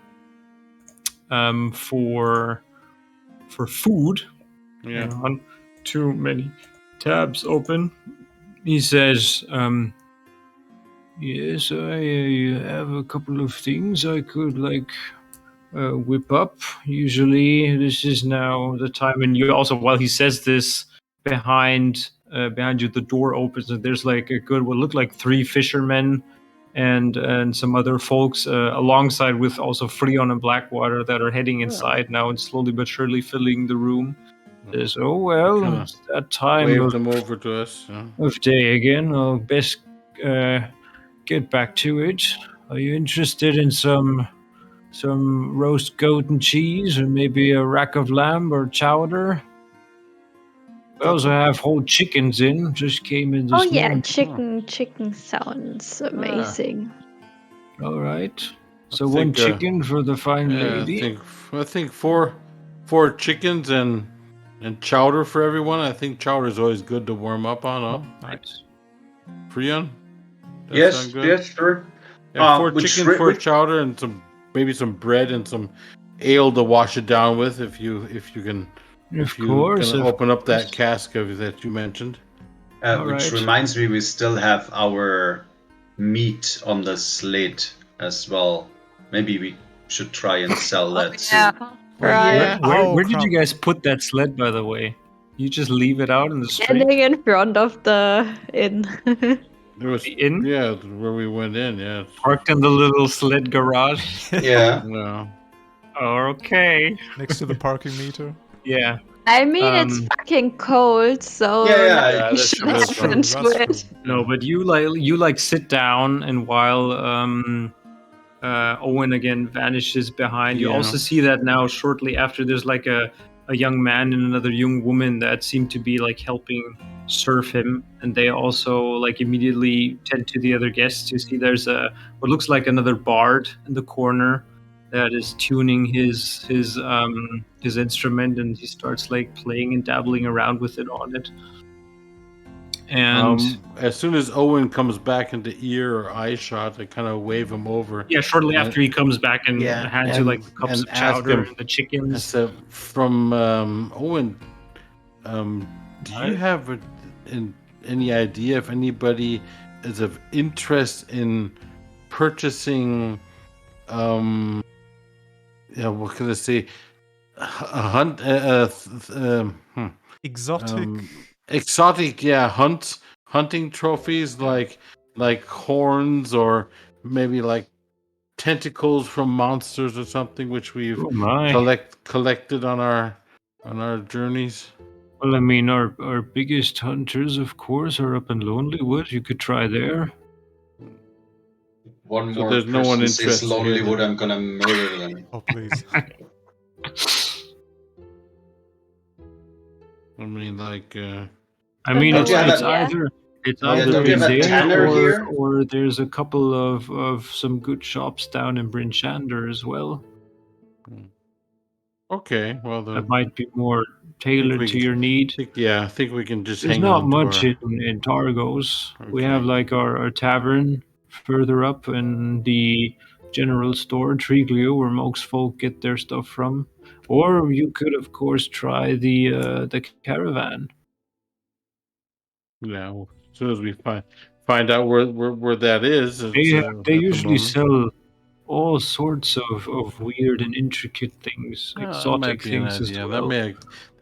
food, yeah. on too many tabs open. He says, "Yes, I have a couple of things I could like whip up. Usually, this is now the time." And you also, while he says this, behind you, the door opens and there's like a good, what look like 3 fishermen and some other folks alongside with also Freon and Blackwater that are heading inside now and slowly but surely filling the room. Says, "Oh well, Kinda it's that time Wave of, them over to us. Yeah. of day again. I'll best get back to it. Are you interested in some roast goat and cheese, or maybe a rack of lamb or chowder? We also have whole chickens in. Just came in this Oh yeah, morning. chicken sounds amazing. All right. So I one think, chicken for the fine Yeah, lady. I think four chickens and chowder for everyone. I think chowder is always good to warm up on. Huh? Right. Freon? That Yes, sound good? yes, sure. Yeah, 4 which chickens, ri- 4 which- chowder, and maybe some bread and some ale to wash it down with. If you can, Of course. can open up that course. cask that you mentioned. All which right. reminds me, we still have our meat on the slate as well. Maybe we should try and sell that too. Right. Where did crap. you guys put that sled, by the way? You just leave it out in the street? Standing in front of the inn. There was The inn? yeah, where we went in. Yeah, Parked in the little sled garage? Yeah. no. Okay. Next to the parking meter. Yeah. I mean, it's fucking cold, so Yeah, you that's should true, have that's true, been that's to it. true. No, but you like sit down, and while Owen again vanishes behind, you Yeah. also see that now shortly after there's like a young man and another young woman that seem to be like helping serve him, and they also like immediately tend to the other guests. You see there's what looks like another bard in the corner that is tuning his instrument, and he starts like playing and dabbling around with it on it. And As soon as Owen comes back into ear or eye shot, I kind of wave him over. yeah, shortly And- after he comes back and Yeah, hands you like the cups and of ask chowder him- and the I chickens. said, from Owen, do you have any idea if anybody is of interest in purchasing, what could I say? A hunt, Exotic. exotic, hunting trophies like horns or maybe like tentacles from monsters or something, which we've Oh my. collected on our journeys. Well, I mean, our biggest hunters, of course, are up in Lonelywood. You could try there. One So more there's no one person says interested here Lonelywood, then. I'm gonna murder them. Oh, please. I mean, like, I mean, Don't you have it's a- either Yeah, don't you have a there tanner here? or there's a couple of some good shops down in Bryn Shander as well. okay, well That then, might be more tailored to your need. I think we can just There's hang not on to much our. in Targos. We Okay. have like our tavern further up in the general store, Triglio, where most folk get their stuff from. Or you could, of course, try the caravan. Yeah, well, as soon as we find out where that is, it's, They at the usually moment. sell all sorts of weird and intricate things, That might exotic be an things as idea. well.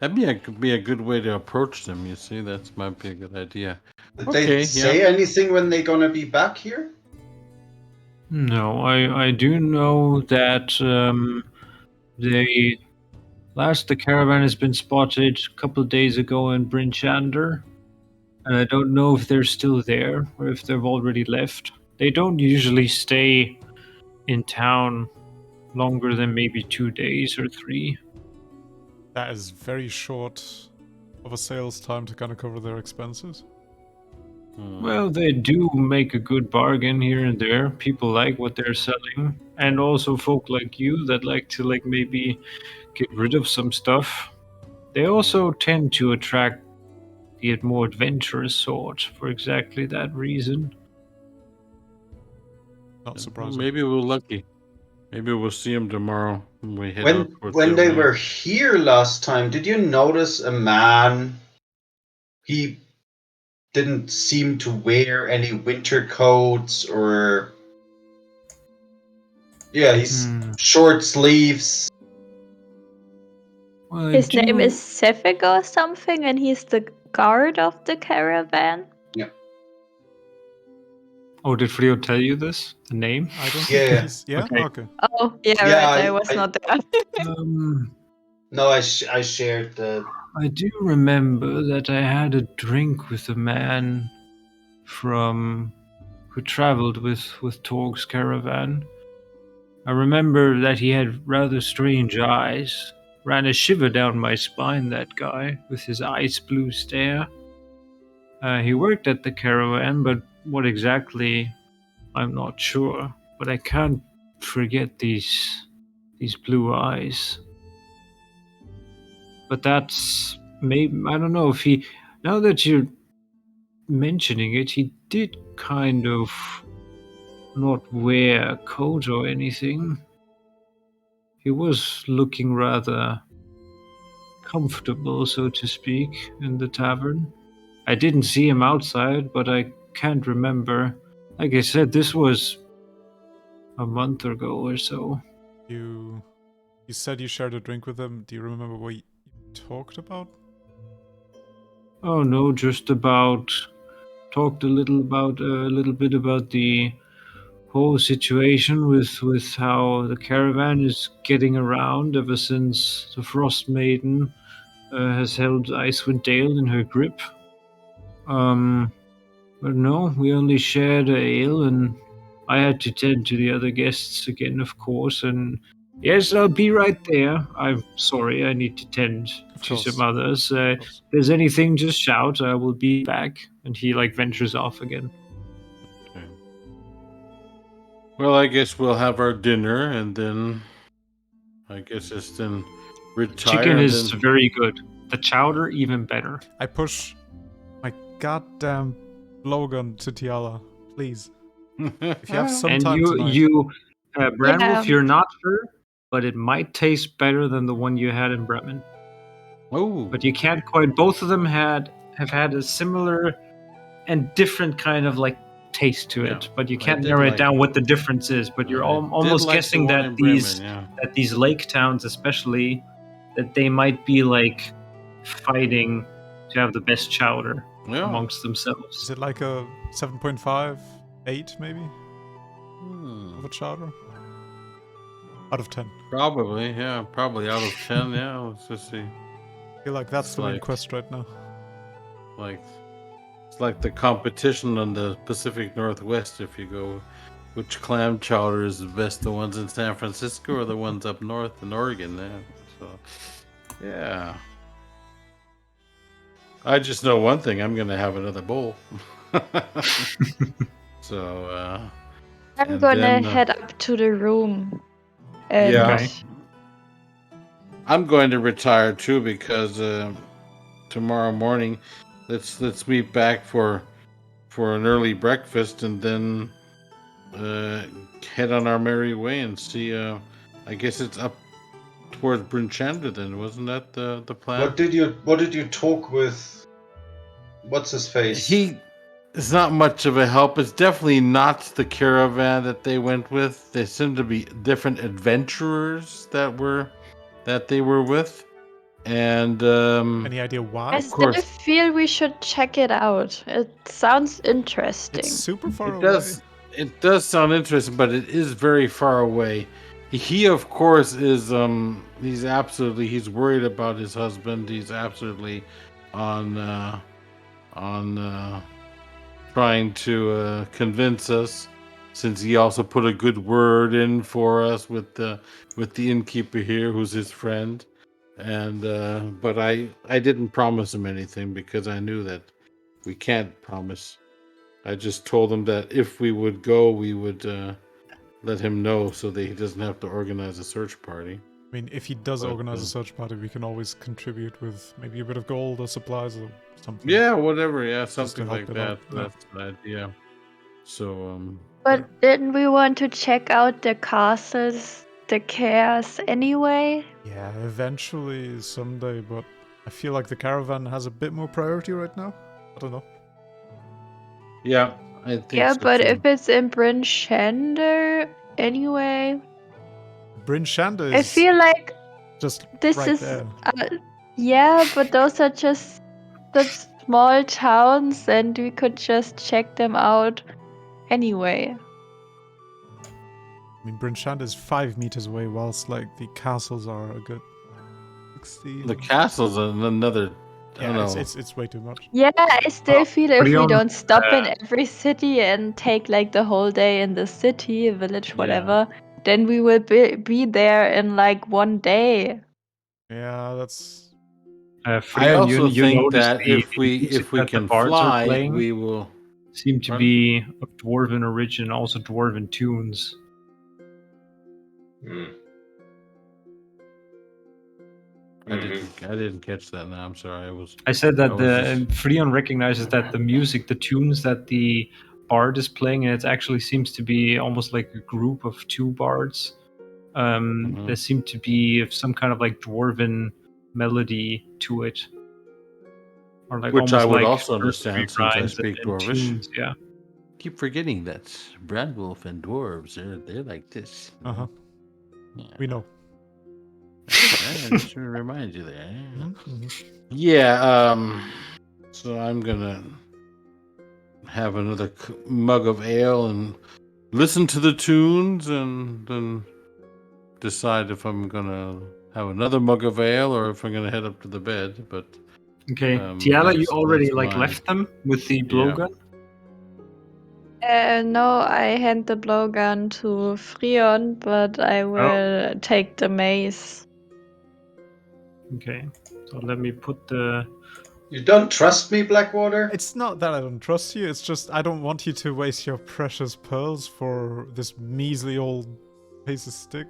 That may be a good way to approach them. You see, that might be a good idea. Did Okay, they say anything when they're gonna be back here? No, I do know that the caravan has been spotted a couple of days ago in Bryn Shander, and I don't know if they're still there or if they've already left. They don't usually stay in town longer than maybe 2 days or 3. That is very short of a sales time to kind of cover their expenses. Well, they do make a good bargain here and there. People like what they're selling, and also folk like you that like to maybe get rid of some stuff. They also tend to attract the more adventurous sort for exactly that reason. Not Well, surprising. maybe we're lucky. Maybe we'll see them tomorrow when we head out towards When their they way. were here last time, did you notice a man? He didn't seem to wear any winter coats or. Yeah, he's short sleeves. Well, His name is Cephig or something, and he's the guard of the caravan. Oh, did Frio tell you this? The name? I don't Yeah. think he's... Yeah? Okay. Okay. Oh, yeah, Yeah, right. I was not there. No, I shared the. I do remember that I had a drink with a man who traveled with Torg's caravan. I remember that he had rather strange eyes. Ran a shiver down my spine, that guy, with his ice blue stare. He worked at the caravan, but what exactly, I'm not sure. But I can't forget these blue eyes. But that's maybe, I don't know if he, now that you're mentioning it, he did kind of not wear a coat or anything. He was looking rather comfortable, so to speak, in the tavern. I didn't see him outside, but I can't remember. Like I said, this was a month ago or so. You said you shared a drink with him. Do you remember what you talked about? Oh no, just talked a little bit about the whole situation with how the caravan is getting around ever since the Frost Maiden has held Icewind Dale in her grip. But no, we only shared a ale, and I had to tend to the other guests again, of course. And yes, I'll be right there. I'm sorry, I need to tend Of to course. some others. Of If course. there's anything, just shout. I will be back. And he ventures off again. Okay. Well, I guess we'll have our dinner, and then I guess it's then retire. Chicken and is then... very good. The chowder even better. I push my goddamn blowgun to Tiala, please. If you have some And time tonight. Branwolf, Yeah. you're not sure, but it might taste better than the one you had in Bremen. Oh, But you can't quite. Both of them have had a similar and different kind of taste to Yeah, it, but you I can't did narrow it like- down what the difference is. But you're I did almost like the guessing one that in Bremen, yeah. these lake towns, especially, that they might be like fighting to have the best chowder Yeah. amongst Is themselves. it like a 7.5, 8 maybe Hmm. of a chowder? Out of 10. Probably, yeah. Probably out of 10, yeah. Let's just see. I feel like that's It's the main like- quest right now. Like, it's like the competition on the Pacific Northwest. If you go, which clam chowder is the best? The ones in San Francisco or the ones up north in Oregon? Yeah. So, yeah. I just know one thing. I'm gonna have another bowl. So, I'm and gonna then, head up to the room. And Yeah. Okay. I'm going to retire too because tomorrow morning, let's meet back for an early breakfast and then head on our merry way and see. I guess it's up towards Brinchanda then, wasn't that the plan? What did you talk with? What's his face? He is not much of a help. It's definitely not the caravan that they went with. There seem to be different adventurers that they were with, and Any idea I why? still course. feel we should check it out. It sounds interesting. It's super far It away. does. It does sound interesting, but it is very far away. He, of course, is. He's worried about his husband. He's absolutely on trying to convince us, since he also put a good word in for us with the innkeeper here, who's his friend. And but I didn't promise him anything because I knew that we can't promise. I just told him that if we would go, we would let him know so that he doesn't have to organize a search party. I mean, if he does But, organize a search party, we can always contribute with maybe a bit of gold or supplies or something. Yeah, whatever. Yeah, to something help like it that. out, yeah. That's the idea. So, But didn't we want to check out the castles, the cares anyway? Yeah, eventually, someday, but I feel like the caravan has a bit more priority right now. I don't know. yeah, I think Yeah, so but too. if it's in Bryn Shander anyway, Bryn Shander I is feel like just this right is there. yeah, but those are just such small towns, and we could just check them out anyway. I mean, Bryn Shander is 5 meters away, whilst like the castles are a good 16. The castle's another. I don't Yeah, know. it's way too much. Yeah, I still feel if we Freon, don't stop in every city and take like the whole day in the city, village, whatever, then we will be there in like one day. Yeah, that's I Freon, also you think noticed that the music if we that the can bards are fly, playing we will. seem to Pardon? be of dwarven origin, also dwarven tunes. Hmm. I didn't catch that. Now I'm sorry. I said that I was the Freon recognizes that the music, the tunes that the bard is playing, and it actually seems to be almost like a group of two bards. Mhm. There seem to be some kind of like dwarven melody to it, or like Which I almost would like also nursery understand since I rhymes speak and Dwarvish. tunes. Yeah. Keep forgetting that Brandwolf and dwarves they're like this. uh-huh. Yeah. We know. I just should remind you there. Mhm. Yeah. So I'm gonna have another mug of ale and listen to the tunes, and then decide if I'm gonna have another mug of ale or if I'm gonna head up to the bed. But Okay. Tiala, you already that's like mine. left them with the blowgun. No, I hand the blowgun to Freon, but I will take the mace. Okay. So let me put the. You don't trust me, Blackwater? It's not that I don't trust you, it's just I don't want you to waste your precious pearls for this measly old piece of stick.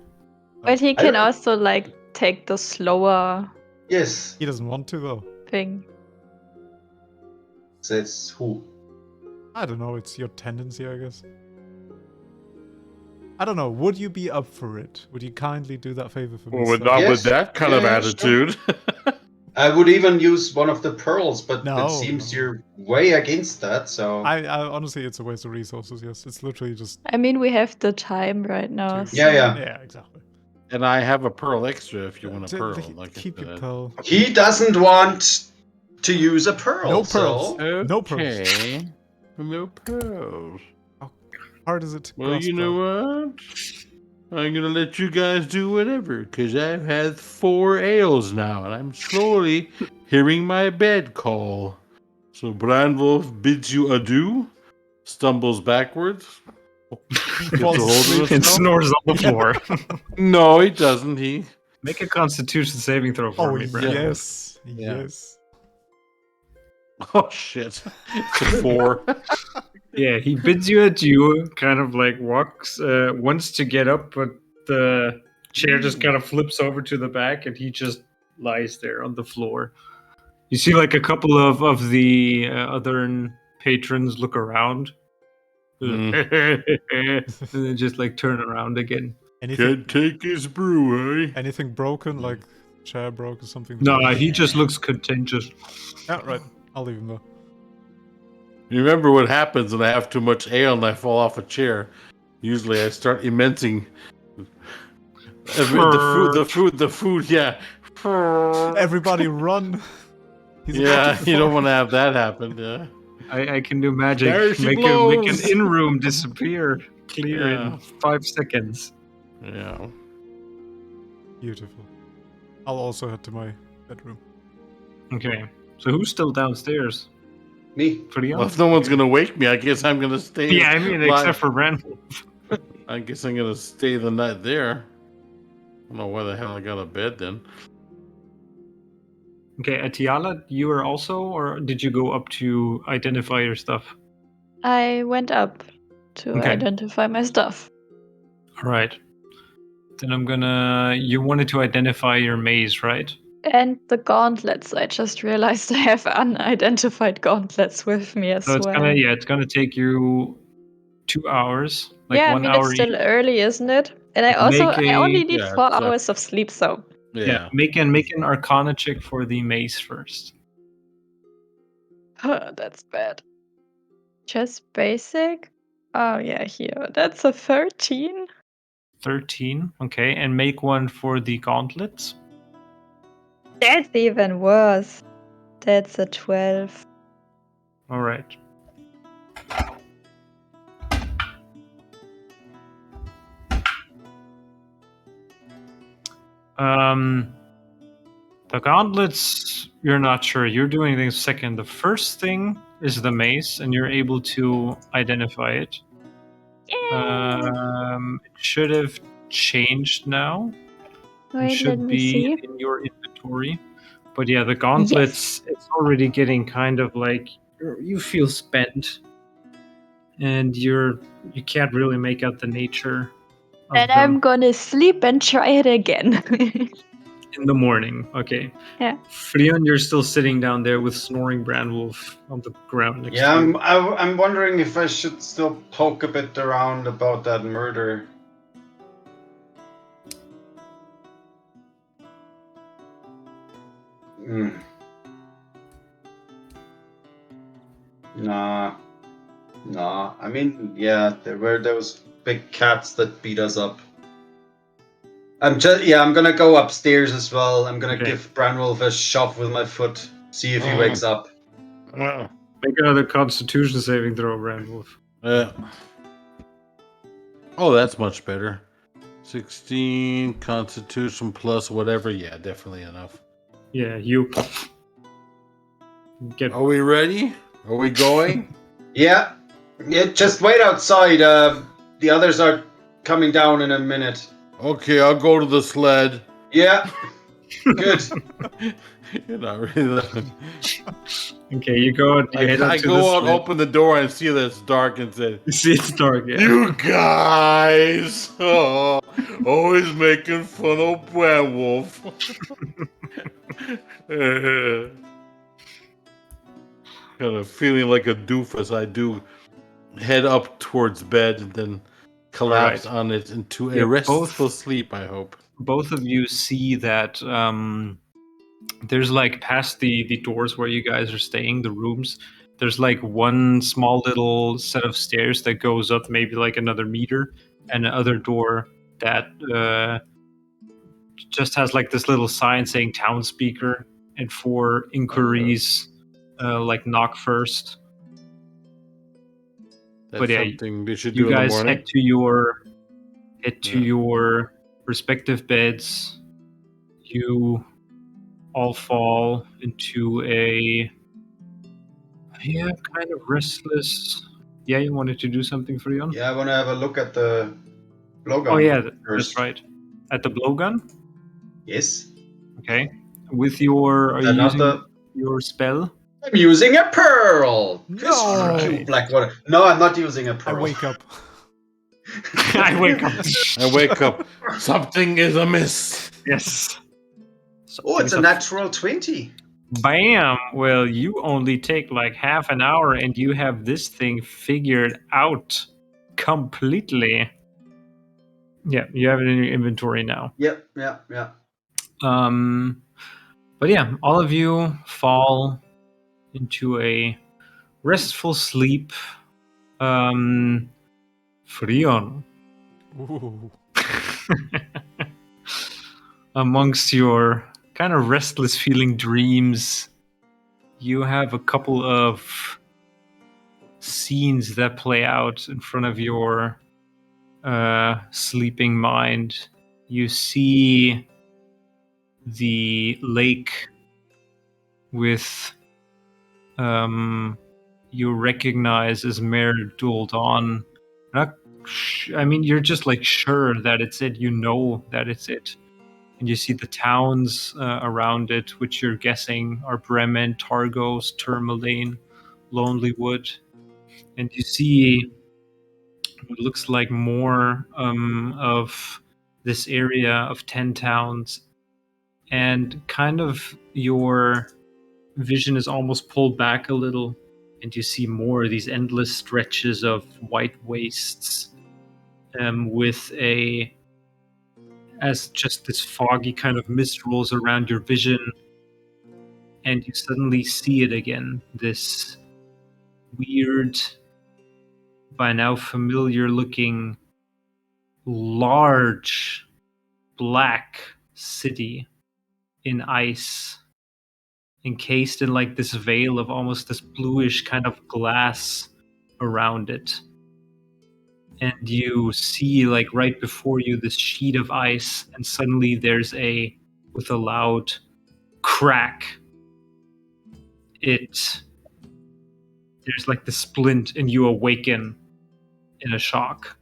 But he can also like take the slower Yes. He doesn't want to though. thing. Says who? I don't know, it's your tendency, I guess. I don't know, would you be up for it? Would you kindly do that favor for me? Well, sir? not Yes. with that kind of Yeah, sure. attitude. I would even use one of the pearls, but No, it seems no. you're way against that. So I honestly, it's a waste of resources. Yes, it's literally just. I mean, we have the time right now. to- So. Yeah, exactly. And I have a pearl extra if you want a pearl. Like I Keep your said. pearl. he doesn't want to use a pearl. No pearls. So No pearls. Okay. No pearls. How hard is it to Well, grasp you know what? I'm gonna let you guys do whatever, cause I've had 4 ales now, and I'm slowly hearing my bed call. So Brandwolf bids you adieu, stumbles backwards, gets a Falls hold of asleep. And himself. snores on the floor. No, he doesn't. He Make a Constitution saving throw for Oh me, Brandon. yes, Yeah. yes. oh shit, it's a 4. Yeah, he bids you adieu, kind of like walks, wants to get up, but the chair just kind of flips over to the back and he just lies there on the floor. You see like a couple of the other patrons look around. Mm. and then just like turn around again. Anything? Can't take his brew, eh? Anything broken? Like chair broke or something? No, he just looks contentious. Yeah, right. I'll leave him there. You remember what happens when I have too much ale and I fall off a chair? Usually I start immensing the food, yeah. Everybody run! He's about Yeah, to you don't fall. want to have that happen, yeah. I can do magic. There she Make an blows. in-room disappear clear Yeah. in 5 seconds. Yeah. Beautiful. I'll also head to my bedroom. Okay, so who's still downstairs? me. Freon? Well, if no one's gonna wake me, I guess I'm gonna stay. Yeah, I mean, live. except for Randall. I guess I'm gonna stay the night there. I don't know why the hell I got a bed then. Okay, Atiala, you are also, or did you go up to identify your stuff? I went up to Okay. identify my stuff. All right. Then I'm gonna. You wanted to identify your maze, right? And the gauntlets. I just realized I have unidentified gauntlets with me as So it's well. it's gonna take you 2 hours, like yeah, I 1 mean, hour it's still each. early, isn't it? And I Make only need yeah, 4 it's, hours of sleep, so. Yeah. Make an Arcana check for the maze first. That's bad. Just basic? Oh, yeah, here. That's a 13. 13. Okay, and make one for the gauntlets. That's even worse. That's a 12. All right. The gauntlets, you're not sure. You're doing the second. The first thing is the mace, and you're able to identify it. It should have changed now. It Wait, let should me be see. in your inventory. But yeah, the gauntlets, it's already getting kind of like you feel spent, and you can't really make out the nature of And them. I'm gonna sleep and try it again. In the morning, okay. Yeah. Freon, you're still sitting down there with snoring Brandwolf on the ground next Yeah, to you. I'm wondering if I should still poke a bit around about that murder. Nah. I mean, yeah, there were those big cats that beat us up. I'm gonna go upstairs as well. I'm gonna Okay. give Branwolf a shove with my foot. See if he wakes up. Make another Constitution saving throw, Brandwolf. Oh, that's much better. 16 Constitution plus whatever. Yeah, definitely enough. Yeah, you get. Are we ready? Are we going? Yeah, just wait outside. The others are coming down in a minute. Okay, I'll go to the sled. Yeah, good. You're not really. Okay, you go out. You head I out to go the out, sled. open the door, and see that it's dark, and say, You see it's dark. Yeah. "You guys, always making fun of Brandwolf." Kind of feeling like a doofus, I do head up towards bed and then collapse Alright. on it into Yeah, a restful both- sleep, I hope. Both of you see that there's like past the doors where you guys are staying, the rooms. There's like one small little set of stairs that goes up maybe like another meter, and another door that just has like this little sign saying town speaker, and for inquiries, like knock first. That's But yeah, something we should you do in the guys morning. head to your Yeah. your respective beds. You all fall into a kind of restless. Yeah, you wanted to do something, Freon? Yeah, I want to have a look at the blowgun. Oh yeah, first. that's right. At the blowgun. Yes. Okay. With your, are you Not using the- your spell? I'm using a pearl. No! Crystal Blackwater. No, I'm not using a I pearl. wake up. I wake up. I wake up. Something is amiss. Yes. Oh, it's a Something's natural 20. Bam! Well, you only take like half an hour and you have this thing figured out completely. Yeah, you have it in your inventory now. Yep. But yeah, all of you fall into a restful sleep. Freon. Ooh. Amongst your kind of restless feeling dreams, you have a couple of scenes that play out in front of your sleeping mind. You see the lake with you recognize as Mare Duldan. I mean, you're just like sure that it's it. You know that it's it. And you see the towns around it, which you're guessing are Bremen, Targos, Tourmaline, Lonelywood. And you see what looks like more of this area of 10 towns. And kind of your vision is almost pulled back a little, and you see more of these endless stretches of white wastes with as just this foggy kind of mist rolls around your vision, and you suddenly see it again, this weird, by now familiar looking, large black city in ice, encased in like this veil of almost this bluish kind of glass around it. And you see like right before you this sheet of ice, and suddenly there's with a loud crack, there's like the splint, and you awaken in a shock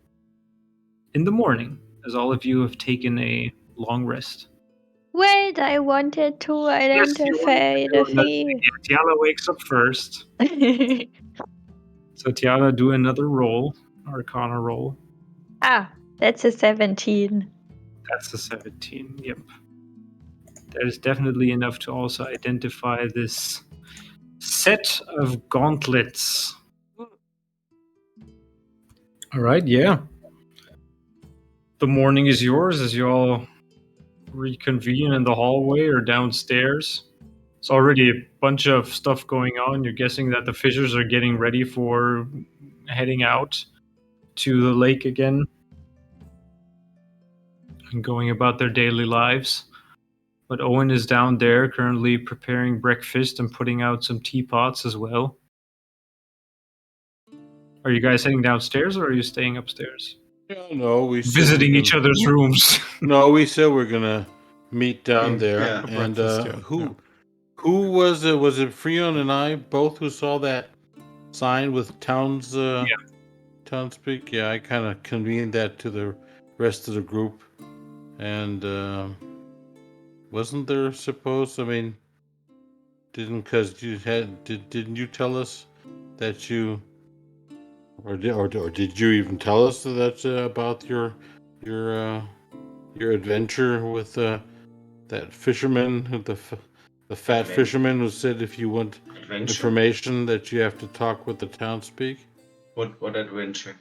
in the morning as all of you have taken a long rest. Wait, I wanted to identify the thing. Tiala wakes up first. So Tiala, do another roll, Arcana roll. That's a 17. That's a 17, yep. That is definitely enough to also identify this set of gauntlets. All right, yeah. The morning is yours as you all reconvene in the hallway or downstairs. It's already a bunch of stuff going on. You're guessing that the fishers are getting ready for heading out to the lake again and going about their daily lives. But Owen is down there currently preparing breakfast and putting out some teapots as well. Are you guys heading downstairs or are you staying upstairs? No, we said Visiting each other's rooms. No, we said we're gonna meet down there. Yeah. And Breakfast, yeah. who was it? Was it Freon and I both who saw that sign with towns? Townspeak. Yeah, I kind of convened that to the rest of the group, and wasn't there supposed? I mean, because you had didn't you tell us that you? Or did you even tell us that about your adventure with that fisherman, the fat fisherman who said if you want information that you have to talk with the townspeak? What adventure?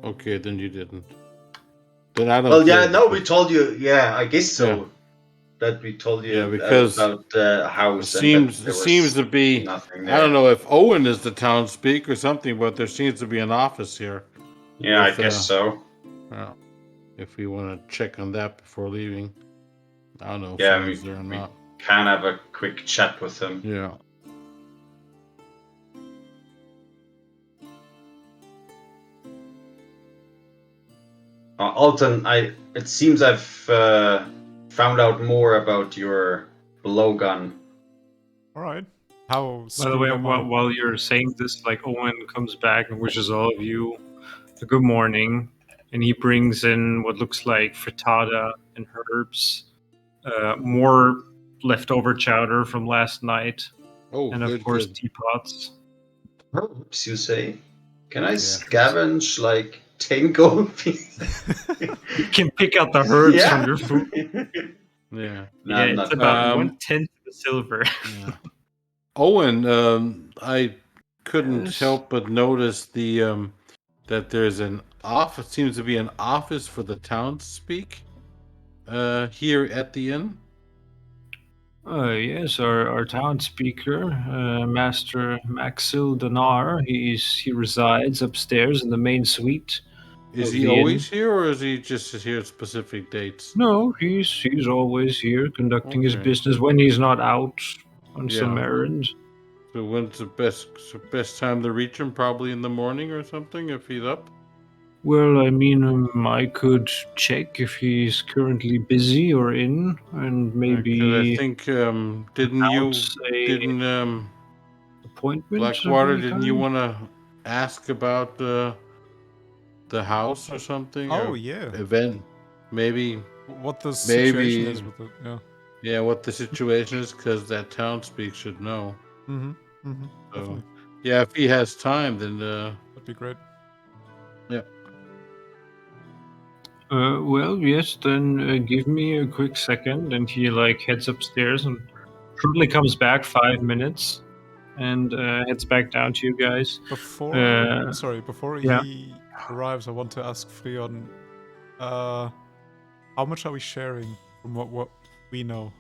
Okay, then you didn't. Then I don't. Well, yeah, care, no, because- we told you. Yeah, I guess so. Yeah. that we told you Yeah, because about the it house, and that seems there was seems to be. nothing I don't there. know if Owen is the town speak or something, but there seems to be an office here. Yeah, I with, guess so. If we want to check on that before leaving, I don't know if Yeah, someone's there or we not. can have a quick chat with him. Yeah. Alton, it seems I've found out more about your blowgun. All right. How By the way, screwed am I? while you're saying this, like Owen comes back and wishes all of you a good morning, and he brings in what looks like frittata and herbs, more leftover chowder from last night, Oh, and of good, course good. teapots. Herbs, you say? Can I Yeah. scavenge like 10 gold pieces? You can pick out the herbs Yeah. from your food. Yeah. No, Yeah, I'm it's not. about Um, 1/10 of the silver. Yeah. Owen, I couldn't Yes. help but notice that there's an office. Seems to be an office for the townspeak here at the inn. Yes, our town speaker, Master Maxil Donar, he resides upstairs in the main suite. Is Of he the always inn. here, or is he just here at specific dates? No, he's always here conducting his Okay. business when he's not out on some Yeah. errand. So when's the best time to reach him? Probably in the morning or something, if he's up. Well, I mean, I could check if he's currently busy or in, and Because I maybe think announce a didn't appointment of Blackwater, any didn't you kind. want to ask about the house or something, Oh or yeah. event? Maybe, What the situation is maybe, with it? Yeah. yeah. What the situation is, because that townspeak should know. Mm-hmm. Mm-hmm. So, Definitely. yeah, if he has time, then That'd be great. yeah. Well, yes, then give me a quick second, and he like heads upstairs and shortly comes back 5 minutes and heads back down to you guys. Before Yeah. he arrives, I want to ask Freon, how much are we sharing from what we know?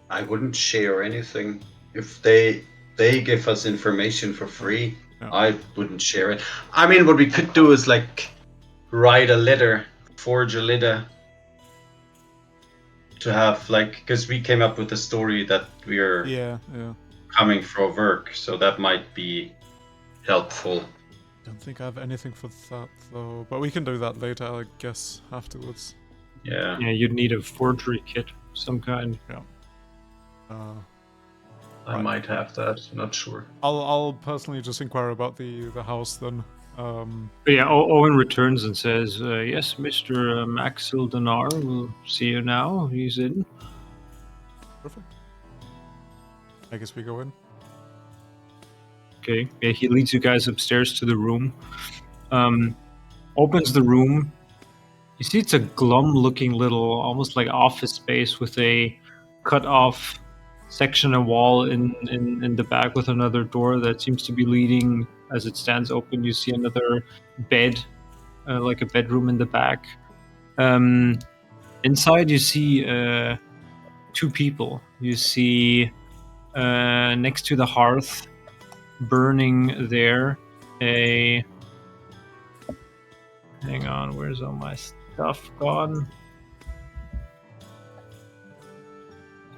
I wouldn't share anything. If they give us information for free, Yeah. I wouldn't share it. I mean, what we could do is like write a letter, forge a letter to have like, because we came up with a story that we're Yeah. coming from work, so that might be helpful. Don't think I have anything for that though, but we can do that later, I guess, afterwards. Yeah. Yeah, you'd need a forgery kit of some kind. I Right. might have that. Not sure. I'll personally just inquire about the house then. But yeah, Owen returns and says, "Yes, Mr. Maxil Dinar, we'll see you now. He's in." Perfect. I guess we go in. Okay. Yeah, he leads you guys upstairs to the room. Opens the room. You see, it's a glum-looking little, almost like office space with a cut-off section of wall in the back with another door that seems to be leading. As it stands open, you see another bed, like a bedroom in the back. Inside, you see two people. You see next to the hearth, burning there, a. Hang on, where's all my stuff gone?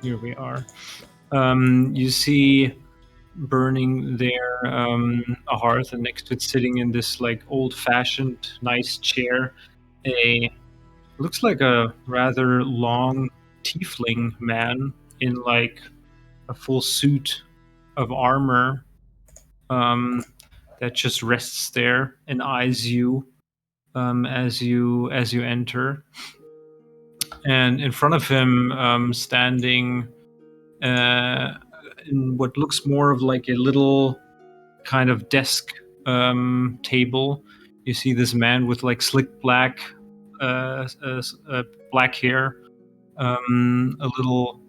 Here we are. You see burning there a hearth, and next to it, sitting in this like old-fashioned, nice chair, a looks like a rather long tiefling man in like a full suit of armor that just rests there and eyes you as you enter. And in front of him, standing in what looks more of like a little kind of desk table, you see this man with like slick black black hair, a little.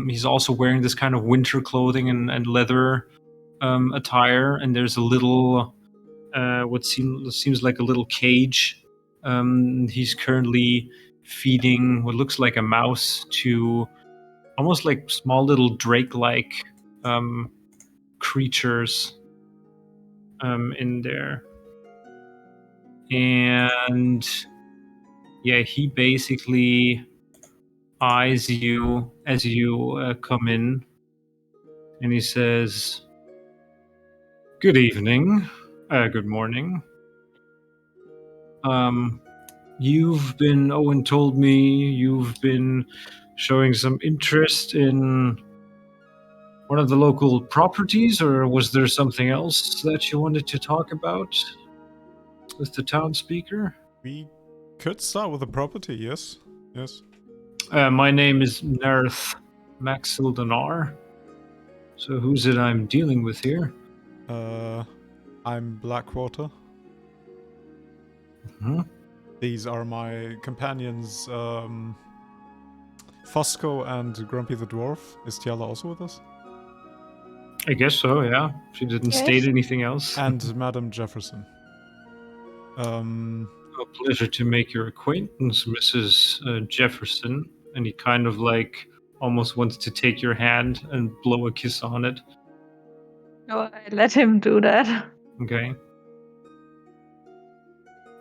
He's also wearing this kind of winter clothing and leather attire, and there's a little what seems like a little cage he's currently feeding what looks like a mouse to almost like small little drake-like creatures in there. And yeah, he basically eyes you as you come in, and he says, "Good evening, good morning. Owen told me you've been showing some interest in one of the local properties, or was there something else that you wanted to talk about with the town speaker?" We could start with a property, yes. Yes. My name is Nerth Maxildanar. So who's it I'm dealing with here? I'm Blackwater. Hmm? These are my companions, Fosco and Grumpy the Dwarf. Is Tiala also with us? I guess so, yeah. She didn't Yes. state anything else. And Madam Jefferson. A pleasure to make your acquaintance, Mrs. Jefferson. And he kind of like almost wants to take your hand and blow a kiss on it. No, I let him do that. Okay.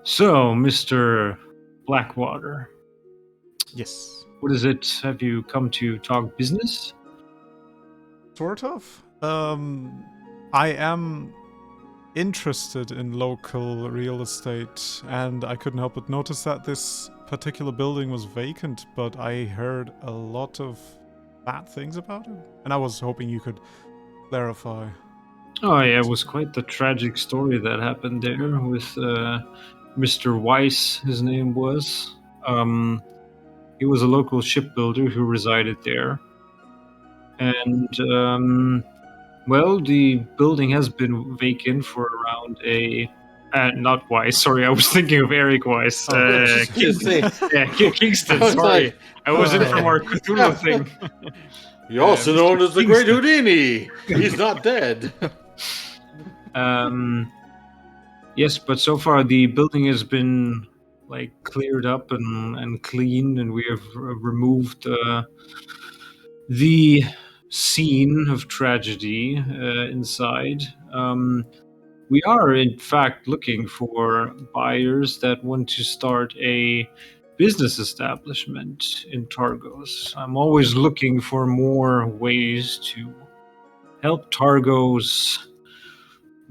So, Mr. Blackwater, Yes. what is it? Have you come to talk business? Sort of. I am interested in local real estate, and I couldn't help but notice that this particular building was vacant, but I heard a lot of bad things about it, and I was hoping you could clarify. Oh yeah, it was quite the tragic story that happened there with Mr. Weiss, his name was. He was a local shipbuilder who resided there. And, well, the building has been vacant for around not Weiss, sorry, I was thinking of Eric Weiss. Kingston. Kingston, I was sorry. like, I wasn't from our Cthulhu thing. He also Mr. known as the Great Kingston. Houdini. He's not dead. Yes, but so far the building has been like cleared up and cleaned, and we have removed the scene of tragedy inside. We are, in fact, looking for buyers that want to start a business establishment in Targos. I'm always looking for more ways to help Targos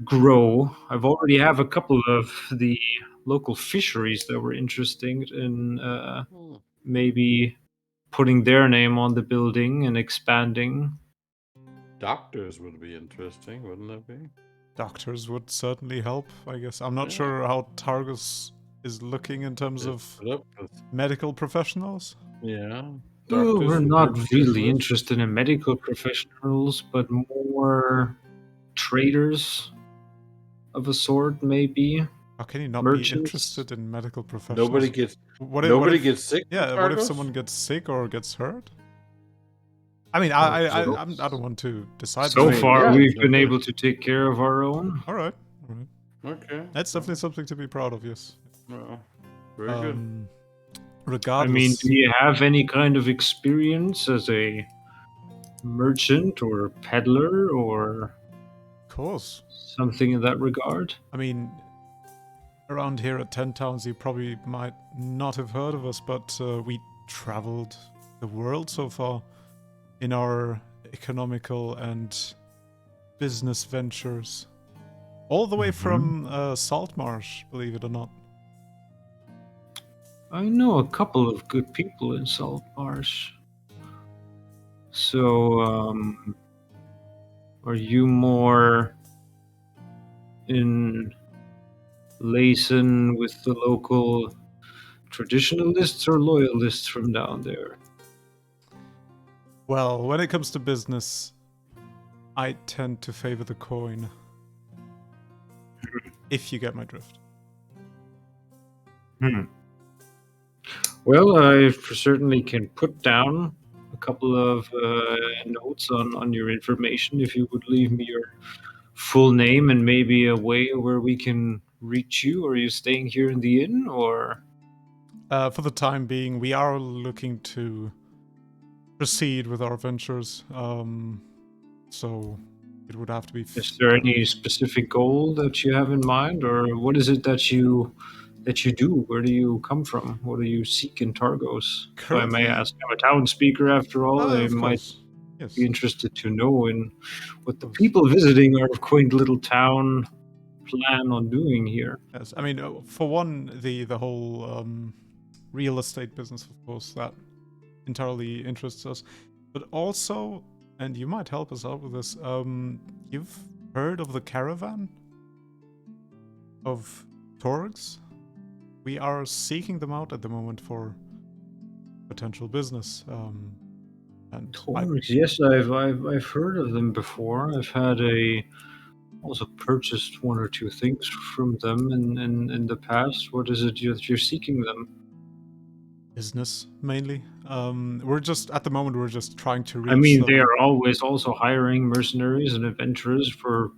grow. I've already have a couple of the local fisheries that were interested in maybe putting their name on the building and expanding. Doctors would be interesting, wouldn't it be? Doctors would certainly help, I guess. I'm not sure how Targus is looking in terms of medical professionals. Yeah. Oh, we're not really interested. interested in medical professionals, but more traders of a sort, maybe. How can you not Merchants. be interested in medical professionals? Nobody gets What nobody if, gets sick. Yeah, from what if Targos? someone gets sick or gets hurt? I mean, I don't want to decide. So this. far, yeah, we've been okay. able to take care of our own. All right. Okay. That's definitely something to be proud of. Yes. Well, very good. Regardless. I mean, do you have any kind of experience as a merchant or peddler or Of course. something in that regard? I mean, around here at 10 Towns, you probably might not have heard of us, but we traveled the world so far in our economical and business ventures. All the way from Saltmarsh, believe it or not. I know a couple of good people in Saltmarsh. So, are you more in liaison with the local traditionalists or loyalists from down there? Well, when it comes to business, I tend to favor the coin. If you get my drift. Well, I certainly can put down a couple of notes on your information if you would leave me your full name and maybe a way where we can reach you. Are you staying here in the inn, or? For the time being, we are looking to proceed with our ventures. So it would have to be. Is there any specific goal that you have in mind, or what is it that you do? Where do you come from? What do you seek in Targos? If I may Currently- ask, I'm a town speaker after all. I Of might course. Yes. be interested to know in what the course. people visiting our quaint little town plan on doing here. Yes. I mean, for one, the whole real estate business, of course, that entirely interests us. But also, and you might help us out with this, you've heard of the caravan of Torgs? We are seeking them out at the moment for potential business. And Torgs, yes, I've heard of them before. I've had also purchased one or two things from them in the past. What is it you're seeking them? business mainly. We're just at the moment we're just trying to reach. I mean, them. they are always also hiring mercenaries and adventurers for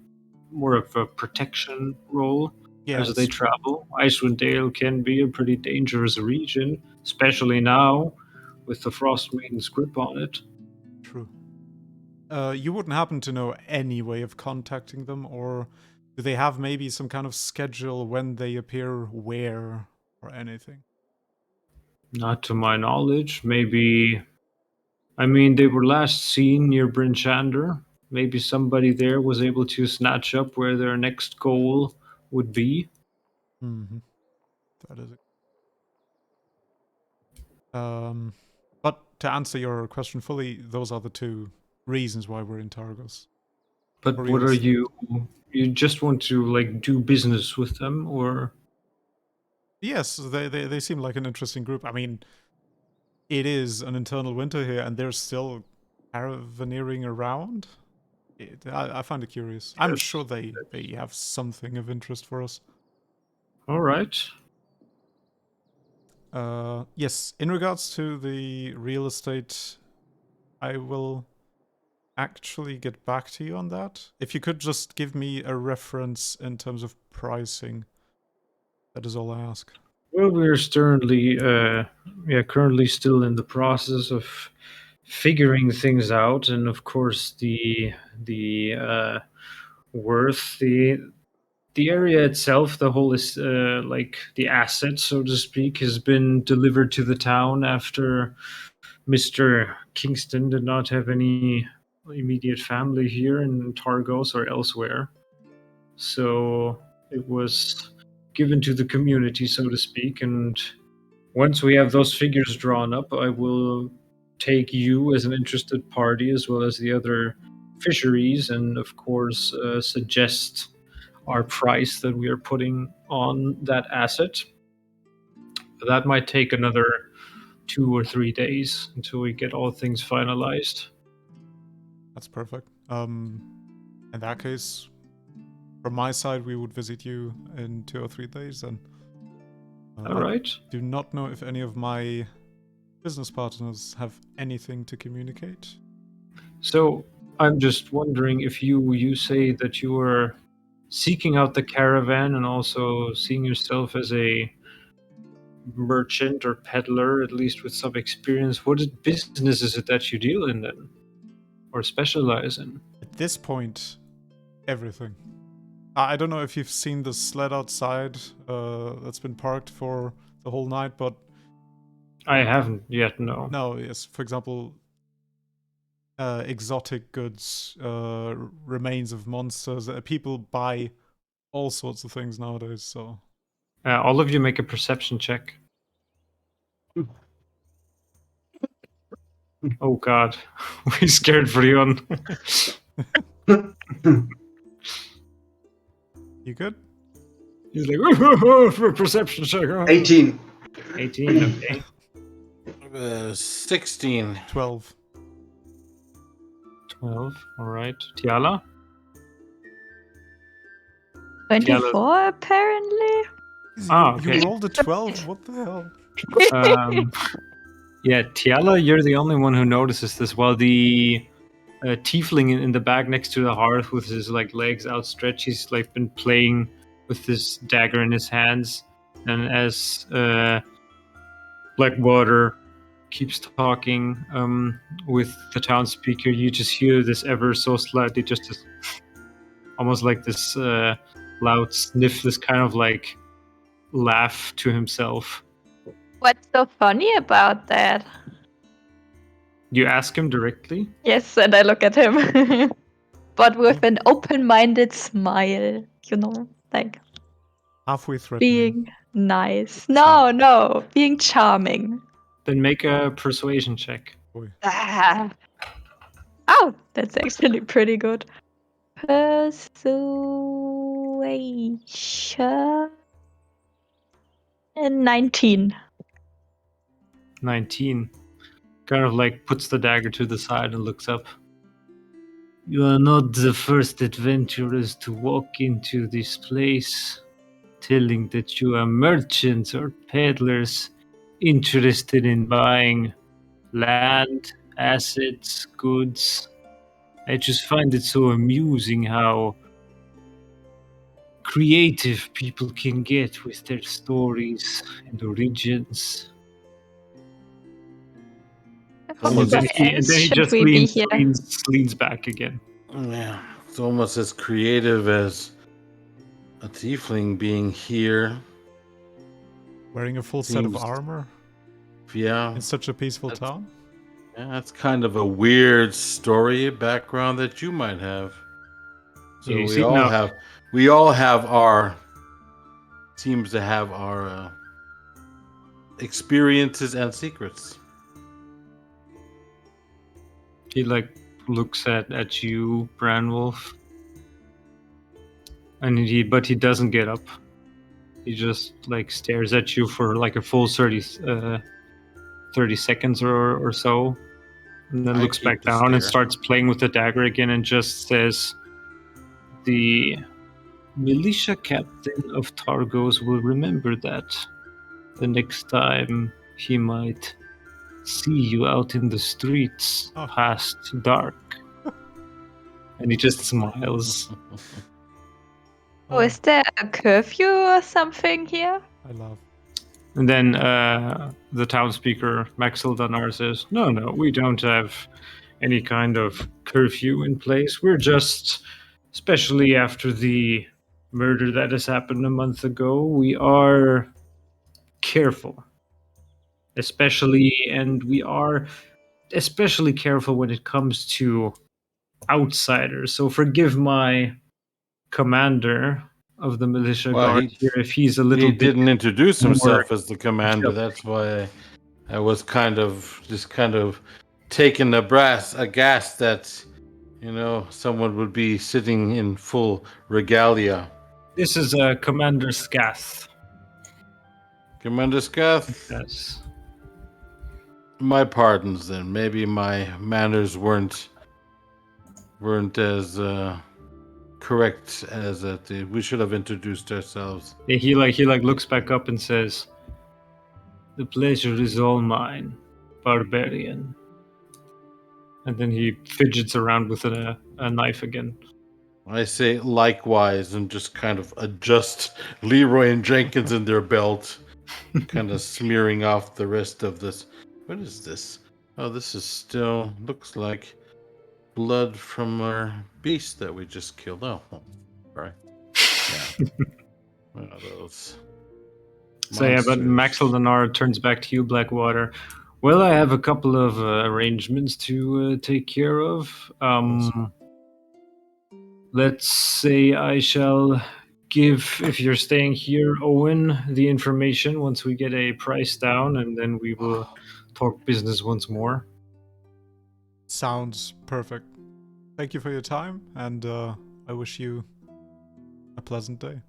more of a protection role as they travel. Icewind Dale can be a pretty dangerous region, especially now with the Frost Maiden's grip on it. True. You wouldn't happen to know any way of contacting them, or do they have maybe some kind of schedule when they appear where or anything? Not to my knowledge. Maybe. I mean, they were last seen near Bryn Shander. Maybe somebody there was able to snatch up where their next goal would be. Mm-hmm. That is it. But to answer your question fully, those are the two reasons why we're in Targos. But what are you? You just want to like do business with them, or? Yes, they seem like an interesting group. I mean, it is an internal winter here, and they're still caravaneering around. I find it curious. I'm Yes. sure they have something of interest for us. All right. Yes, in regards to the real estate, I will actually get back to you on that. If you could just give me a reference in terms of pricing, that is all I ask. Well, we're currently still in the process of figuring things out, and of course, the worth, the area itself, the whole is like the asset, so to speak, has been delivered to the town after Mr. Kingston did not have any immediate family here in Targos or elsewhere. So it was given to the community, so to speak. And once we have those figures drawn up, I will take you as an interested party as well as the other fisheries and, of course, suggest our price that we are putting on that asset. That might take another 2 or 3 days until we get all things finalized. That's perfect. In that case, from my side, we would visit you in 2 or 3 days. And All right. I do not know if any of my business partners have anything to communicate. So I'm just wondering if you say that you are seeking out the caravan and also seeing yourself as a merchant or peddler, at least with some experience. What business is it that you deal in then, or specialize in? At this point, everything. I don't know if you've seen the sled outside that's been parked for the whole night, but I haven't yet, no. no, yes. For example, exotic goods, remains of monsters. People buy all sorts of things nowadays, so... All of you make a perception check. Oh god, we scared Freon. You good? He's like, for perception check. 18. 18, okay. 16. 12. 12, alright. Tiala? 24, apparently. Okay. You rolled a 12? What the hell? Yeah, Tiala, you're the only one who notices this. While the tiefling in the back next to the hearth with his like legs outstretched, he's like been playing with this dagger in his hands. And as Blackwater keeps talking with the town speaker. You just hear this ever so slightly, just this, almost like this loud sniff, this kind of like laugh to himself. What's so funny about that? You ask him directly? Yes, and I look at him. But with an open-minded smile, like Halfway threatening. being nice. No, being charming. Then make a persuasion check. Boy. Ah. Oh, that's actually pretty good. Persuasion. 19. 19. Kind of like puts the dagger to the side and looks up. You are not the first adventurers to walk into this place, telling that you are merchants or peddlers interested in buying land, assets, goods. I just find it so amusing how creative people can get with their stories and origins. For Almost what as- And then he should just we be here? leans back again. Yeah, it's almost as creative as a tiefling being here. Wearing a full set of Seems- armor Yeah, in such a peaceful That's- town? yeah, that's kind of a weird story background that you might have. So You we see all now- have, we all have our, seems to have our experiences and secrets. He like looks at you, Branwolf, and but he doesn't get up. He just like stares at you for like a full 30 seconds or so, and then I looks keep back the down and stare. starts playing with the dagger again, and just says, "The militia captain of Targos will remember that the next time he might see you out in the streets Oh. past dark." And he just smiles. Oh, is there a curfew or something here? I love. And then the town speaker, Maxil Danar, says, No, we don't have any kind of curfew in place. We're just, especially after the murder that has happened a month ago, we are careful. And we are especially careful when it comes to outsiders. So forgive my commander of the militia Well, guard here if he's a little He bit didn't introduce himself more as the commander. That's why I was kind of taken aghast that, someone would be sitting in full regalia. This is Commander Scath. Commander Scath, Yes. my pardons then. Maybe my manners weren't as correct as that. We should have introduced ourselves. Yeah, he looks back up and says, "The pleasure is all mine, barbarian." And then he fidgets around with a knife again. I say likewise and just kind of adjust Leroy and Jenkins in their belt, kind of smearing off the rest of this. What is this? Oh, this is still looks like blood from our beast that we just killed. Oh, right. Yeah. One of those. So yeah, but monsters. Maxil Danar turns back to you, Blackwater. Well, I have a couple of arrangements to take care of. Let's say I shall give, if you're staying here, Owen, the information once we get a price down, and then we will talk business once more. Sounds perfect. Thank you for your time, and I wish you a pleasant day.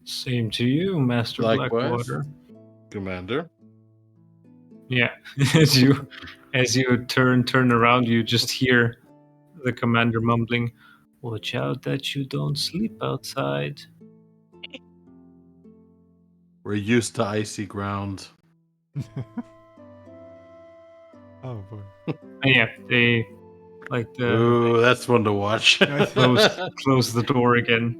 Same to you, Master Likewise. Blackwater. Commander. Yeah, as you turn around, you just hear the commander mumbling, "Watch out that you don't sleep outside." We're used to icy ground. Oh boy. And yeah, they like Ooh, that's one to watch. close the door again.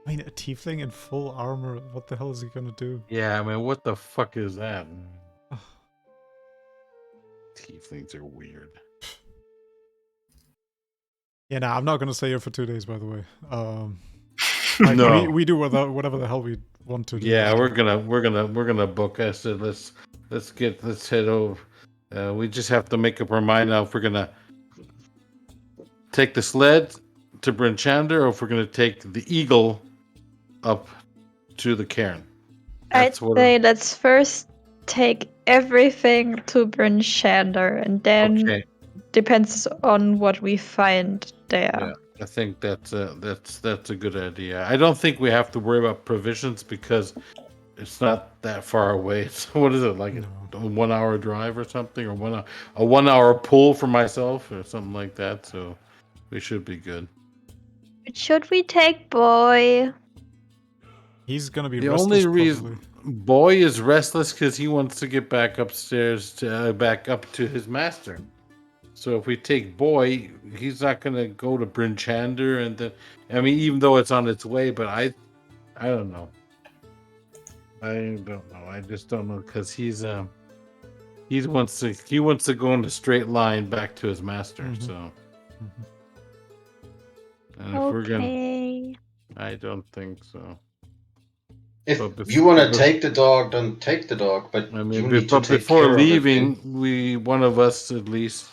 I mean, a tiefling in full armor. What the hell is he gonna do? Yeah, I mean, what the fuck is that? Tieflings are weird. Yeah, nah, I'm not gonna stay here for 2 days. By the way, like, No. we do whatever the hell we want to do. Yeah, we're gonna book. I said let's head over. We just have to make up our mind now if we're gonna take the sled to Bryn Shander or if we're gonna take the eagle up to the cairn. I'd That's what. say let's first take everything to Bryn Shander, and then Okay. depends on what we find there. Yeah, I think that's a good idea. I don't think we have to worry about provisions because it's not that far away. So what is it, like a 1 hour drive or something, or a 1 hour pull for myself or something like that? So we should be good. Should we take Boy? He's gonna be The restless, only probably. reason Boy is restless because he wants to get back upstairs back up to his master. So if we take Boy, he's not gonna go to Bryn Shander, and then I mean, even though it's on its way, but I don't know. I don't know. I just don't know because he wants to go in a straight line back to his master. Mhm. So, and if we're gonna, Okay. I don't think so. If But you want to take the dog, then take the dog. But I you mean, need to but take before care leaving, of it. one of us at least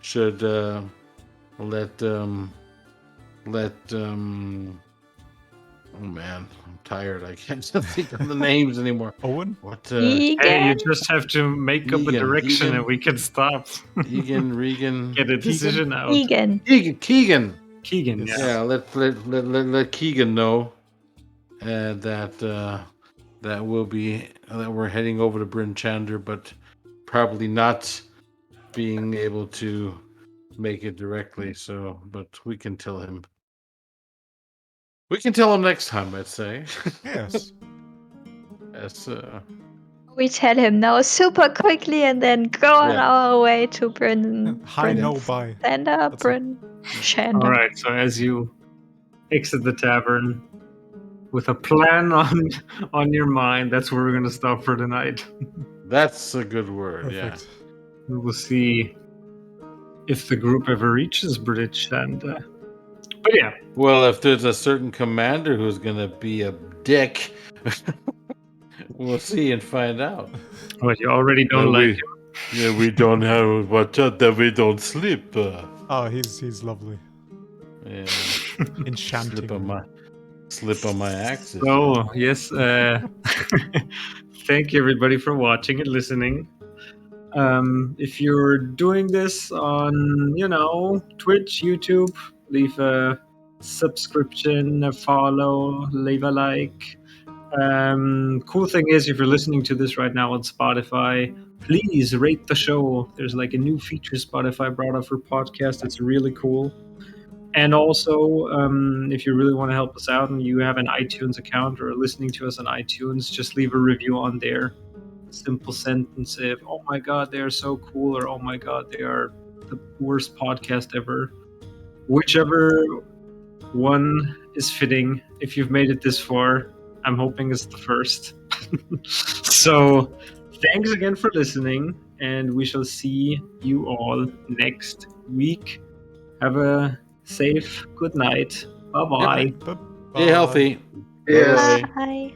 should let oh man, I'm tired. I can't think of the names anymore. Owen? What? Hey, you Egan? just have to make up a Egan, direction Egan. and we can stop. Regan. Get a decision out. Egan. Keegan. Keegan, Yes. yeah. Yeah, let Keegan know that we're heading over to Bryn Shander, but probably not being able to make it directly. So, but we can tell him. We can tell him next time, I'd say. Yes. Yes. We tell him now super quickly and then go on Yeah. our way to Bryn. Hi, no, bye. Shander, That's it. Bryn Shander. All right. So as you exit the tavern with a plan on your mind, that's where we're gonna stop for tonight. That's a good word. Perfect. We will see if the group ever reaches Bridge, and but yeah, Yeah. Well, if there's a certain commander who's gonna be a dick, we'll see and find out. well, you already don't like him. Yeah, we don't have watch out that we don't sleep. Oh, he's lovely. Yeah, Enchanting. slip on my axis. So yes, thank you everybody for watching and listening. If you're doing this on, Twitch, YouTube, leave a subscription, a follow, leave a like. Cool thing is, if you're listening to this right now on Spotify, please rate the show. There's like a new feature Spotify brought up for podcasts. It's really cool. And also, if you really want to help us out and you have an iTunes account or are listening to us on iTunes, just leave a review on there. Simple sentence of, oh my god, they are so cool, or oh my god, they are the worst podcast ever. Whichever one is fitting. If you've made it this far, I'm hoping it's the first. So thanks again for listening, and we shall see you all next week. Have a safe good night. Bye bye. Bye. Stay healthy. Yes. Bye. Bye.